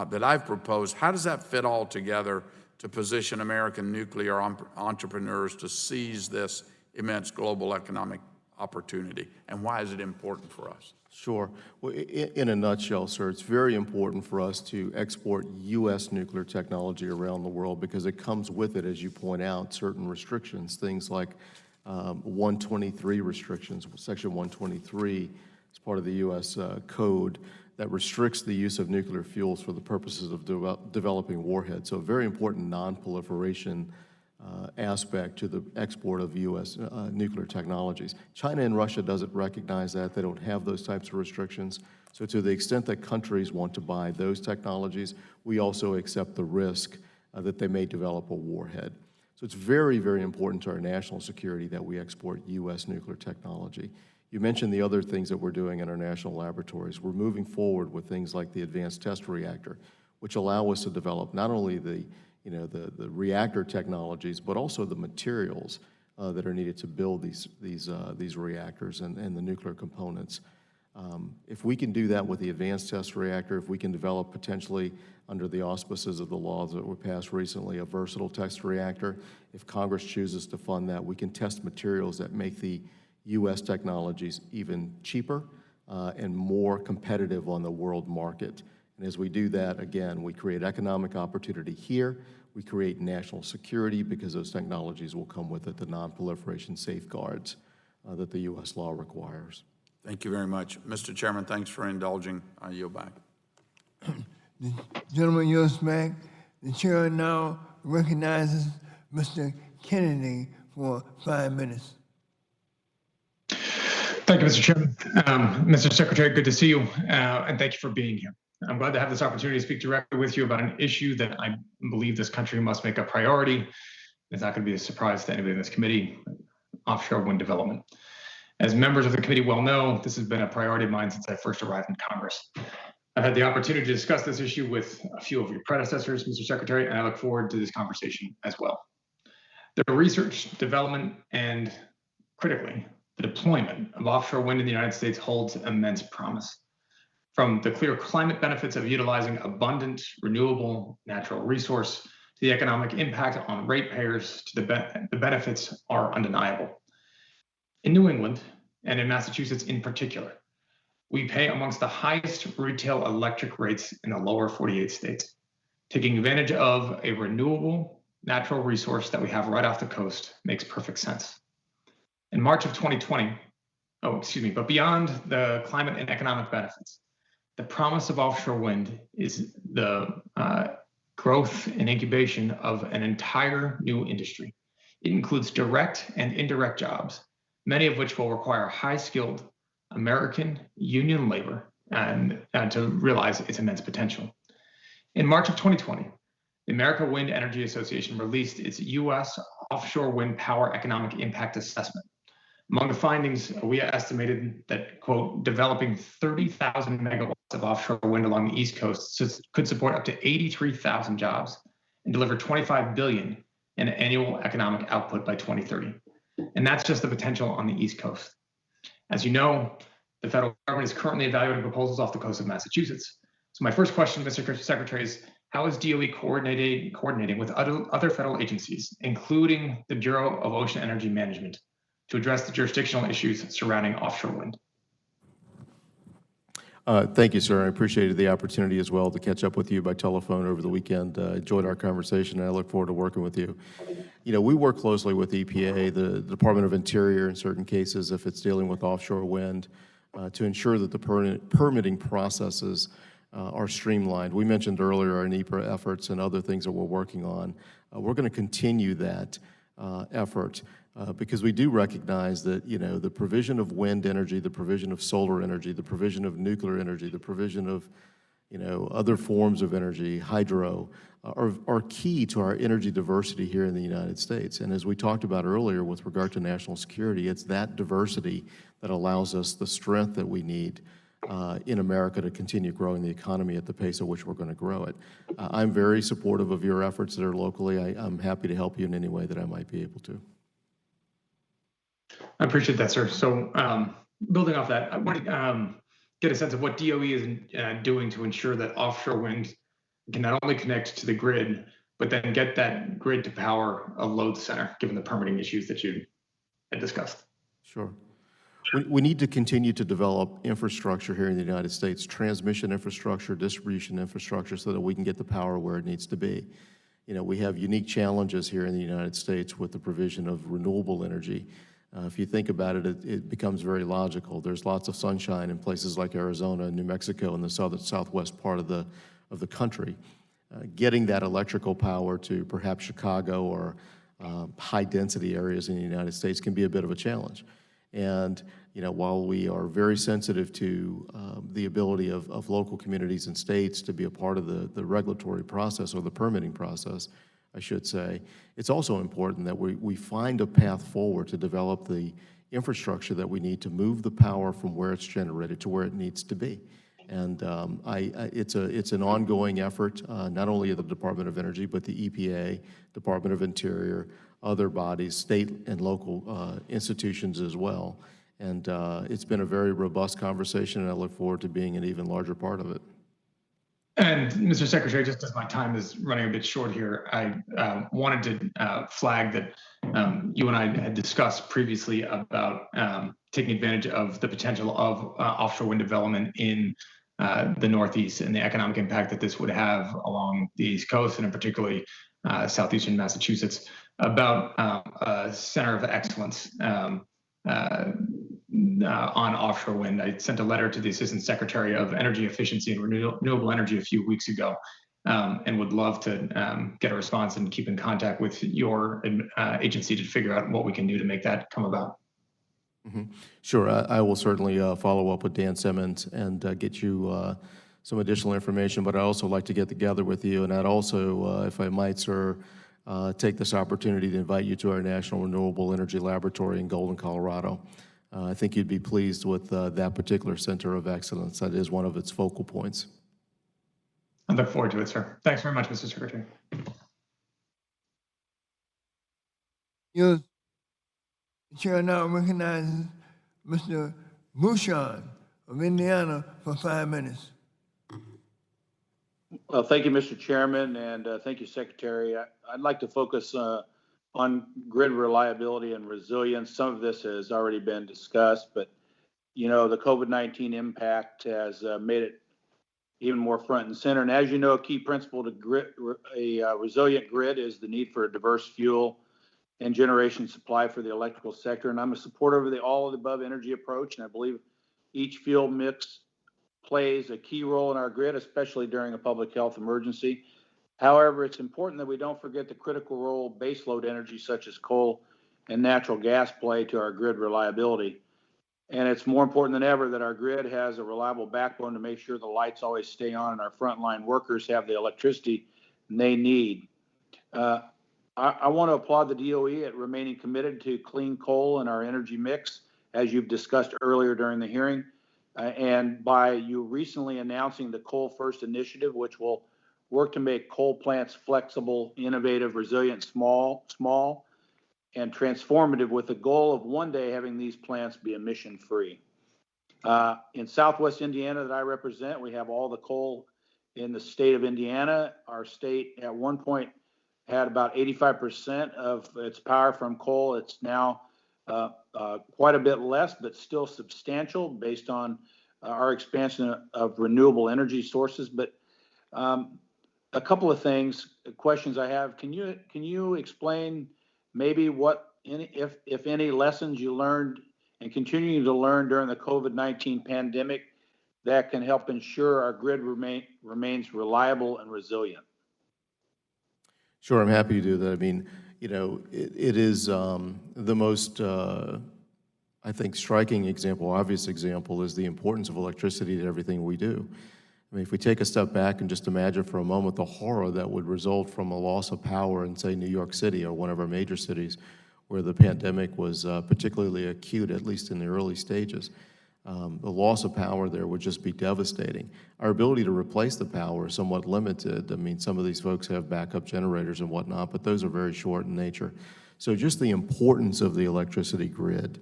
that I've proposed, how does that fit all together to position American nuclear entrepreneurs to seize this immense global economic opportunity, and why is it important for us? Sure. Well, in a nutshell, sir, it's very important for us to export U.S. nuclear technology around the world because it comes with it, as you point out, certain restrictions, things like 123 restrictions. Section 123 is part of the U.S. code that restricts the use of nuclear fuels for the purposes of developing warheads. So a very important non-proliferation aspect to the export of U.S. Nuclear technologies. China and Russia doesn't recognize that. They don't have those types of restrictions. So to the extent that countries want to buy those technologies, we also accept the risk that they may develop a warhead. So it's very, very important to our national security that we export U.S. nuclear technology. You mentioned the other things that we're doing in our national laboratories. We're moving forward with things like the Advanced Test Reactor, which allow us to develop not only the reactor technologies, but also the materials that are needed to build these reactors and the nuclear components. If we can do that with the Advanced Test Reactor, if we can develop potentially under the auspices of the laws that were passed recently, a versatile test reactor, if Congress chooses to fund that, we can test materials that make the U.S. technologies even cheaper and more competitive on the world market. And as we do that, again, we create economic opportunity here. We create national security because those technologies will come with it the non-proliferation safeguards that the U.S. law requires. Thank you very much. Mr. Chairman, thanks for indulging. I yield back. The gentleman yields back. The chair now recognizes Mr. Kennedy for 5 minutes. Thank you, Mr. Chairman. Mr. Secretary, good to see you, and thank you for being here. I'm glad to have this opportunity to speak directly with you about an issue that I believe this country must make a priority. It's not going to be a surprise to anybody in this committee, offshore wind development. As members of the committee well know, this has been a priority of mine since I first arrived in Congress. I've had the opportunity to discuss this issue with a few of your predecessors, Mr. Secretary, and I look forward to this conversation as well. The research, development, and critically, the deployment of offshore wind in the United States holds immense promise. From the clear climate benefits of utilizing abundant, renewable natural resource to the economic impact on ratepayers, to the benefits are undeniable. In New England, and in Massachusetts in particular, we pay amongst the highest retail electric rates in the lower 48 states. Taking advantage of a renewable natural resource that we have right off the coast makes perfect sense. In March of 2020, but beyond the climate and economic benefits, the promise of offshore wind is the growth and incubation of an entire new industry. It includes direct and indirect jobs, many of which will require high-skilled American union labor and to realize its immense potential. In March of 2020, the American Wind Energy Association released its U.S. offshore wind power economic impact assessment. Among the findings, we estimated that, quote, developing 30,000 megawatts of offshore wind along the East Coast could support up to 83,000 jobs and deliver $25 billion in annual economic output by 2030. And that's just the potential on the East Coast. As you know, the federal government is currently evaluating proposals off the coast of Massachusetts. So my first question, Mr. Secretary, is how is DOE coordinating with other federal agencies, including the Bureau of Ocean Energy Management, to address the jurisdictional issues surrounding offshore wind? Thank you, sir. I appreciated the opportunity as well to catch up with you by telephone over the weekend. Enjoyed our conversation, and I look forward to working with you. You know, we work closely with EPA, the Department of Interior in certain cases, if it's dealing with offshore wind, to ensure that the permitting processes are streamlined. We mentioned earlier our NEPA efforts and other things that we're working on. We're going to continue that effort because we do recognize that, you know, the provision of wind energy, the provision of solar energy, the provision of nuclear energy, the provision of, you know, other forms of energy, hydro, are key to our energy diversity here in the United States. And as we talked about earlier with regard to national security, it's that diversity that allows us the strength that we need in America to continue growing the economy at the pace at which we're going to grow it. I'm very supportive of your efforts that are locally. I'm happy to help you in any way that I might be able to. I appreciate that, sir. So building off that, I want to get a sense of what DOE is doing to ensure that offshore wind can not only connect to the grid, but then get that grid to power a load center, given the permitting issues that you had discussed. Sure. We need to continue to develop infrastructure here in the United States, transmission infrastructure, distribution infrastructure, so that we can get the power where it needs to be. You know, we have unique challenges here in the United States with the provision of renewable energy. If you think about it, it becomes very logical. There's lots of sunshine in places like Arizona and New Mexico and the southwest part of the country. Getting that electrical power to perhaps Chicago or high-density areas in the United States can be a bit of a challenge. And, you know, while we are very sensitive to the ability of local communities and states to be a part of the regulatory process or the permitting process, I should say, it's also important that we find a path forward to develop the infrastructure that we need to move the power from where it's generated to where it needs to be. And it's an ongoing effort, not only at the Department of Energy, but the EPA, Department of Interior, other bodies, state and local institutions as well. And it's been a very robust conversation, and I look forward to being an even larger part of it. And Mr. Secretary, just as my time is running a bit short here, I wanted to flag that you and I had discussed previously about taking advantage of the potential of offshore wind development in the Northeast and the economic impact that this would have along the East Coast and in particularly southeastern Massachusetts, about a center of excellence on offshore wind. I sent a letter to the Assistant Secretary of Energy Efficiency and Renewable Energy a few weeks ago, and would love to get a response and keep in contact with your agency to figure out what we can do to make that come about. Mm-hmm. Sure, I will certainly follow up with Dan Simmons and get you some additional information, but I'd also like to get together with you, and I'd also, if I might, sir, take this opportunity to invite you to our National Renewable Energy Laboratory in Golden, Colorado. I think you'd be pleased with that particular center of excellence. That is one of its focal points. I look forward to it, sir. Thanks very much, Mr. Secretary. Your chair now recognizes Mr. Bouchon of Indiana for 5 minutes. Well, thank you, Mr. Chairman, and thank you, Secretary. I'd like to focus on grid reliability and resilience. Some of this has already been discussed, but you know, the COVID-19 impact has made it even more front and center. And as you know, a key principle to a resilient grid is the need for a diverse fuel and generation supply for the electrical sector. And I'm a supporter of the all of the above energy approach, and I believe each fuel mix plays a key role in our grid, especially during a public health emergency. However, it's important that we don't forget the critical role baseload energy such as coal and natural gas play to our grid reliability. And it's more important than ever that our grid has a reliable backbone to make sure the lights always stay on and our frontline workers have the electricity they need. I want to applaud the DOE at remaining committed to clean coal in our energy mix, as you've discussed earlier during the hearing, and by you recently announcing the Coal First initiative, which will work to make coal plants flexible, innovative, resilient, small, and transformative, with the goal of one day having these plants be emission-free. In Southwest Indiana that I represent, we have all the coal in the state of Indiana. Our state at one point had about 85% of its power from coal. It's now quite a bit less, but still substantial based on our expansion of renewable energy sources. But a couple of questions I have. Can you explain maybe what, if any, lessons you learned and continuing to learn during the COVID-19 pandemic that can help ensure our grid remains reliable and resilient? Sure, I'm happy to do that. I mean, you know, it is the most, I think, striking example, obvious example, is the importance of electricity to everything we do. I mean, if we take a step back and just imagine for a moment the horror that would result from a loss of power in, say, New York City or one of our major cities where the pandemic was particularly acute, at least in the early stages. The loss of power there would just be devastating. Our ability to replace the power is somewhat limited. I mean, some of these folks have backup generators and whatnot, but those are very short in nature. So just the importance of the electricity grid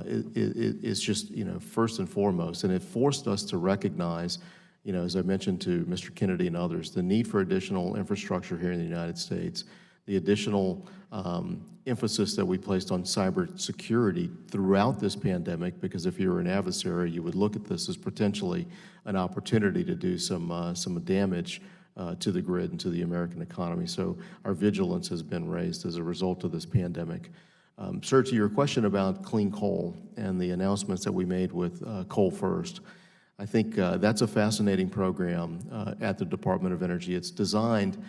is just, you know, first and foremost, and it forced us to recognize, you know, as I mentioned to Mr. Kennedy and others, the need for additional infrastructure here in the United States, the additional emphasis that we placed on cybersecurity throughout this pandemic, because if you're an adversary, you would look at this as potentially an opportunity to do some damage to the grid and to the American economy. So our vigilance has been raised as a result of this pandemic. Sir, to your question about clean coal and the announcements that we made with Coal First, I think that's a fascinating program at the Department of Energy. It's designed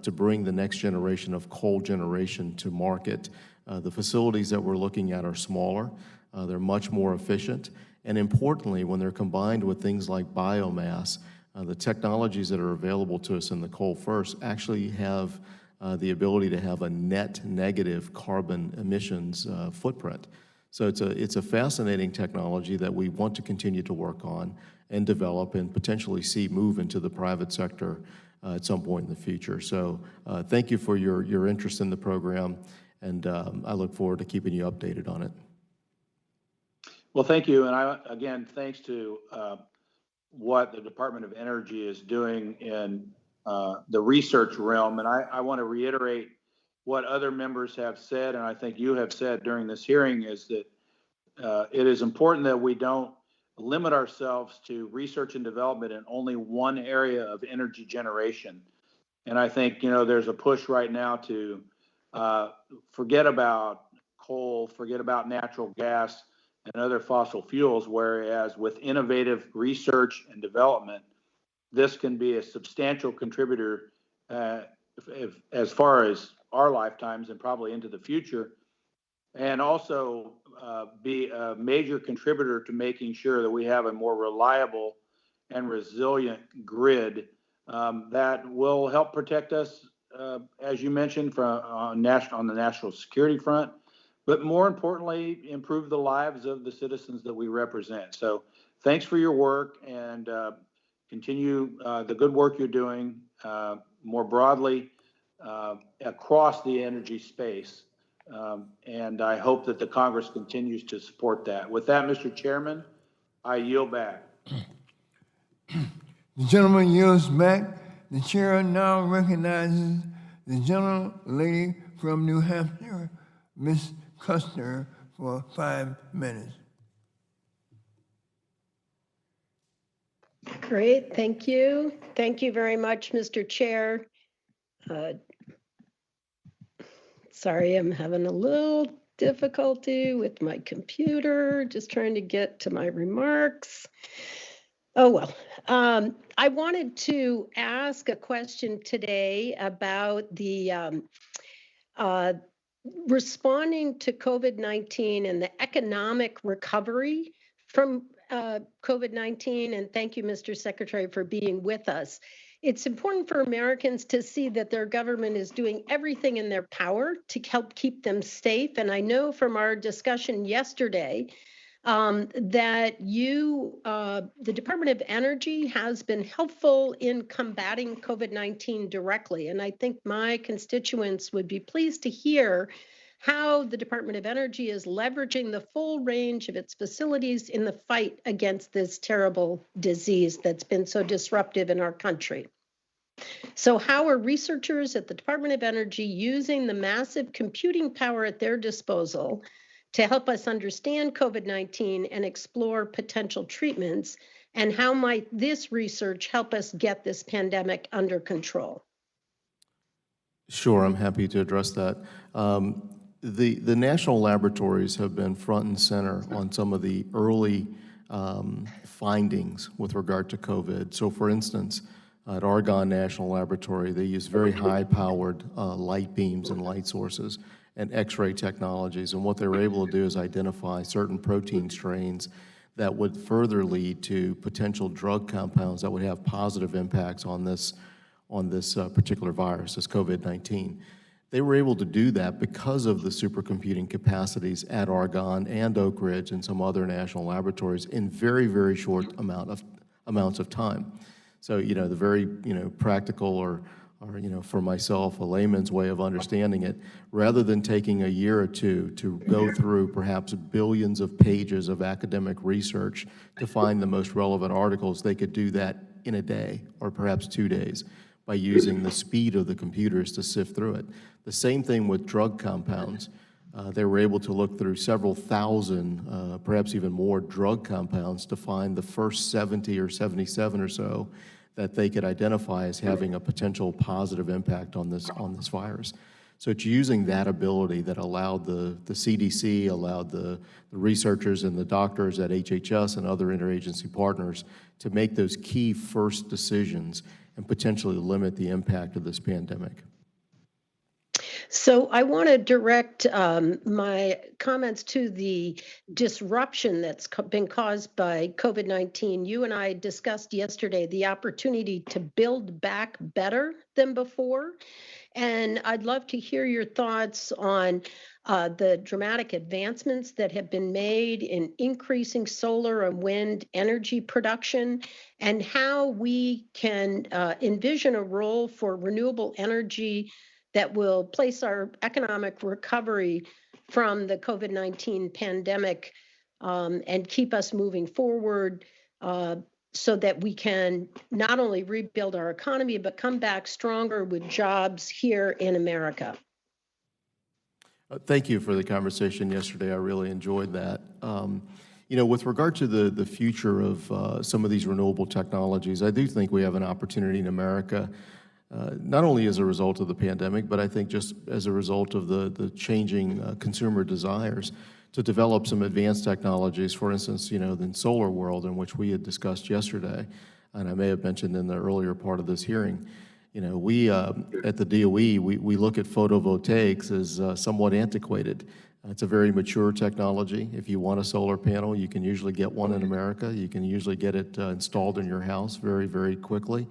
to bring the next generation of coal generation to market. The facilities that we're looking at are smaller, they're much more efficient, and importantly, when they're combined with things like biomass, the technologies that are available to us in the Coal First actually have the ability to have a net negative carbon emissions footprint. So it's a fascinating technology that we want to continue to work on and develop and potentially see move into the private sector at some point in the future. So thank you for your interest in the program, and I look forward to keeping you updated on it. Well, thank you. And again, thanks to what the Department of Energy is doing in the research realm. And I want to reiterate what other members have said, and I think you have said during this hearing, is that it is important that we don't limit ourselves to research and development in only one area of energy generation. And I think, there's a push right now to forget about coal, forget about natural gas and other fossil fuels, whereas with innovative research and development, this can be a substantial contributor as far as our lifetimes and probably into the future, and also be a major contributor to making sure that we have a more reliable and resilient grid that will help protect us, as you mentioned, on the national security front, but more importantly, improve the lives of the citizens that we represent. So thanks for your work, and continue the good work you're doing more broadly across the energy space. And I hope that the Congress continues to support that. With that, Mr. Chairman, I yield back. The gentleman yields back. The chair now recognizes the gentlelady from New Hampshire, Ms. Custer, for 5 minutes. Great, thank you. Thank you very much, Mr. Chair. Sorry, I'm having a little difficulty with my computer, just trying to get to my remarks. Oh, well. I wanted to ask a question today about the responding to COVID-19 and the economic recovery from COVID-19. And thank you, Mr. Secretary, for being with us. It's important for Americans to see that their government is doing everything in their power to help keep them safe. And I know from our discussion yesterday that the Department of Energy has been helpful in combating COVID-19 directly. And I think my constituents would be pleased to hear how the Department of Energy is leveraging the full range of its facilities in the fight against this terrible disease that's been so disruptive in our country. So how are researchers at the Department of Energy using the massive computing power at their disposal to help us understand COVID-19 and explore potential treatments? And how might this research help us get this pandemic under control? Sure, I'm happy to address that. The national laboratories have been front and center on some of the early findings with regard to COVID. So for instance, at Argonne National Laboratory, they use very high-powered light beams and light sources and X-ray technologies. And what they were able to do is identify certain protein strains that would further lead to potential drug compounds that would have positive impacts on this particular virus, this COVID-19. They were able to do that because of the supercomputing capacities at Argonne and Oak Ridge and some other national laboratories in very, very short amounts of time. So, the very, practical or for myself, a layman's way of understanding it, rather than taking a year or two to go through perhaps billions of pages of academic research to find the most relevant articles, they could do that in a day or perhaps 2 days by using the speed of the computers to sift through it. The same thing with drug compounds. They were able to look through several thousand, perhaps even more drug compounds to find the first 70 or 77 or so that they could identify as having a potential positive impact on this virus. So it's using that ability that allowed the CDC, allowed the researchers and the doctors at HHS and other interagency partners to make those key first decisions and potentially limit the impact of this pandemic. So I want to direct my comments to the disruption that's been caused by COVID-19. You and I discussed yesterday the opportunity to build back better than before. And I'd love to hear your thoughts on the dramatic advancements that have been made in increasing solar and wind energy production, and how we can envision a role for renewable energy that will place our economic recovery from the COVID-19 pandemic and keep us moving forward so that we can not only rebuild our economy, but come back stronger with jobs here in America. Thank you for the conversation yesterday. I really enjoyed that. You know, with regard to the future of some of these renewable technologies, I do think we have an opportunity in America, not only as a result of the pandemic, but I think just as a result of the changing consumer desires to develop some advanced technologies. For instance, you know, the solar world, in which we had discussed yesterday, and I may have mentioned in the earlier part of this hearing. You know, we at the DOE, we look at photovoltaics as somewhat antiquated. It's a very mature technology. If you want a solar panel, you can usually get one in America. You can usually get it installed in your house very, very quickly.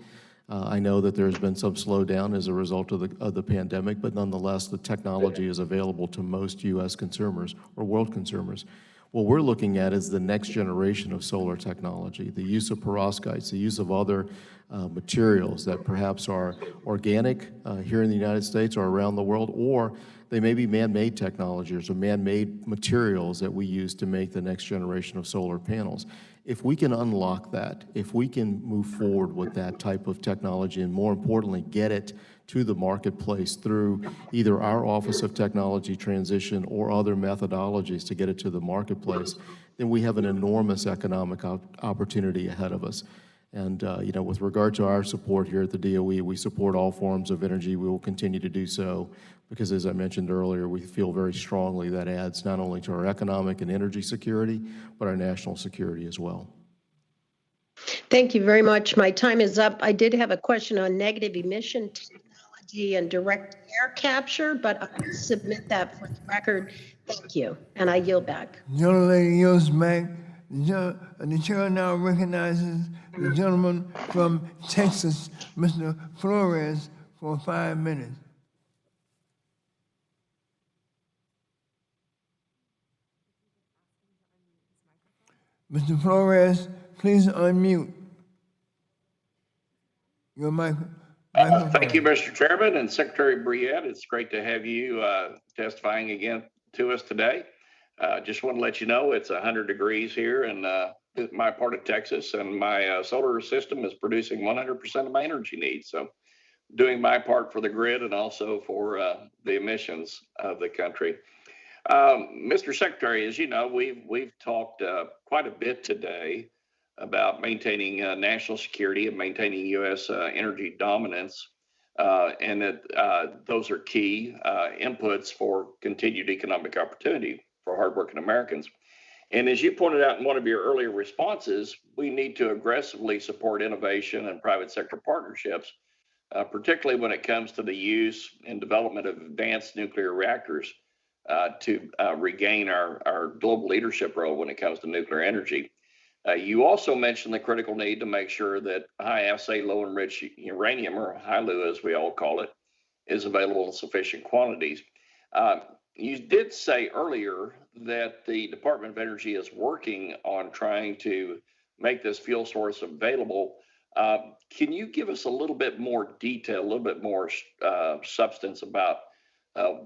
I know that there's been some slowdown as a result of the pandemic, but nonetheless, the technology is available to most U.S. consumers or world consumers. What we're looking at is the next generation of solar technology, the use of perovskites, the use of other materials that perhaps are organic here in the United States or around the world, or they may be man-made technologies or man-made materials that we use to make the next generation of solar panels. If we can unlock that, if we can move forward with that type of technology, and more importantly, get it to the marketplace through either our Office of Technology Transition or other methodologies to get it to the marketplace, then we have an enormous economic opportunity ahead of us. And you know, with regard to our support here at the DOE, we support all forms of energy. We will continue to do so because, as I mentioned earlier, we feel very strongly that adds not only to our economic and energy security, but our national security as well. Thank you very much. My time is up. I did have a question on negative emission technology and direct air capture, but I'll submit that for the record. Thank you, and I yield back. Young lady yields back. The chair now recognizes the gentleman from Texas, Mr. Flores, for 5 minutes. Mr. Flores, please unmute your microphone. Thank you, Mr. Chairman and Secretary Briette. It's great to have you testifying again to us today. Just want to let you know it's 100 degrees here in my part of Texas, and my solar system is producing 100% of my energy needs. So doing my part for the grid and also for the emissions of the country. Mr. Secretary, as you know, we've talked quite a bit today about maintaining national security and maintaining U.S. energy dominance, and that those are key inputs for continued economic opportunity for hardworking Americans. And as you pointed out in one of your earlier responses, we need to aggressively support innovation and private sector partnerships, particularly when it comes to the use and development of advanced nuclear reactors to regain our global leadership role when it comes to nuclear energy. You also mentioned the critical need to make sure that high-assay, low-enriched uranium, or HALEU as we all call it, is available in sufficient quantities. You did say earlier that the Department of Energy is working on trying to make this fuel source available. Can you give us a little bit more detail, a little bit more substance about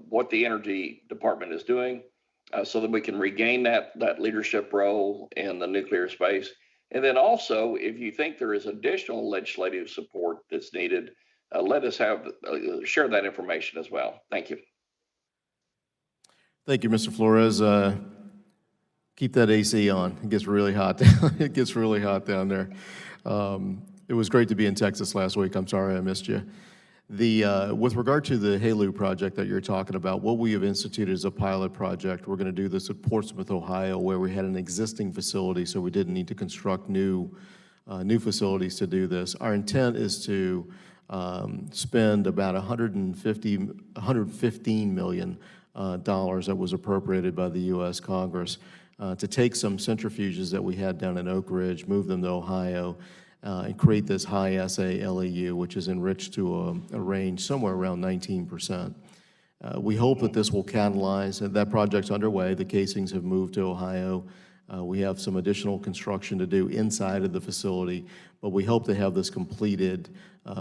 what the Energy Department is doing so that we can regain that leadership role in the nuclear space? And then also, if you think there is additional legislative support that's needed, let us share that information as well. Thank you. Thank you, Mr. Flores. Keep that AC on. It gets really hot. It gets really hot down there. It was great to be in Texas last week. I'm sorry I missed you. With regard to the HALEU project that you're talking about, what we have instituted is a pilot project. We're going to do this at Portsmouth, Ohio, where we had an existing facility, so we didn't need to construct new facilities to do this. Our intent is to spend about $115 million that was appropriated by the U.S. Congress to take some centrifuges that we had down in Oak Ridge, move them to Ohio, and create this high-assay LEU, which is enriched to a range somewhere around 19%. We hope that this will catalyze, and that project's underway. The casings have moved to Ohio. We have some additional construction to do inside of the facility, but we hope to have this completed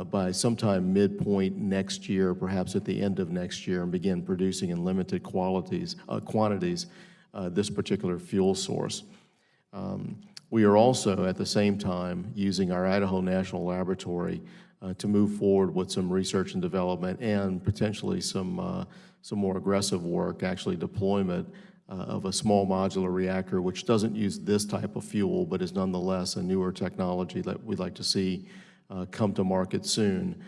by sometime midpoint next year, perhaps at the end of next year, and begin producing in limited quantities this particular fuel source. We are also, at the same time, using our Idaho National Laboratory to move forward with some research and development and potentially some more aggressive work, actually deployment of a small modular reactor, which doesn't use this type of fuel, but is nonetheless a newer technology that we'd like to see come to market soon.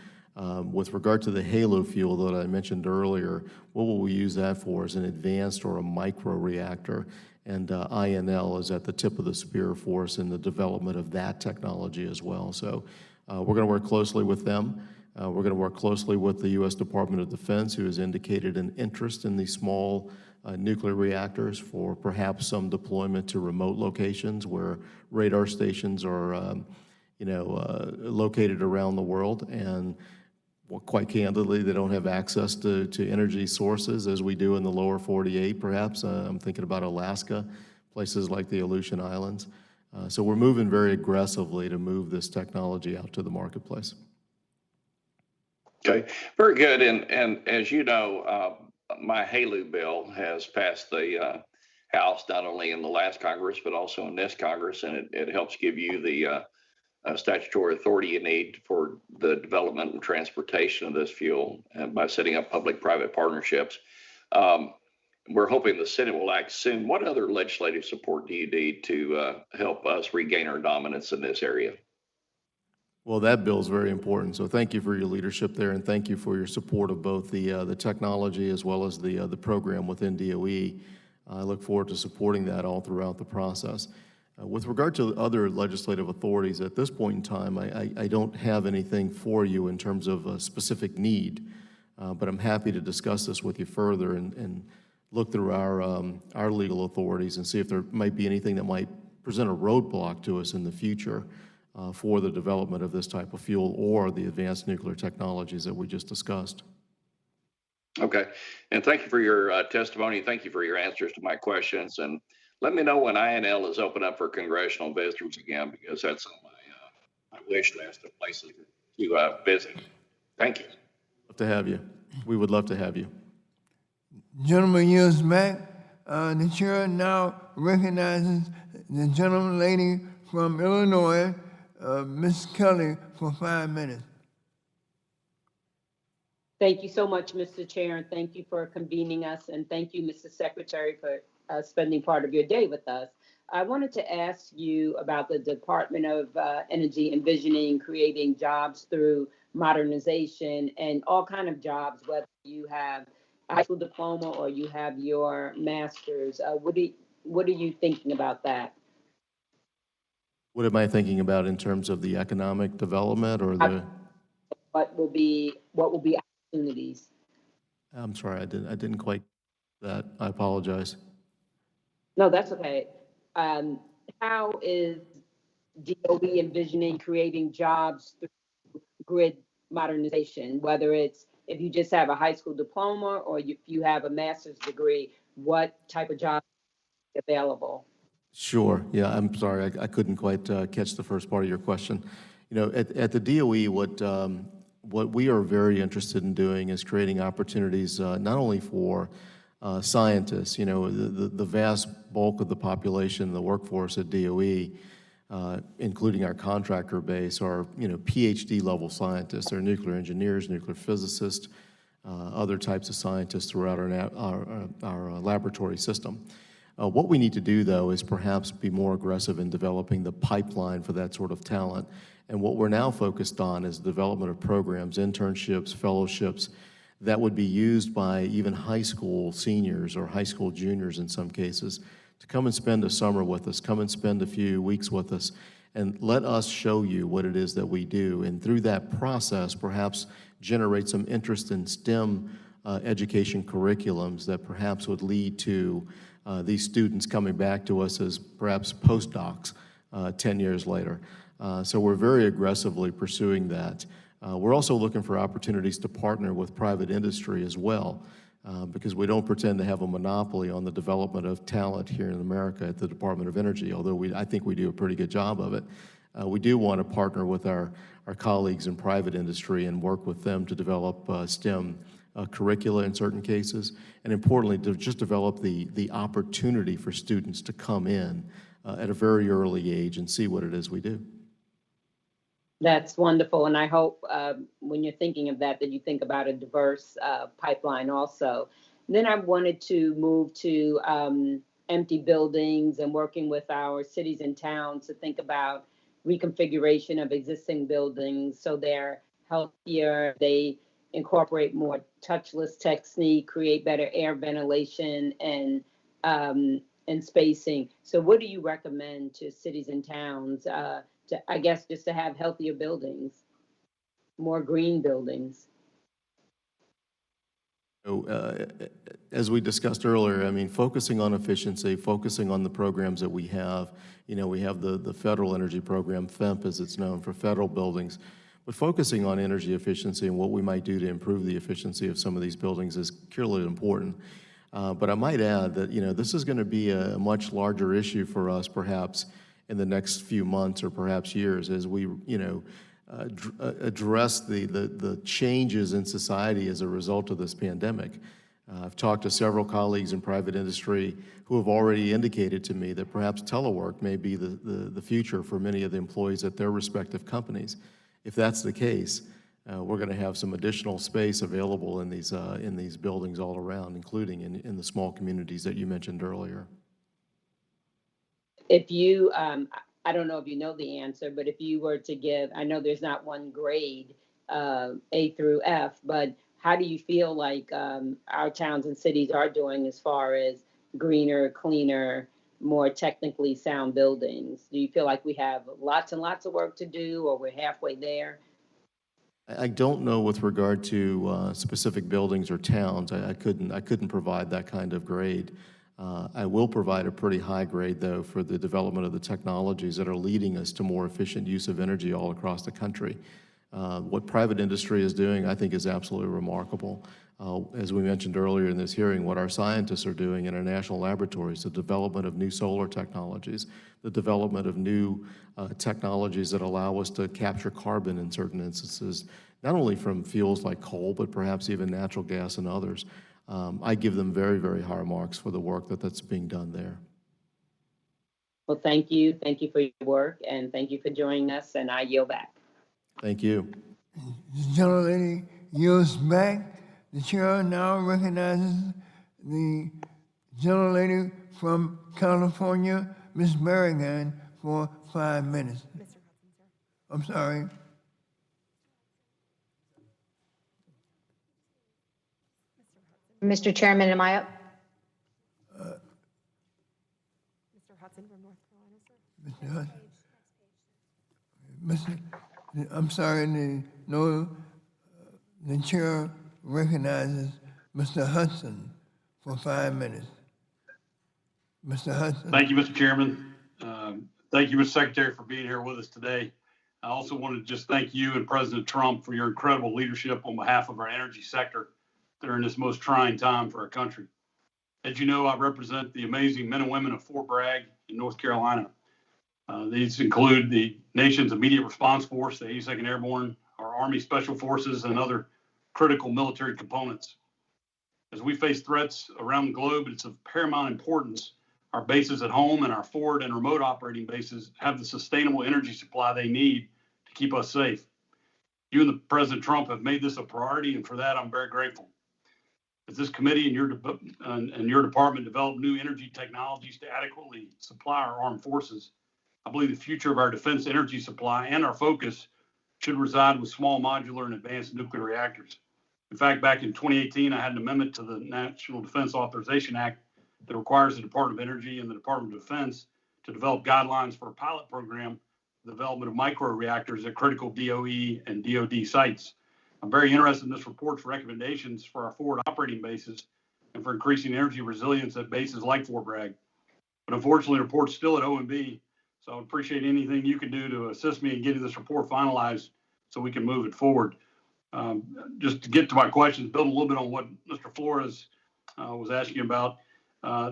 With regard to the HALO fuel that I mentioned earlier, what will we use that for is an advanced or a micro reactor, and INL is at the tip of the spear for us in the development of that technology as well. So we're going to work closely with them. We're going to work closely with the U.S. Department of Defense, who has indicated an interest in these small nuclear reactors for perhaps some deployment to remote locations where radar stations are, located around the world. And quite candidly, they don't have access to energy sources as we do in the lower 48, perhaps. I'm thinking about Alaska, places like the Aleutian Islands. So we're moving very aggressively to move this technology out to the marketplace. Okay, very good. And as you know, my HALO bill has passed the House, not only in the last Congress, but also in this Congress, and it helps give you the statutory authority you need for the development and transportation of this fuel by setting up public-private partnerships. We're hoping the Senate will act soon. What other legislative support do you need to help us regain our dominance in this area? Well, that bill is very important. So thank you for your leadership there, and thank you for your support of both the technology as well as the program within DOE. I look forward to supporting that all throughout the process. With regard to other legislative authorities, at this point in time, I don't have anything for you in terms of a specific need, but I'm happy to discuss this with you further and look through our legal authorities and see if there might be anything that might present a roadblock to us in the future for the development of this type of fuel or the advanced nuclear technologies that we just discussed. Okay, and thank you for your testimony. Thank you for your answers to my questions. And let me know when INL is open up for congressional visitors again, because that's on my wish list of places to visit. Thank you. Love to have you. We would love to have you. Gentleman yields back. The chair now recognizes the gentleman lady from Illinois, Ms. Kelly, for 5 minutes. Thank you so much, Mr. Chair, and thank you for convening us, and thank you, Mr. Secretary, for spending part of your day with us. I wanted to ask you about the Department of Energy envisioning creating jobs through modernization and all kind of jobs, whether you have a high school diploma or you have your master's. What are you thinking about that? What am I thinking about in terms of the economic development or the? What will be opportunities? I'm sorry, I didn't quite that. I apologize. No, that's okay. How is DOE envisioning creating jobs through grid modernization, whether it's if you just have a high school diploma or if you have a master's degree, what type of jobs are available? Sure. Yeah, I'm sorry, I couldn't quite catch the first part of your question. You know, at the DOE, what we are very interested in doing is creating opportunities not only for scientists. You know, the vast bulk of the population, the workforce at DOE, including our contractor base, are, you know, PhD level scientists. They're nuclear engineers, nuclear physicists, other types of scientists throughout our laboratory system. What we need to do, though, is perhaps be more aggressive in developing the pipeline for that sort of talent. And what we're now focused on is the development of programs, internships, fellowships, that would be used by even high school seniors or high school juniors in some cases to come and spend a summer with us, come and spend a few weeks with us, and let us show you what it is that we do. And through that process, perhaps generate some interest in STEM education curriculums that perhaps would lead to these students coming back to us as perhaps postdocs 10 years later. So we're very aggressively pursuing that. We're also looking for opportunities to partner with private industry as well. because we don't pretend to have a monopoly on the development of talent here in America at the Department of Energy, although I think we do a pretty good job of it. We do want to partner with our colleagues in private industry and work with them to develop STEM curricula in certain cases, and importantly, to just develop the opportunity for students to come in at a very early age and see what it is we do. That's wonderful, and I hope when you're thinking of that you think about a diverse pipeline also. Then I wanted to move to empty buildings and working with our cities and towns to think about reconfiguration of existing buildings so they're healthier, they incorporate more touchless technique, create better air ventilation and spacing. So what do you recommend to cities and towns I guess just to have healthier buildings, more green buildings? As we discussed earlier, I mean, focusing on efficiency, focusing on the programs that we have. You know, we have the Federal Energy Program, FEMP as it's known, for federal buildings. But focusing on energy efficiency and what we might do to improve the efficiency of some of these buildings is clearly important. But I might add that, you know, this is going to be a much larger issue for us perhaps in the next few months or perhaps years as we, you know, address the changes in society as a result of this pandemic. I've talked to several colleagues in private industry who have already indicated to me that perhaps telework may be the future for many of the employees at their respective companies. If that's the case, we're going to have some additional space available in these buildings all around, including in the small communities that you mentioned earlier. If you, I don't know if you know the answer, but if you were to give, I know there's not one grade, A through F, but how do you feel like our towns and cities are doing as far as greener, cleaner, more technically sound buildings? Do you feel like we have lots and lots of work to do, or we're halfway there? I don't know with regard to specific buildings or towns. I couldn't provide that kind of grade. I will provide a pretty high grade, though, for the development of the technologies that are leading us to more efficient use of energy all across the country. What private industry is doing, I think, is absolutely remarkable. As we mentioned earlier in this hearing, what our scientists are doing in our national laboratories, the development of new solar technologies, the development of new technologies that allow us to capture carbon in certain instances, not only from fuels like coal, but perhaps even natural gas and others. I give them very, very high marks for the work that's being done there. Well, thank you. Thank you for your work, and thank you for joining us, and I yield back. Thank you. The gentlelady yields back. The chair now recognizes the gentlelady from California, Ms. Berrigan, for 5 minutes. Mr. Hudson, sir. I'm sorry. Mr. Chairman, am I up? Mr. Hudson from North Carolina, sir. Mr. Hudson. I'm sorry, the chair recognizes Mr. Hudson for 5 minutes. Mr. Hudson. Thank you, Mr. Chairman. Thank you, Mr. Secretary, for being here with us today. I also want to just thank you and President Trump for your incredible leadership on behalf of our energy sector during this most trying time for our country. As you know, I represent the amazing men and women of Fort Bragg in North Carolina. These include the nation's immediate response force, the 82nd Airborne, our Army Special Forces, and other critical military components. As we face threats around the globe, it's of paramount importance our bases at home and our forward and remote operating bases have the sustainable energy supply they need to keep us safe. You and President Trump have made this a priority, and for that, I'm very grateful. As this committee and your department develop new energy technologies to adequately supply our armed forces, I believe the future of our defense energy supply and our focus should reside with small modular and advanced nuclear reactors. In fact, back in 2018, I had an amendment to the National Defense Authorization Act that requires the Department of Energy and the Department of Defense to develop guidelines for a pilot program for the development of micro-reactors at critical DOE and DOD sites. I'm very interested in this report's recommendations for our forward operating bases and for increasing energy resilience at bases like Fort Bragg. But unfortunately, the report's still at OMB, so I would appreciate anything you can do to assist me in getting this report finalized so we can move it forward. Just to get to my questions, build a little bit on what Mr. Flores was asking about.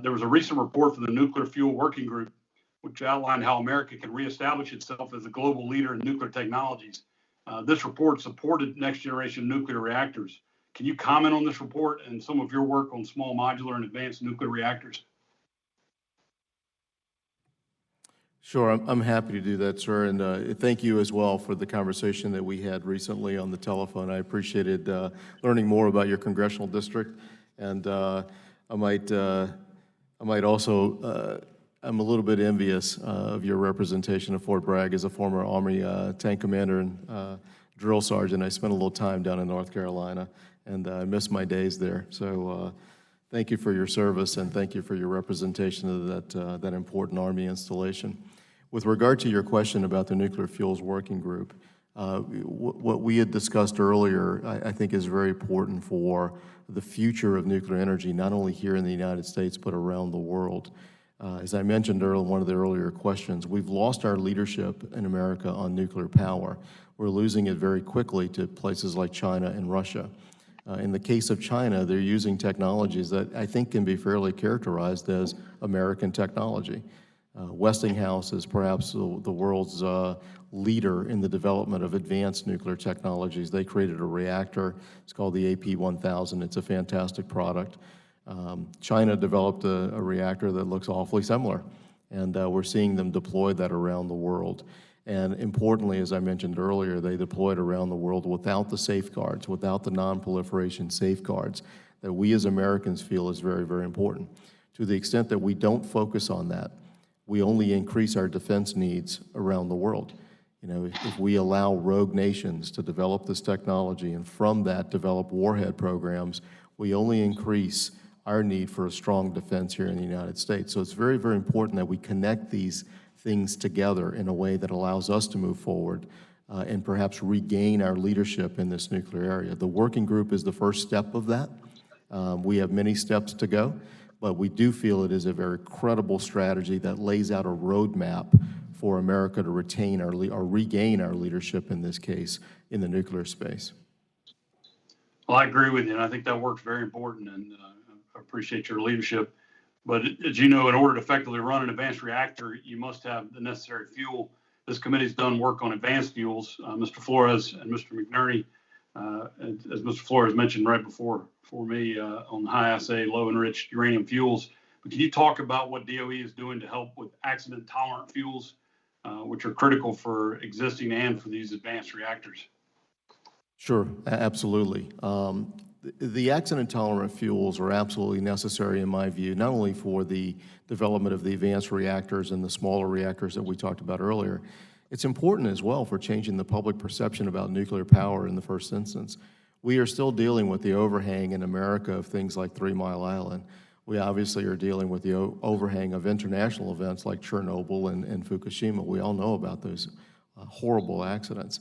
There was a recent report from the Nuclear Fuel Working Group, which outlined how America can reestablish itself as a global leader in nuclear technologies. This report supported next generation nuclear reactors. Can you comment on this report and some of your work on small modular and advanced nuclear reactors? Sure, I'm happy to do that, sir, and thank you as well for the conversation that we had recently on the telephone. I appreciated learning more about your congressional district, and I might also, I'm a little bit envious of your representation of Fort Bragg. As a former Army tank commander and drill sergeant, I spent a little time down in North Carolina, and I miss my days there. So thank you for your service, and thank you for your representation of that important Army installation. With regard to your question about the Nuclear Fuels Working Group, what we had discussed earlier, I think is very important for the future of nuclear energy, not only here in the United States, but around the world. As I mentioned earlier, one of the earlier questions, we've lost our leadership in America on nuclear power. We're losing it very quickly to places like China and Russia. In the case of China, they're using technologies that I think can be fairly characterized as American technology. Westinghouse is perhaps the world's leader in the development of advanced nuclear technologies. They created a reactor. It's called the AP1000. It's a fantastic product. China developed a reactor that looks awfully similar, and we're seeing them deploy that around the world. And importantly, as I mentioned earlier, they deployed around the world without the safeguards, without the non-proliferation safeguards that we as Americans feel is very, very important. To the extent that we don't focus on that, we only increase our defense needs around the world. You know, if we allow rogue nations to develop this technology and from that develop warhead programs, we only increase our need for a strong defense here in the United States. So it's very, very important that we connect these things together in a way that allows us to move forward and perhaps regain our leadership in this nuclear area. The working group is the first step of that. We have many steps to go, but we do feel it is a very credible strategy that lays out a roadmap for America to retain or regain our leadership in this case in the nuclear space. Well, I agree with you, and I think that work's very important, and I appreciate your leadership. But as you know, in order to effectively run an advanced reactor, you must have the necessary fuel. This committee's done work on advanced fuels. Mr. Flores and Mr. McNerney, as Mr. Flores mentioned right before me, on high-assay, low-enriched uranium fuels. But can you talk about what DOE is doing to help with accident-tolerant fuels, which are critical for existing and for these advanced reactors? Sure, absolutely. The accident-tolerant fuels are absolutely necessary, in my view, not only for the development of the advanced reactors and the smaller reactors that we talked about earlier. It's important as well for changing the public perception about nuclear power in the first instance. We are still dealing with the overhang in America of things like 3 Mile Island. We obviously are dealing with the overhang of international events like Chernobyl and Fukushima. We all know about those horrible accidents.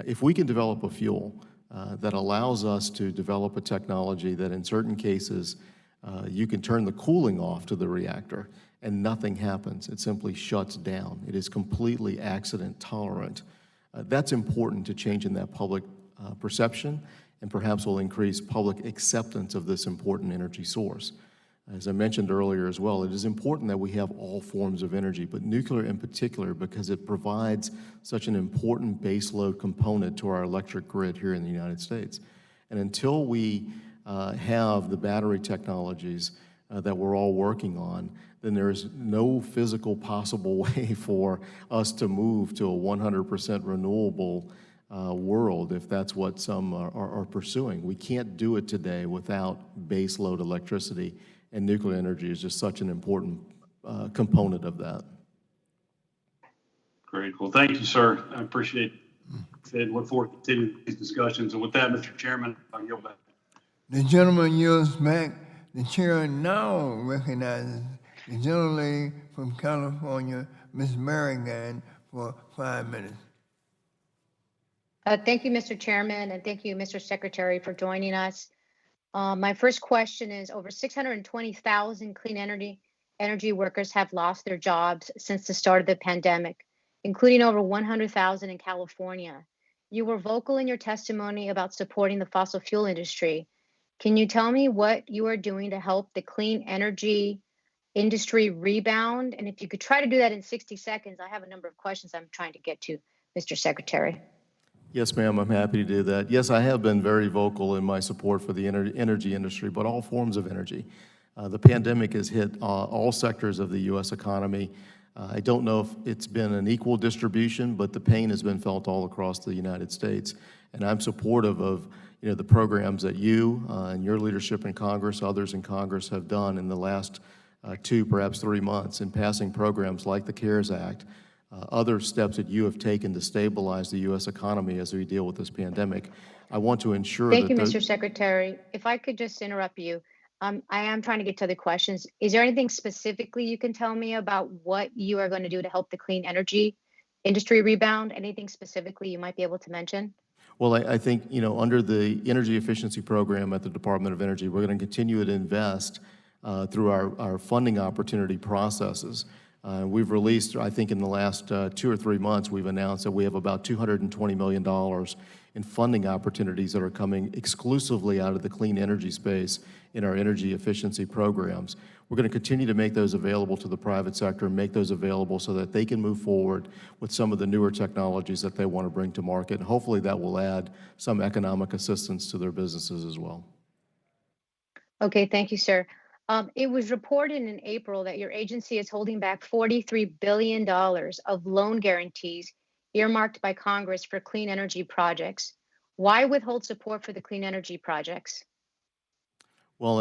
If we can develop a fuel that allows us to develop a technology that in certain cases you can turn the cooling off to the reactor and nothing happens. It simply shuts down. It is completely accident tolerant. That's important to changing that public perception and perhaps will increase public acceptance of this important energy source. As I mentioned earlier as well, it is important that we have all forms of energy, but nuclear in particular because it provides such an important baseload component to our electric grid here in the United States. And until we have the battery technologies that we're all working on, then there's no physical possible way for us to move to a 100% renewable world if that's what some are pursuing. We can't do it today without baseload electricity, and nuclear energy is just such an important component of that. Great. Well, thank you, sir. I appreciate it. Look forward to continuing these discussions. And with that, Mr. Chairman, I yield back. The gentleman yields back. The chair now recognizes the gentlelady from California, Ms. Merrigan, for 5 minutes. Thank you, Mr. Chairman, and thank you, Mr. Secretary, for joining us. My first question is, over 620,000 clean energy workers have lost their jobs since the start of the pandemic, including over 100,000 in California. You were vocal in your testimony about supporting the fossil fuel industry. Can you tell me what you are doing to help the clean energy industry rebound? And if you could try to do that in 60 seconds, I have a number of questions I'm trying to get to, Mr. Secretary. Yes, ma'am, I'm happy to do that. Yes, I have been very vocal in my support for the energy industry, but all forms of energy. The pandemic has hit all sectors of the U.S. economy. I don't know if it's been an equal distribution, but the pain has been felt all across the United States. And I'm supportive of the programs that you and your leadership in Congress, others in Congress have done in the last 2, perhaps 3 months in passing programs like the CARES Act, other steps that you have taken to stabilize the U.S. economy as we deal with this pandemic. I want to ensure Thank that you, Mr. Secretary. If I could just interrupt you, I am trying to get to other questions. Is there anything specifically you can tell me about what you are going to do to help the clean energy industry rebound? Anything specifically you might be able to mention? Well, I think, under the energy efficiency program at the Department of Energy, we're going to continue to invest through our funding opportunity processes. We've released, I think in the last 2 or 3 months, we've announced that we have about $220 million in funding opportunities that are coming exclusively out of the clean energy space in our energy efficiency programs. We're going to continue to make those available to the private sector and make those available so that they can move forward with some of the newer technologies that they want to bring to market. And hopefully that will add some economic assistance to their businesses as well. Okay, thank you, sir. It was reported in April that your agency is holding back $43 billion of loan guarantees earmarked by Congress for clean energy projects. Why withhold support for the clean energy projects? Well,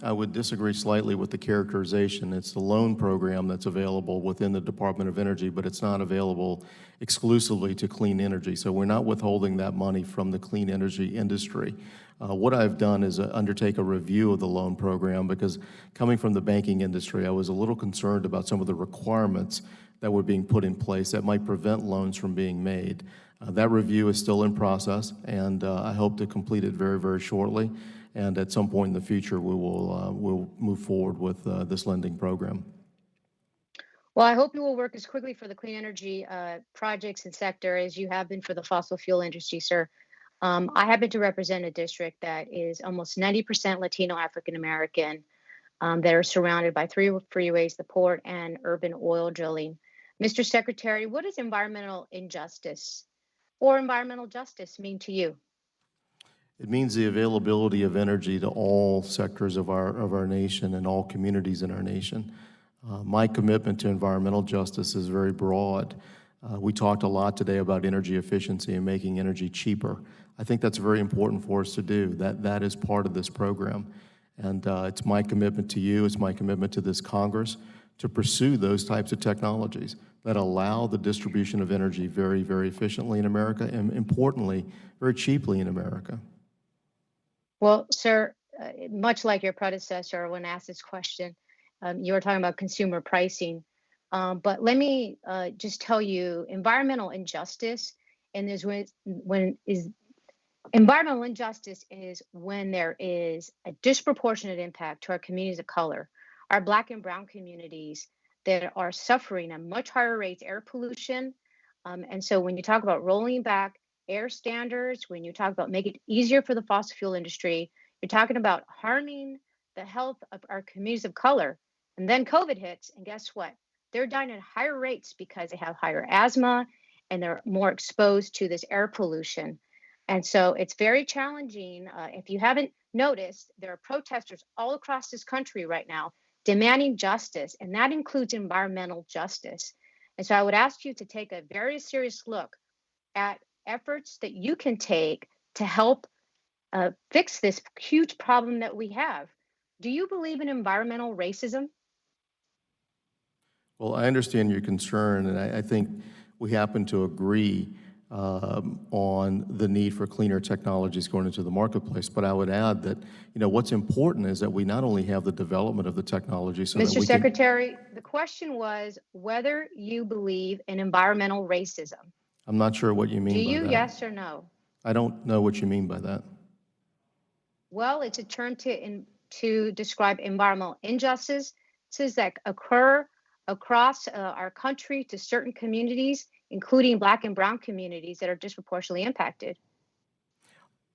I would disagree slightly with the characterization. It's the loan program that's available within the Department of Energy, but it's not available exclusively to clean energy. So we're not withholding that money from the clean energy industry. What I've done is undertake a review of the loan program because coming from the banking industry, I was a little concerned about some of the requirements that were being put in place that might prevent loans from being made. That review is still in process, and I hope to complete it very, very shortly. And at some point in the future, we'll move forward with this lending program. Well, I hope you will work as quickly for the clean energy projects and sector as you have been for the fossil fuel industry, sir. I happen to represent a district that is almost 90% Latino African American that are surrounded by 3 freeways, the port, and urban oil drilling. Mr. Secretary, what does environmental injustice or environmental justice mean to you? It means the availability of energy to all sectors of our nation and all communities in our nation. My commitment to environmental justice is very broad. We talked a lot today about energy efficiency and making energy cheaper. I think that's very important for us to do. That is part of this program. And it's my commitment to you, it's my commitment to this Congress to pursue those types of technologies that allow the distribution of energy very, very efficiently in America and, importantly, very cheaply in America. Well, sir, much like your predecessor when asked this question, you were talking about consumer pricing. But let me just tell you, environmental injustice, and environmental injustice is when there is a disproportionate impact to our communities of color, our Black and Brown communities that are suffering at much higher rates, air pollution. And so when you talk about rolling back air standards, when you talk about making it easier for the fossil fuel industry, you're talking about harming the health of our communities of color. And then COVID hits, and guess what? They're dying at higher rates because they have higher asthma and they're more exposed to this air pollution. And so it's very challenging. If you haven't noticed, there are protesters all across this country right now demanding justice, and that includes environmental justice. And so I would ask you to take a very serious look at efforts that you can take to help fix this huge problem that we have. Do you believe in environmental racism? Well, I understand your concern, and I think we happen to agree on the need for cleaner technologies going into the marketplace. But I would add that, what's important is that we not only have the development of the technology so that we Mr. Secretary, the question was whether you believe in environmental racism. I'm not sure what you mean by that. Do you, yes or no? I don't know what you mean by that. Well, it's a term to describe environmental injustices that occur across our country to certain communities, including Black and Brown communities that are disproportionately impacted.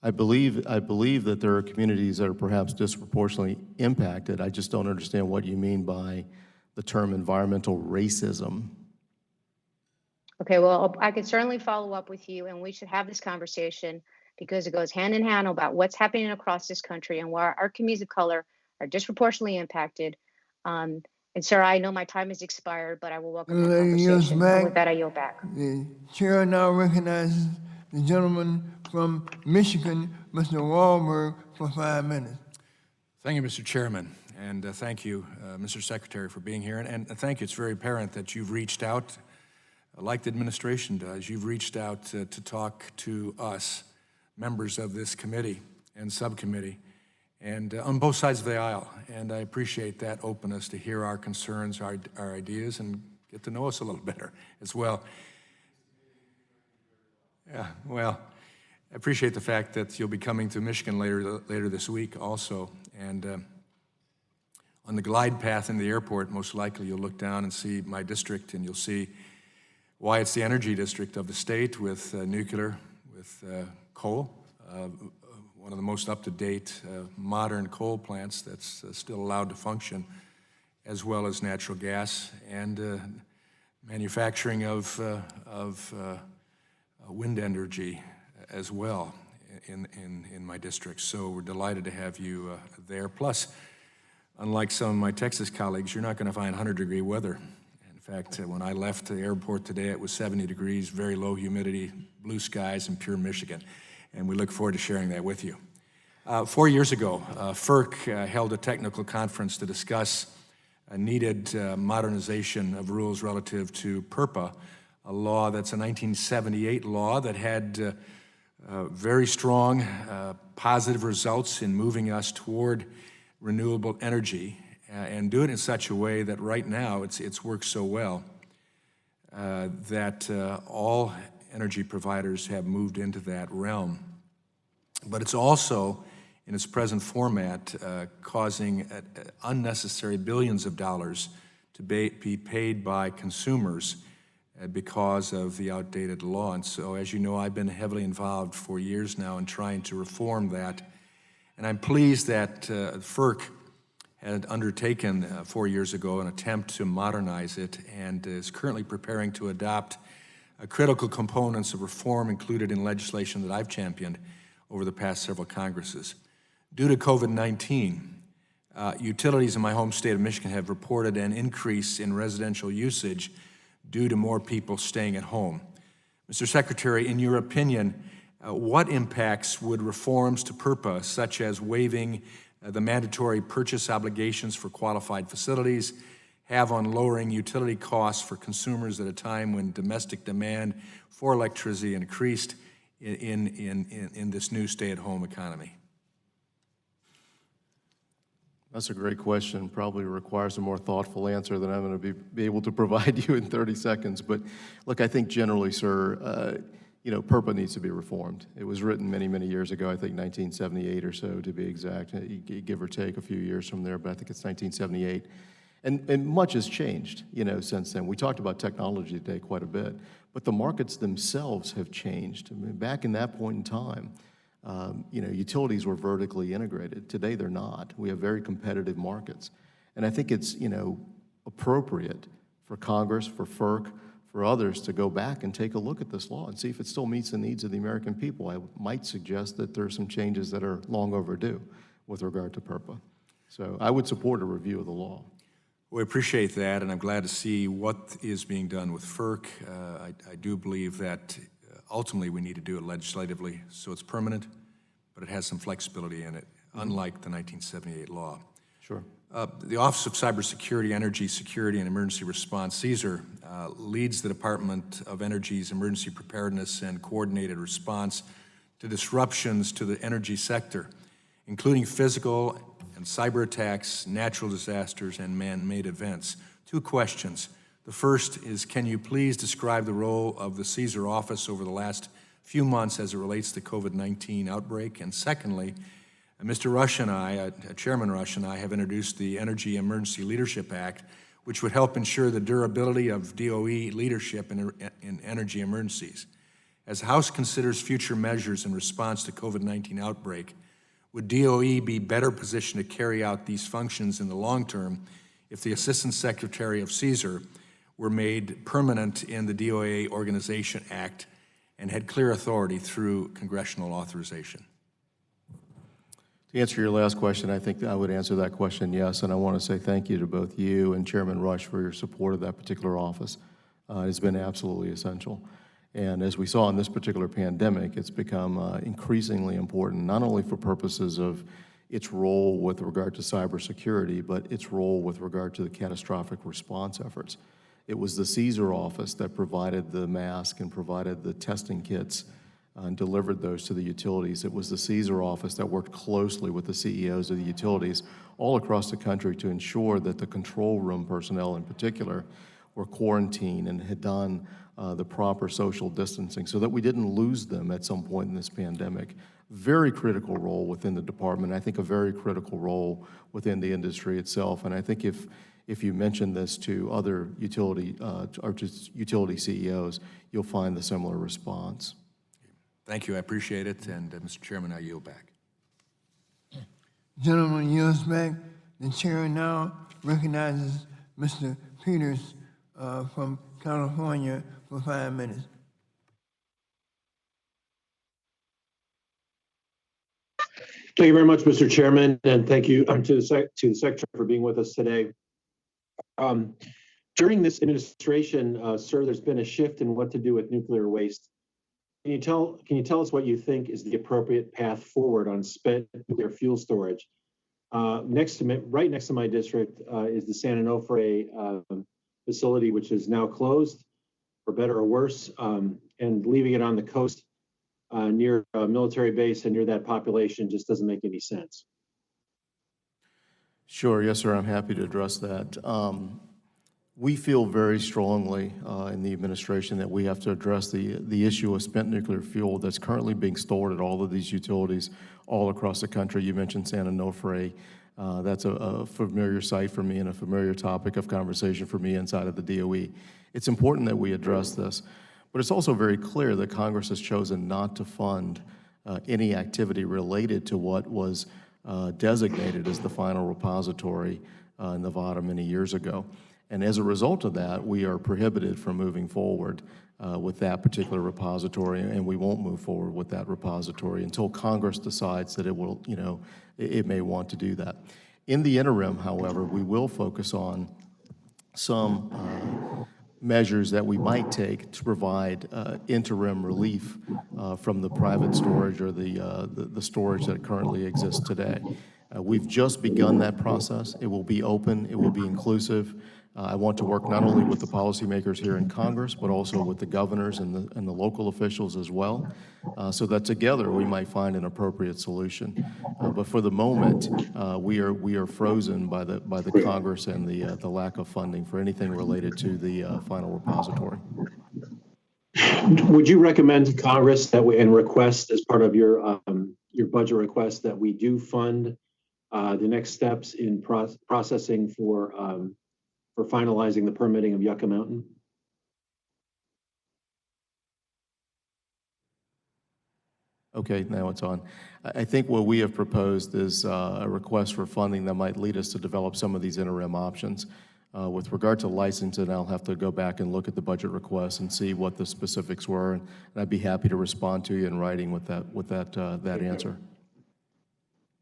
I believe that there are communities that are perhaps disproportionately impacted. I just don't understand what you mean by the term environmental racism. Okay, well, I can certainly follow up with you, and we should have this conversation because it goes hand in hand about what's happening across this country and where our communities of color are disproportionately impacted. And sir, I know my time has expired, but I will welcome that conversation. And with that, I yield back. The chair now recognizes the gentleman from Michigan, Mr. Wahlberg, for 5 minutes. Thank you, Mr. Chairman, and thank you, Mr. Secretary, for being here. And thank you. It's very apparent that you've reached out, like the administration does. You've reached out to talk to us, members of this committee and subcommittee, and on both sides of the aisle. And I appreciate that openness to hear our concerns, our ideas, and get to know us a little better as well. Yeah, well, I appreciate the fact that you'll be coming to Michigan later this week also. And on the glide path in the airport, most likely you'll look down and see my district, and you'll see why it's the energy district of the state with nuclear, with coal, one of the most up-to-date modern coal plants that's still allowed to function, as well as natural gas and manufacturing of wind energy as well in my district. So we're delighted to have you there. Plus, unlike some of my Texas colleagues, you're not going to find 100-degree weather. In fact, when I left the airport today, it was 70 degrees, very low humidity, blue skies in pure Michigan. And we look forward to sharing that with you. 4 years ago, FERC held a technical conference to discuss a needed modernization of rules relative to PURPA, a law that's a 1978 law that had very strong positive results in moving us toward renewable energy and do it in such a way that right now it's worked so well that all energy providers have moved into that realm. But it's also, in its present format, causing unnecessary billions of dollars to be paid by consumers because of the outdated law. And so, as you know, I've been heavily involved for years now in trying to reform that. And I'm pleased that FERC had undertaken 4 years ago an attempt to modernize it and is currently preparing to adopt critical components of reform included in legislation that I've championed over the past several Congresses. Due to COVID-19, utilities in my home state of Michigan have reported an increase in residential usage due to more people staying at home. Mr. Secretary, in your opinion, what impacts would reforms to PURPA, such as waiving the mandatory purchase obligations for qualified facilities, have on lowering utility costs for consumers at a time when domestic demand for electricity increased in this new stay-at-home economy? That's a great question. Probably requires a more thoughtful answer than I'm going to be able to provide you in 30 seconds. But look, I think generally, sir, PURPA needs to be reformed. It was written many, many years ago, I think 1978 or so to be exact, give or take a few years from there, but I think it's 1978. And much has changed, since then. We talked about technology today quite a bit, but the markets themselves have changed. I mean, back in that point in time, utilities were vertically integrated. Today, they're not. We have very competitive markets. And I think it's, appropriate for Congress, for FERC, for others to go back and take a look at this law and see if it still meets the needs of the American people. I might suggest that there are some changes that are long overdue with regard to PURPA. So I would support a review of the law. We appreciate that, and I'm glad to see what is being done with FERC. I do believe that ultimately we need to do it legislatively so it's permanent, but it has some flexibility in it, unlike the 1978 law. Sure. The Office of Cybersecurity, Energy Security, and Emergency Response, CSER, leads the Department of Energy's emergency preparedness and coordinated response to disruptions to the energy sector, including physical and cyber attacks, natural disasters, and man-made events. 2 questions. The first is, can you please describe the role of the CSER office over the last few months as it relates to COVID-19 outbreak? And secondly, Mr. Rush and I, Chairman Rush and I, have introduced the Energy Emergency Leadership Act, which would help ensure the durability of DOE leadership in energy emergencies. As House considers future measures in response to COVID-19 outbreak, would DOE be better positioned to carry out these functions in the long term if the Assistant Secretary of CSER were made permanent in the DOE Organization Act and had clear authority through congressional authorization? To answer your last question, I think I would answer that question yes, and I want to say thank you to both you and Chairman Rush for your support of that particular office. It's been absolutely essential. And as we saw in this particular pandemic, it's become increasingly important, not only for purposes of its role with regard to cybersecurity, but its role with regard to the catastrophic response efforts. It was the CSER office that provided the mask and provided the testing kits and delivered those to the utilities. It was the CSER office that worked closely with the CEOs of the utilities all across the country to ensure that the control room personnel in particular were quarantined and had done the proper social distancing so that we didn't lose them at some point in this pandemic. Very critical role within the department. I think a very critical role within the industry itself. And I think if you mention this to other utility CEOs, you'll find the similar response. Thank you, I appreciate it. And Mr. Chairman, I yield back. Gentleman yields back. The chair now recognizes Mr. Peters from California for 5 minutes. Thank you very much, Mr. Chairman, and thank you to the Secretary for being with us today. During this administration, sir, there's been a shift in what to do with nuclear waste. Can you tell us what you think is the appropriate path forward on spent nuclear fuel storage? Right next to my district is the San Onofre facility, which is now closed, for better or worse, and leaving it on the coast near a military base and near that population just doesn't make any sense. Sure, yes, sir, I'm happy to address that. We feel very strongly in the administration that we have to address the issue of spent nuclear fuel that's currently being stored at all of these utilities all across the country. You mentioned San Onofre. That's a familiar site for me and a familiar topic of conversation for me inside of the DOE. It's important that we address this, but it's also very clear that Congress has chosen not to fund any activity related to what was designated as the final repository in Nevada many years ago. And as a result of that, we are prohibited from moving forward with that particular repository, and we won't move forward with that repository until Congress decides that it will, it may want to do that. In the interim, however, we will focus on some measures that we might take to provide interim relief from the private storage or the storage that currently exists today. We've just begun that process. It will be open, it will be inclusive. I want to work not only with the policymakers here in Congress, but also with the governors and the local officials as well, so that together we might find an appropriate solution. But for the moment, we are frozen by the Congress and the lack of funding for anything related to the final repository. Would you recommend to Congress that we, and request as part of your budget request, that we do fund the next steps in processing for finalizing the permitting of Yucca Mountain? Okay, now it's on. I think what we have proposed is a request for funding that might lead us to develop some of these interim options. With regard to licensing, I'll have to go back and look at the budget request and see what the specifics were, and I'd be happy to respond to you in writing with that answer.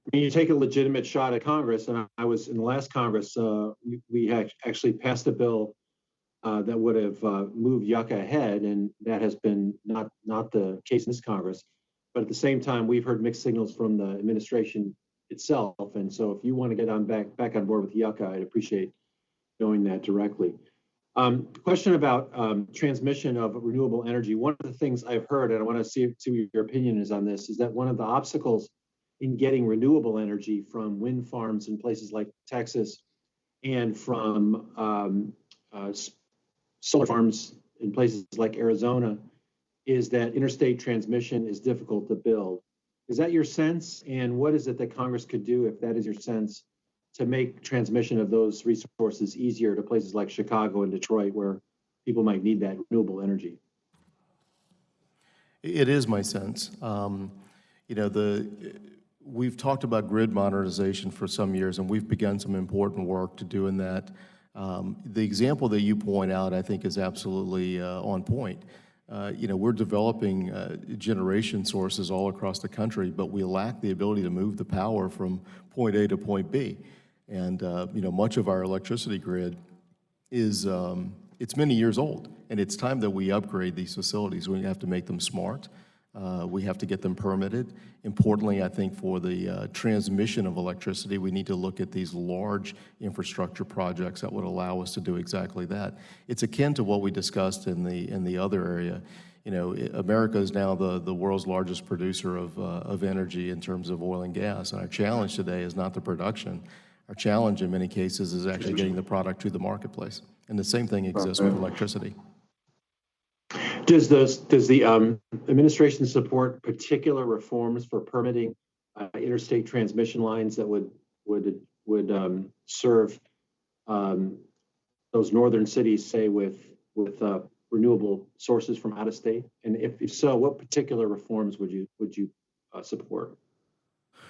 I mean, you take a legitimate shot at Congress, and I was in the last Congress, we actually passed a bill that would have moved Yucca ahead, and that has been not the case in this Congress. But at the same time, we've heard mixed signals from the administration itself, and so if you want to get back on board with Yucca, I'd appreciate knowing that directly. Question about transmission of renewable energy. One of the things I've heard, and I want to see your opinion is on this, is that one of the obstacles in getting renewable energy from wind farms in places like Texas and from solar farms in places like Arizona is that interstate transmission is difficult to build. Is that your sense? And what is it that Congress could do, if that is your sense, to make transmission of those resources easier to places like Chicago and Detroit, where people might need that renewable energy? It is my sense. You know, we've talked about grid modernization for some years, and we've begun some important work to do in that. The example that you point out, I think, is absolutely on point. You know, we're developing generation sources all across the country, but we lack the ability to move the power from point A to point B. And, you know, much of our electricity grid is, it's many years old, and it's time that we upgrade these facilities. We have to make them smart. We have to get them permitted. Importantly, I think for the transmission of electricity, we need to look at these large infrastructure projects that would allow us to do exactly that. It's akin to what we discussed in the other area. You know, America is now the world's largest producer of energy in terms of oil and gas, and our challenge today is not the production. Our challenge in many cases is actually getting the product to the marketplace, and the same thing exists with electricity. Does the administration support particular reforms for permitting interstate transmission lines that would serve those northern cities, say with renewable sources from out of state? And if so, what particular reforms would you support?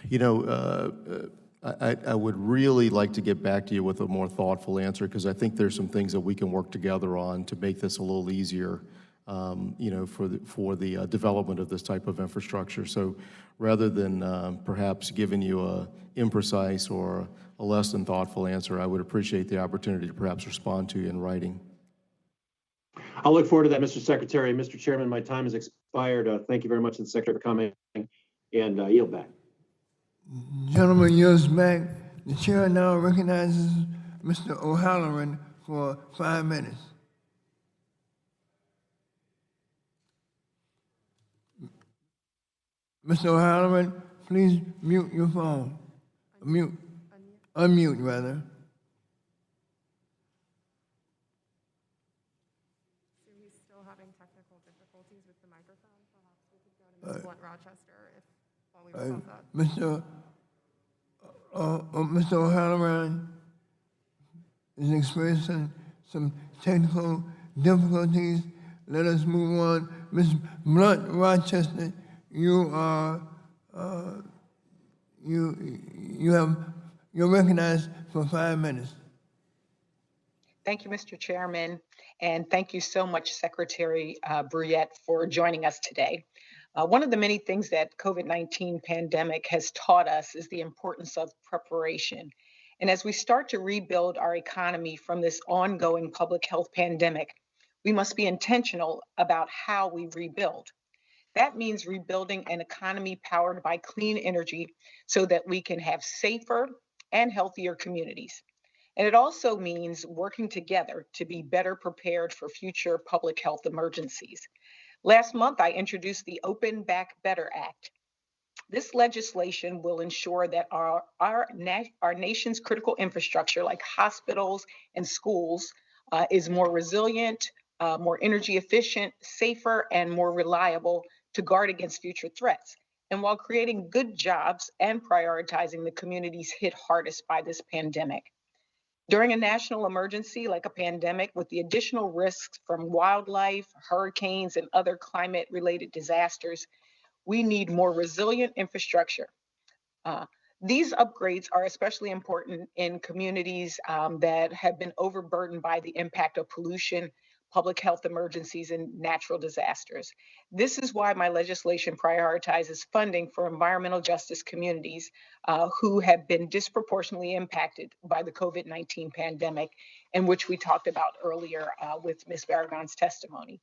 You know, I would really like to get back to you with a more thoughtful answer, because I think there's some things that we can work together on to make this a little easier. You know, for the development of this type of infrastructure. So rather than perhaps giving you a imprecise or a less than thoughtful answer, I would appreciate the opportunity to perhaps respond to you in writing. I'll look forward to that, Mr. Secretary. Mr. Chairman, my time has expired. Thank you very much to the Secretary for coming, and yield back. Gentleman yields back. The chair now recognizes Mr. O'Halloran for 5 minutes. Mr. O'Halloran, please mute your phone. Unmute rather. So he's still having technical difficulties with the microphone. Perhaps we could go to Ms. Blunt Rochester while we resolve that. Mr. O'Halloran is experiencing some technical difficulties. Let us move on. Ms. Blunt Rochester, you're recognized for 5 minutes. Thank you, Mr. Chairman, and thank you so much, Secretary Brouillette, for joining us today. One of the many things that COVID-19 pandemic has taught us is the importance of preparation. And as we start to rebuild our economy from this ongoing public health pandemic, we must be intentional about how we rebuild. That means rebuilding an economy powered by clean energy so that we can have safer and healthier communities. And it also means working together to be better prepared for future public health emergencies. Last month, I introduced the Open Back Better Act. This legislation will ensure that our nation's critical infrastructure, like hospitals and schools, is more resilient, more energy efficient, safer, and more reliable to guard against future threats, and while creating good jobs and prioritizing the communities hit hardest by this pandemic. During a national emergency like a pandemic, with the additional risks from wildlife, hurricanes, and other climate-related disasters, we need more resilient infrastructure. These upgrades are especially important in communities that have been overburdened by the impact of pollution, public health emergencies, and natural disasters. This is why my legislation prioritizes funding for environmental justice communities who have been disproportionately impacted by the COVID-19 pandemic, and which we talked about earlier with Ms. Barragon's testimony.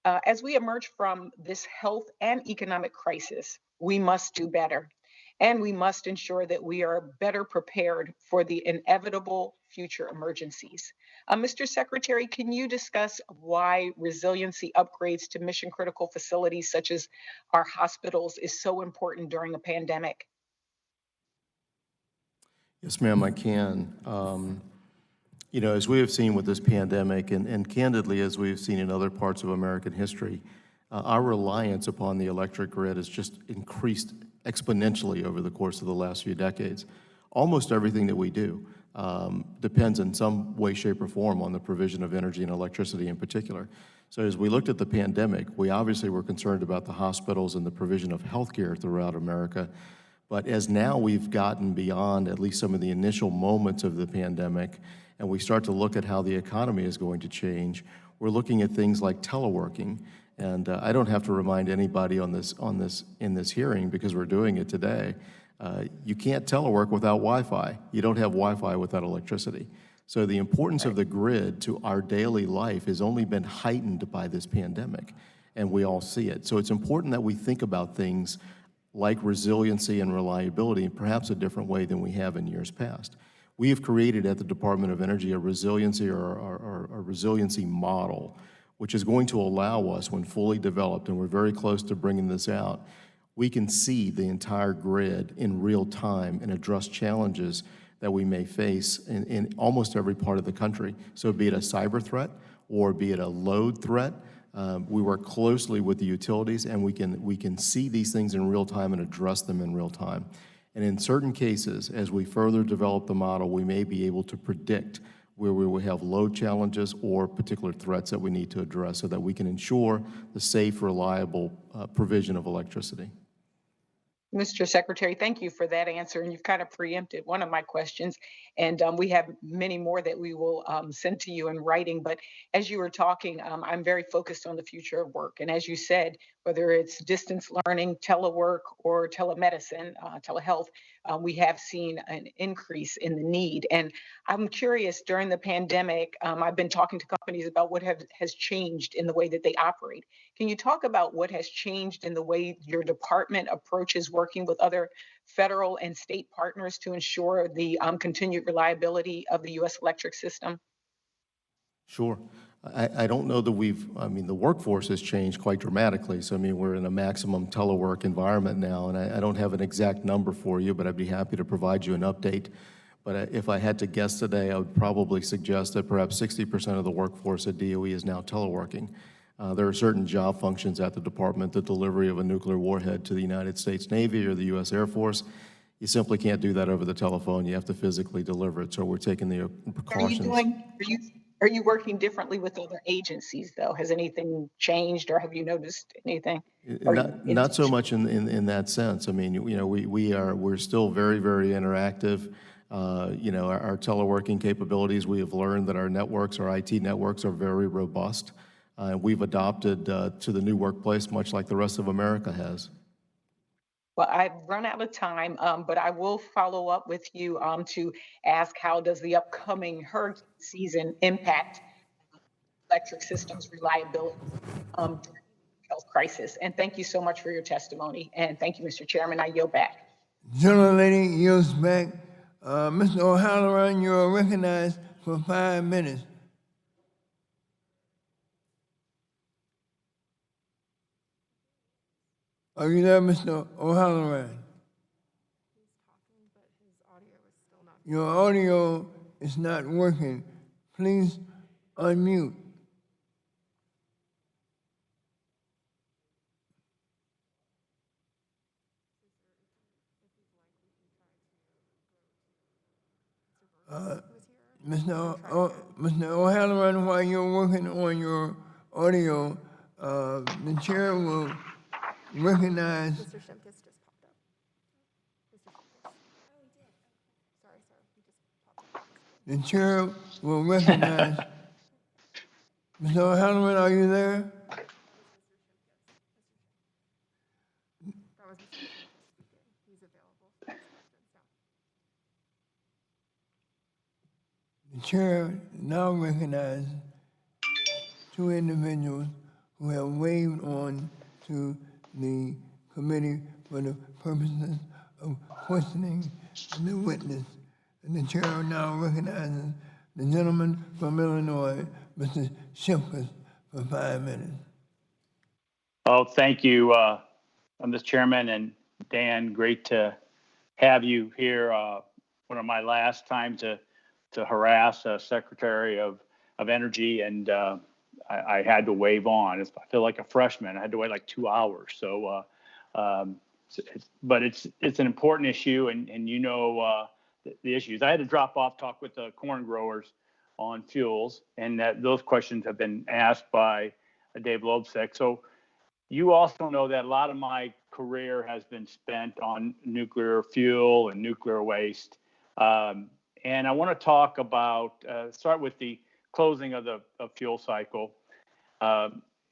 As we emerge from this health and economic crisis, we must do better. And we must ensure that we are better prepared for the inevitable future emergencies. Mr. Secretary, can you discuss why resiliency upgrades to mission critical facilities such as our hospitals is so important during a pandemic? Yes, ma'am, I can. You know, as we have seen with this pandemic, and candidly, as we've seen in other parts of American history, our reliance upon the electric grid has just increased exponentially over the course of the last few decades. Almost everything that we do, depends in some way, shape, or form on the provision of energy and electricity in particular. So as we looked at the pandemic, we obviously were concerned about the hospitals and the provision of healthcare throughout America. But as now we've gotten beyond at least some of the initial moments of the pandemic, and we start to look at how the economy is going to change, we're looking at things like teleworking. And I don't have to remind anybody in this hearing, because we're doing it today, you can't telework without Wi-Fi. You don't have Wi-Fi without electricity. So the importance of the grid to our daily life has only been heightened by this pandemic, and we all see it. So it's important that we think about things like resiliency and reliability in perhaps a different way than we have in years past. We have created at the Department of Energy a resiliency or a resiliency model, which is going to allow us, when fully developed, and we're very close to bringing this out, we can see the entire grid in real time and address challenges that we may face in almost every part of the country. So be it a cyber threat or be it a load threat, we work closely with the utilities, and we can see these things in real time and address them in real time. And in certain cases, as we further develop the model, we may be able to predict where we will have load challenges or particular threats that we need to address so that we can ensure the safe, reliable provision of electricity. Mr. Secretary, thank you for that answer. And you've kind of preempted one of my questions. And we have many more that we will send to you in writing. But as you were talking, I'm very focused on the future of work. And as you said, whether it's distance learning, telework, or telemedicine, telehealth, we have seen an increase in the need. And I'm curious, during the pandemic, I've been talking to companies about what has changed in the way that they operate. Can you talk about what has changed in the way your department approaches working with other federal and state partners to ensure the continued reliability of the U.S. electric system? Sure. I don't know that the workforce has changed quite dramatically. So, we're in a maximum telework environment now, and I don't have an exact number for you, but I'd be happy to provide you an update. But if I had to guess today, I would probably suggest that perhaps 60% of the workforce at DOE is now teleworking. There are certain job functions at the department, the delivery of a nuclear warhead to the United States Navy or the U.S. Air Force. You simply can't do that over the telephone. You have to physically deliver it. So we're taking the precautions. Are you working differently with other agencies, though? Has anything changed, or have you noticed anything? Not so much in that sense. We're still very, very interactive. Our teleworking capabilities, we have learned that our networks, our IT networks, are very robust. We've adopted to the new workplace, much like the rest of America has. Well, I've run out of time, but I will follow up with you to ask, how does the upcoming hurricane season impact electric systems reliability during the health crisis? And thank you so much for your testimony. And thank you, Mr. Chairman. I yield back. Gentlelady yields back. Mr. O'Halloran, you are recognized for 5 minutes. Are you there, Mr. O'Halloran? He's talking, but his audio is still not. Your audio is not working. Please unmute. Mr. O'Halloran, while you're working on your audio, the chair will recognize. Mr. Shimkus just popped up. Mr. Shimkus. Oh, he did. Sorry. He just popped up. The chair will recognize. Mr. O'Halloran, are you there? That was Mr. Shimkus speaking. He's available. The chair now recognizes 2 individuals who have waved on to the committee for the purposes of questioning the witness. And the chair now recognizes the gentleman from Illinois, Mr. Shimkus, for 5 minutes. Oh, thank you, Mr. Chairman, and Dan, great to have you here. One of my last time to harass a Secretary of Energy, and I had to wave on. I feel like a freshman. I had to wait like 2 hours. So, but it's an important issue, and the issues. I had to drop off, talk with the corn growers on fuels, and that those questions have been asked by Dave Lobsek. So you also know that a lot of my career has been spent on nuclear fuel and nuclear waste. And I want to talk about, start with the closing of the fuel cycle.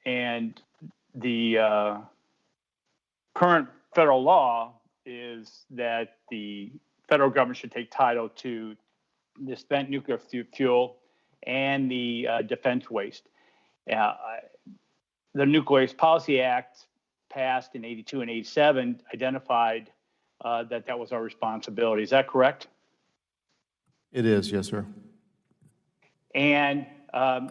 And the current federal law is that the federal government should take title to the spent nuclear fuel and the defense waste. The Nuclear Waste Policy Act passed in 82 and 87 identified that was our responsibility. Is that correct? It is, yes, sir. And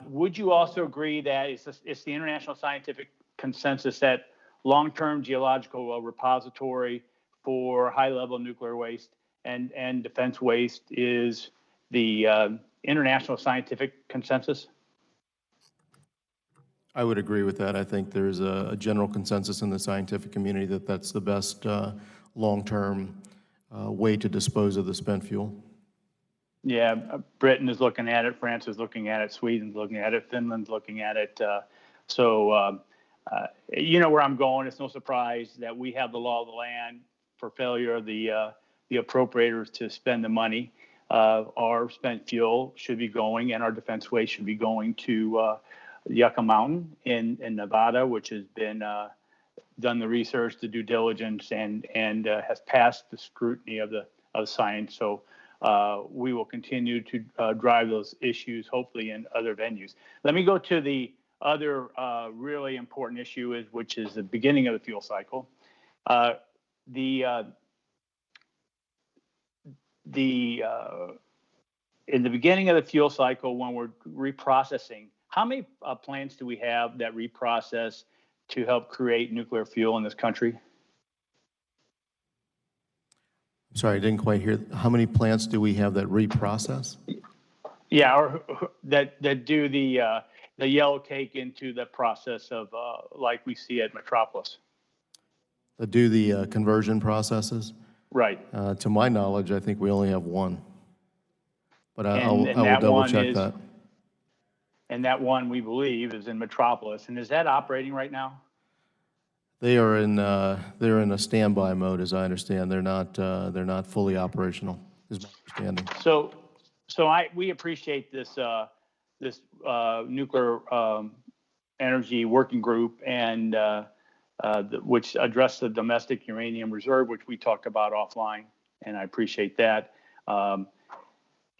would you also agree that it's the international scientific consensus that long-term geological repository for high-level nuclear waste and defense waste is the international scientific consensus? I would agree with that. I think there's a general consensus in the scientific community that that's the best long-term way to dispose of the spent fuel. Yeah, Britain is looking at it, France is looking at it, Sweden's looking at it, Finland's looking at it. You know where I'm going. It's no surprise that we have the law of the land for failure of the appropriators to spend the money. Our spent fuel should be going, and our defense waste should be going to Yucca Mountain in Nevada, which has been done the research, the due diligence, and has passed the scrutiny of the science. So we will continue to drive those issues, hopefully in other venues. Let me go to the other really important issue, which is the beginning of the fuel cycle. In the beginning of the fuel cycle, when we're reprocessing, how many plants do we have that reprocess to help create nuclear fuel in this country? Sorry, I didn't quite hear. How many plants do we have that reprocess? Yeah, or that do the yellow cake into the process of like we see at Metropolis. That do the conversion processes? Right. To my knowledge, I think we only have one. But I will that double one check is, that. And that one, we believe, is in Metropolis. And is that operating right now? They are in they're in a standby mode, as I understand. They're not fully operational, is my understanding. So we appreciate this nuclear energy working group and which addressed the domestic uranium reserve, which we talked about offline, and I appreciate that.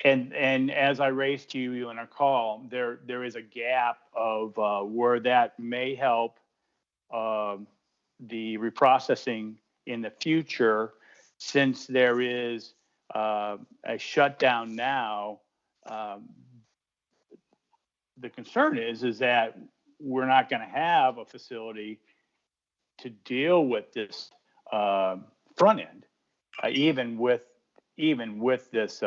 And as I raised to you in our call, there is a gap of where that may help the reprocessing in the future, since there is a shutdown now. The concern is that we're not going to have a facility to deal with this front end, even with this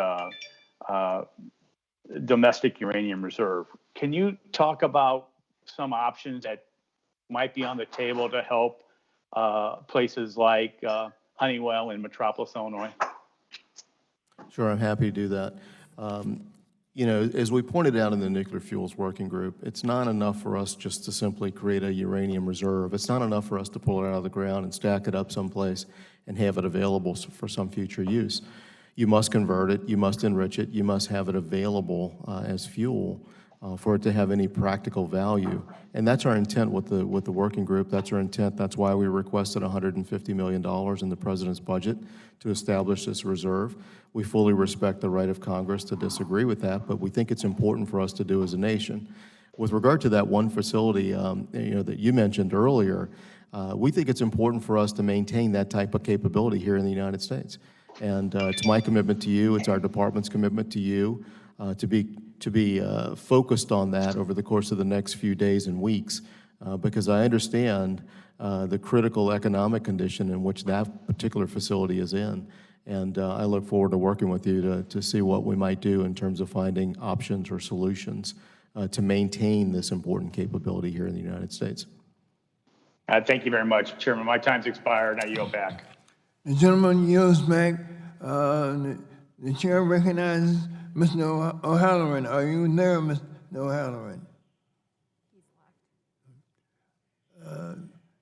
domestic uranium reserve. Can you talk about some options that might be on the table to help places like Honeywell in Metropolis, Illinois? Sure, I'm happy to do that. You know, as we pointed out in the Nuclear Fuels Working Group, it's not enough for us just to simply create a uranium reserve. It's not enough for us to pull it out of the ground and stack it up someplace and have it available for some future use. You must convert it, you must enrich it, you must have it available as fuel for it to have any practical value. And that's our intent with the working group. That's our intent. That's why we requested $150 million in the president's budget to establish this reserve. We fully respect the right of Congress to disagree with that, but we think it's important for us to do as a nation. With regard to that one facility that you mentioned earlier, we think it's important for us to maintain that type of capability here in the United States. And it's my commitment to you, it's our department's commitment to you, to be focused on that over the course of the next few days and weeks, because I understand the critical economic condition in which that particular facility is in. And I look forward to working with you to see what we might do in terms of finding options or solutions to maintain this important capability here in the United States. Thank you very much, Chairman. My time's expired. I yield back. The gentleman yields back. The The chair recognizes Mr. O'Halloran. Are you there, Mr. O'Halloran?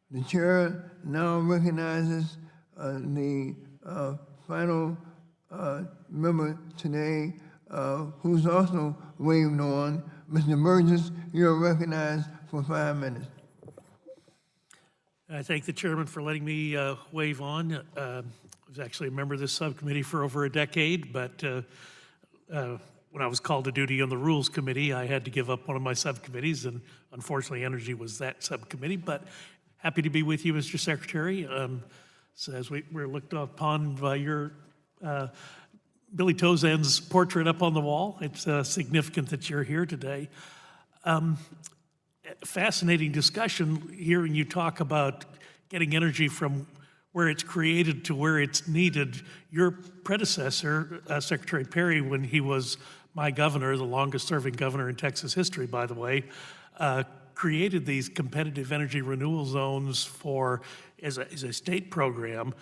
The chair now recognizes the final member today who's also waved on. Mr. Burgess, you're recognized for 5 minutes. I thank the chairman for letting me wave on. I was actually a member of this subcommittee for over a decade, but when I was called to duty on the Rules Committee, I had to give up one of my subcommittees, and unfortunately, Energy was that subcommittee. But happy to be with you, Mr. Secretary. So as we're looked upon by your Billy Tozan's portrait up on the wall, it's significant that you're here today. Fascinating discussion hearing you talk about getting energy from where it's created to where it's needed. Your predecessor, Secretary Perry, when he was my governor, the longest serving governor in Texas history, by the way, created these competitive energy renewal zones as a state program,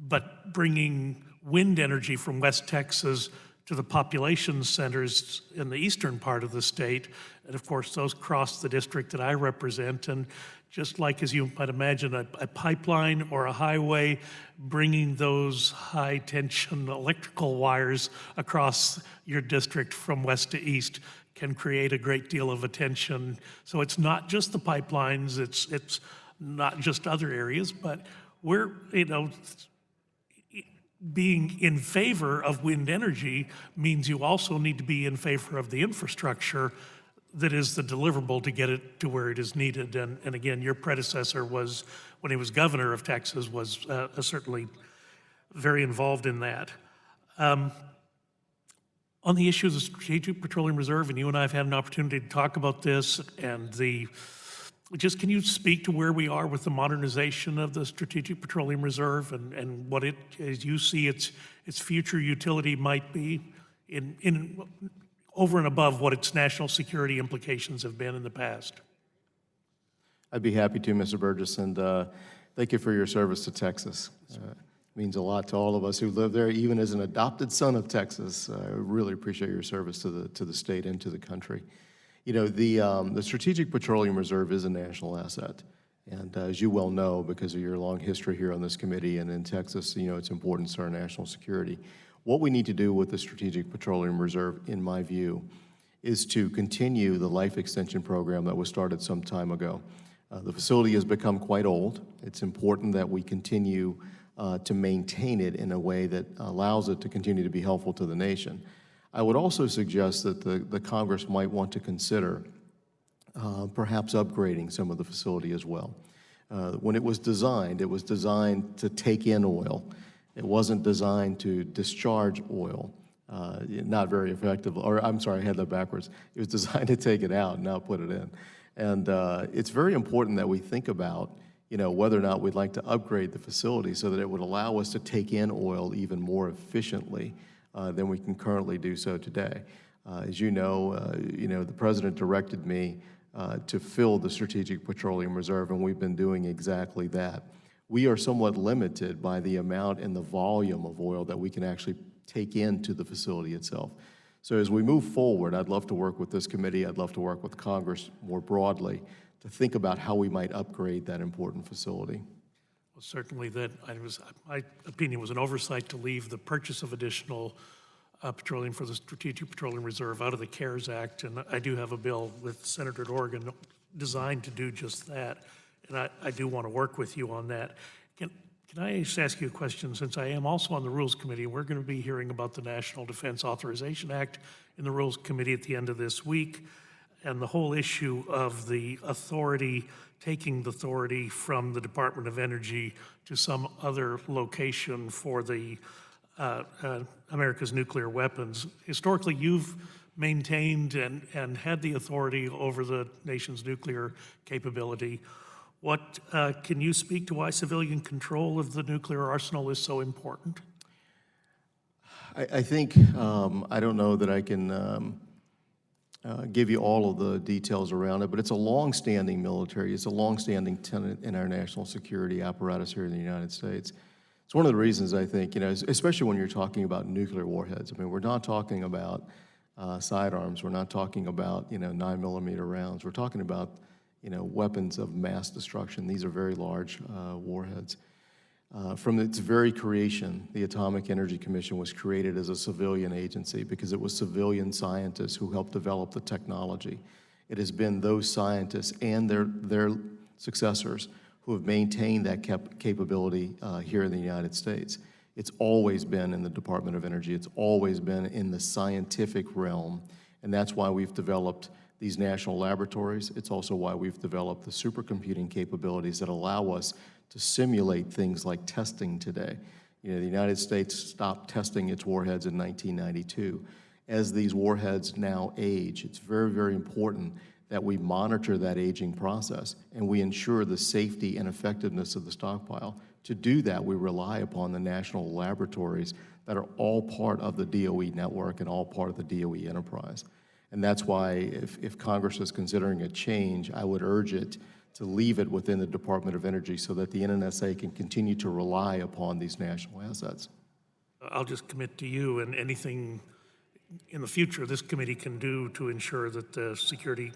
but bringing wind energy from West Texas to the population centers in the eastern part of the state. And of course, those cross the district that I represent. And just like, as you might imagine, a pipeline or a highway, bringing those high tension electrical wires across your district from west to east can create a great deal of attention. So it's not just the pipelines, it's not just other areas, but we're, being in favor of wind energy means you also need to be in favor of the infrastructure that is the deliverable to get it to where it is needed. And again, your predecessor was, when he was governor of Texas, was certainly very involved in that. On the issue of the Strategic Petroleum Reserve, and you and I have had an opportunity to talk about this, and can you speak to where we are with the modernization of the Strategic Petroleum Reserve and what it, as you see its future utility might be in over and above what its national security implications have been in the past? I'd be happy to, Mr. Burgess, and thank you for your service to Texas. It means a lot to all of us who live there, even as an adopted son of Texas. I really appreciate your service to the state and to the country. The Strategic Petroleum Reserve is a national asset. And as you well know, because of your long history here on this committee and in Texas, its importance to our national security. What we need to do with the Strategic Petroleum Reserve, in my view, is to continue the life extension program that was started some time ago. The facility has become quite old. It's important that we continue to maintain it in a way that allows it to continue to be helpful to the nation. I would also suggest that the Congress might want to consider perhaps upgrading some of the facility as well. When it was designed to take in oil. It wasn't designed to discharge oil. Not very effective, or I'm sorry, I had that backwards. It was designed to take it out, not put it in. And it's very important that we think about whether or not we'd like to upgrade the facility so that it would allow us to take in oil even more efficiently than we can currently do so today. As you know, the president directed me to fill the Strategic Petroleum Reserve, and we've been doing exactly that. We are somewhat limited by the amount and the volume of oil that we can actually take into the facility itself. So as we move forward, I'd love to work with this committee, I'd love to work with Congress more broadly to think about how we might upgrade that important facility. Well, certainly my opinion was an oversight to leave the purchase of additional petroleum for the Strategic Petroleum Reserve out of the CARES Act, and I do have a bill with Senator Dorgan designed to do just that, and I do want to work with you on that. Can I just ask you a question, since I am also on the Rules Committee? We're going to be hearing about the National Defense Authorization Act in the Rules Committee at the end of this week, and the whole issue of the authority, taking the authority from the Department of Energy to some other location for the America's nuclear weapons. Historically, you've maintained and had the authority over the nation's nuclear capability. What can you speak to why civilian control of the nuclear arsenal is so important? I think, I don't know that I can give you all of the details around it, but it's a long-standing military, it's a long-standing tenet in our national security apparatus here in the United States. It's It's one of the reasons I think, especially when you're talking about nuclear warheads. I mean, we're not talking about sidearms. We're not talking about, 9mm rounds. We're talking about, weapons of mass destruction. These are very large warheads. From its very creation, the Atomic Energy Commission was created as a civilian agency because it was civilian scientists who helped develop the technology. It has been those scientists and their successors who have maintained that capability here in the United States. It's always been in the Department of Energy. It's always been in the scientific realm, and that's why we've developed these national laboratories. It's also why we've developed the supercomputing capabilities that allow us to simulate things like testing today. The United States stopped testing its warheads in 1992. As these warheads now age, it's very, very important that we monitor that aging process and we ensure the safety and effectiveness of the stockpile. To do that, we rely upon the national laboratories that are all part of the DOE network and all part of the DOE enterprise. And that's why if Congress is considering a change, I would urge it to leave it within the Department of Energy so that the NNSA can continue to rely upon these national assets. I'll just commit to you, and anything in the future this committee can do to ensure that the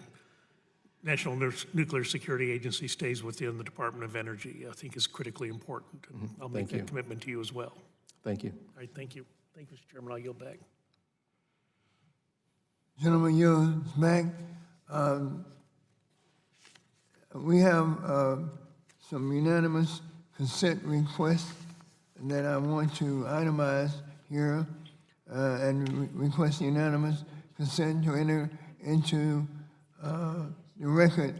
National Nuclear Security Agency stays within the Department of Energy, I think is critically important. And I'll make that commitment to you as well. Thank you. All right, thank you. Thank you, Mr. Chairman. I'll yield back. Gentlemen, you're back. We have some unanimous consent requests that I want to itemize here and request unanimous consent to enter into the record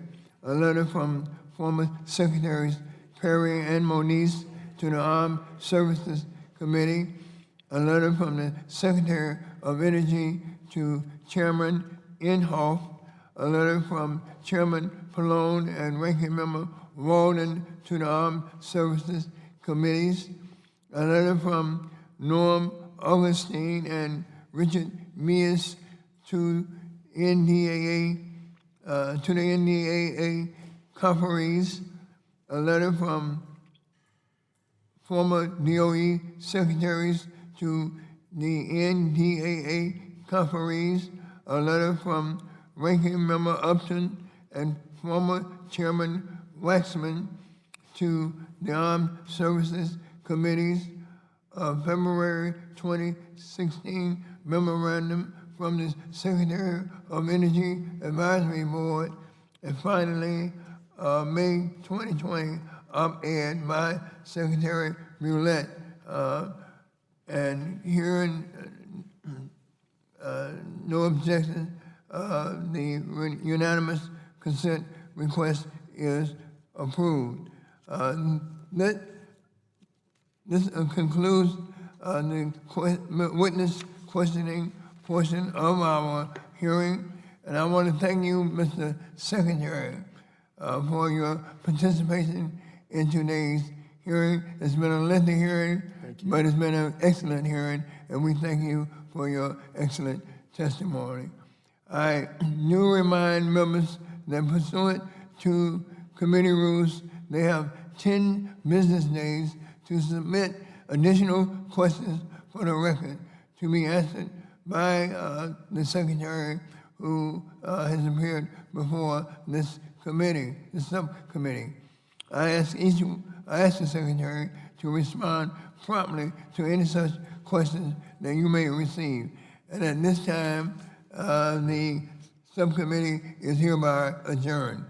a letter from former Secretaries Perry and Moniz to the Armed Services Committee, a letter from the Secretary of Energy to Chairman Inhofe, a letter from Chairman Pallone and Ranking Member Walden to the Armed Services Committees, a letter from Norm Augustine and Richard Mears to the NDAA conferees, a letter from former DOE secretaries to the NDAA conferees, a letter from Ranking Member Upton and former Chairman Waxman to the Armed Services Committees, a February 2016 memorandum from the Secretary of Energy Advisory Board, and finally, May 2020 op-ed by Secretary Brulette. And hearing no objection, the unanimous consent request is approved. This concludes the witness questioning portion of our hearing, and I want to thank you, Mr. Secretary, for your participation in today's hearing. It's been a lengthy hearing, but it's been an excellent hearing, and we thank you for your excellent testimony. I do remind members that pursuant to committee rules, they have 10 business days to submit additional questions for the record to be answered by the Secretary who has appeared before this committee, the subcommittee. I ask the Secretary to respond promptly to any such questions that you may receive. And at this time, the subcommittee is hereby adjourned.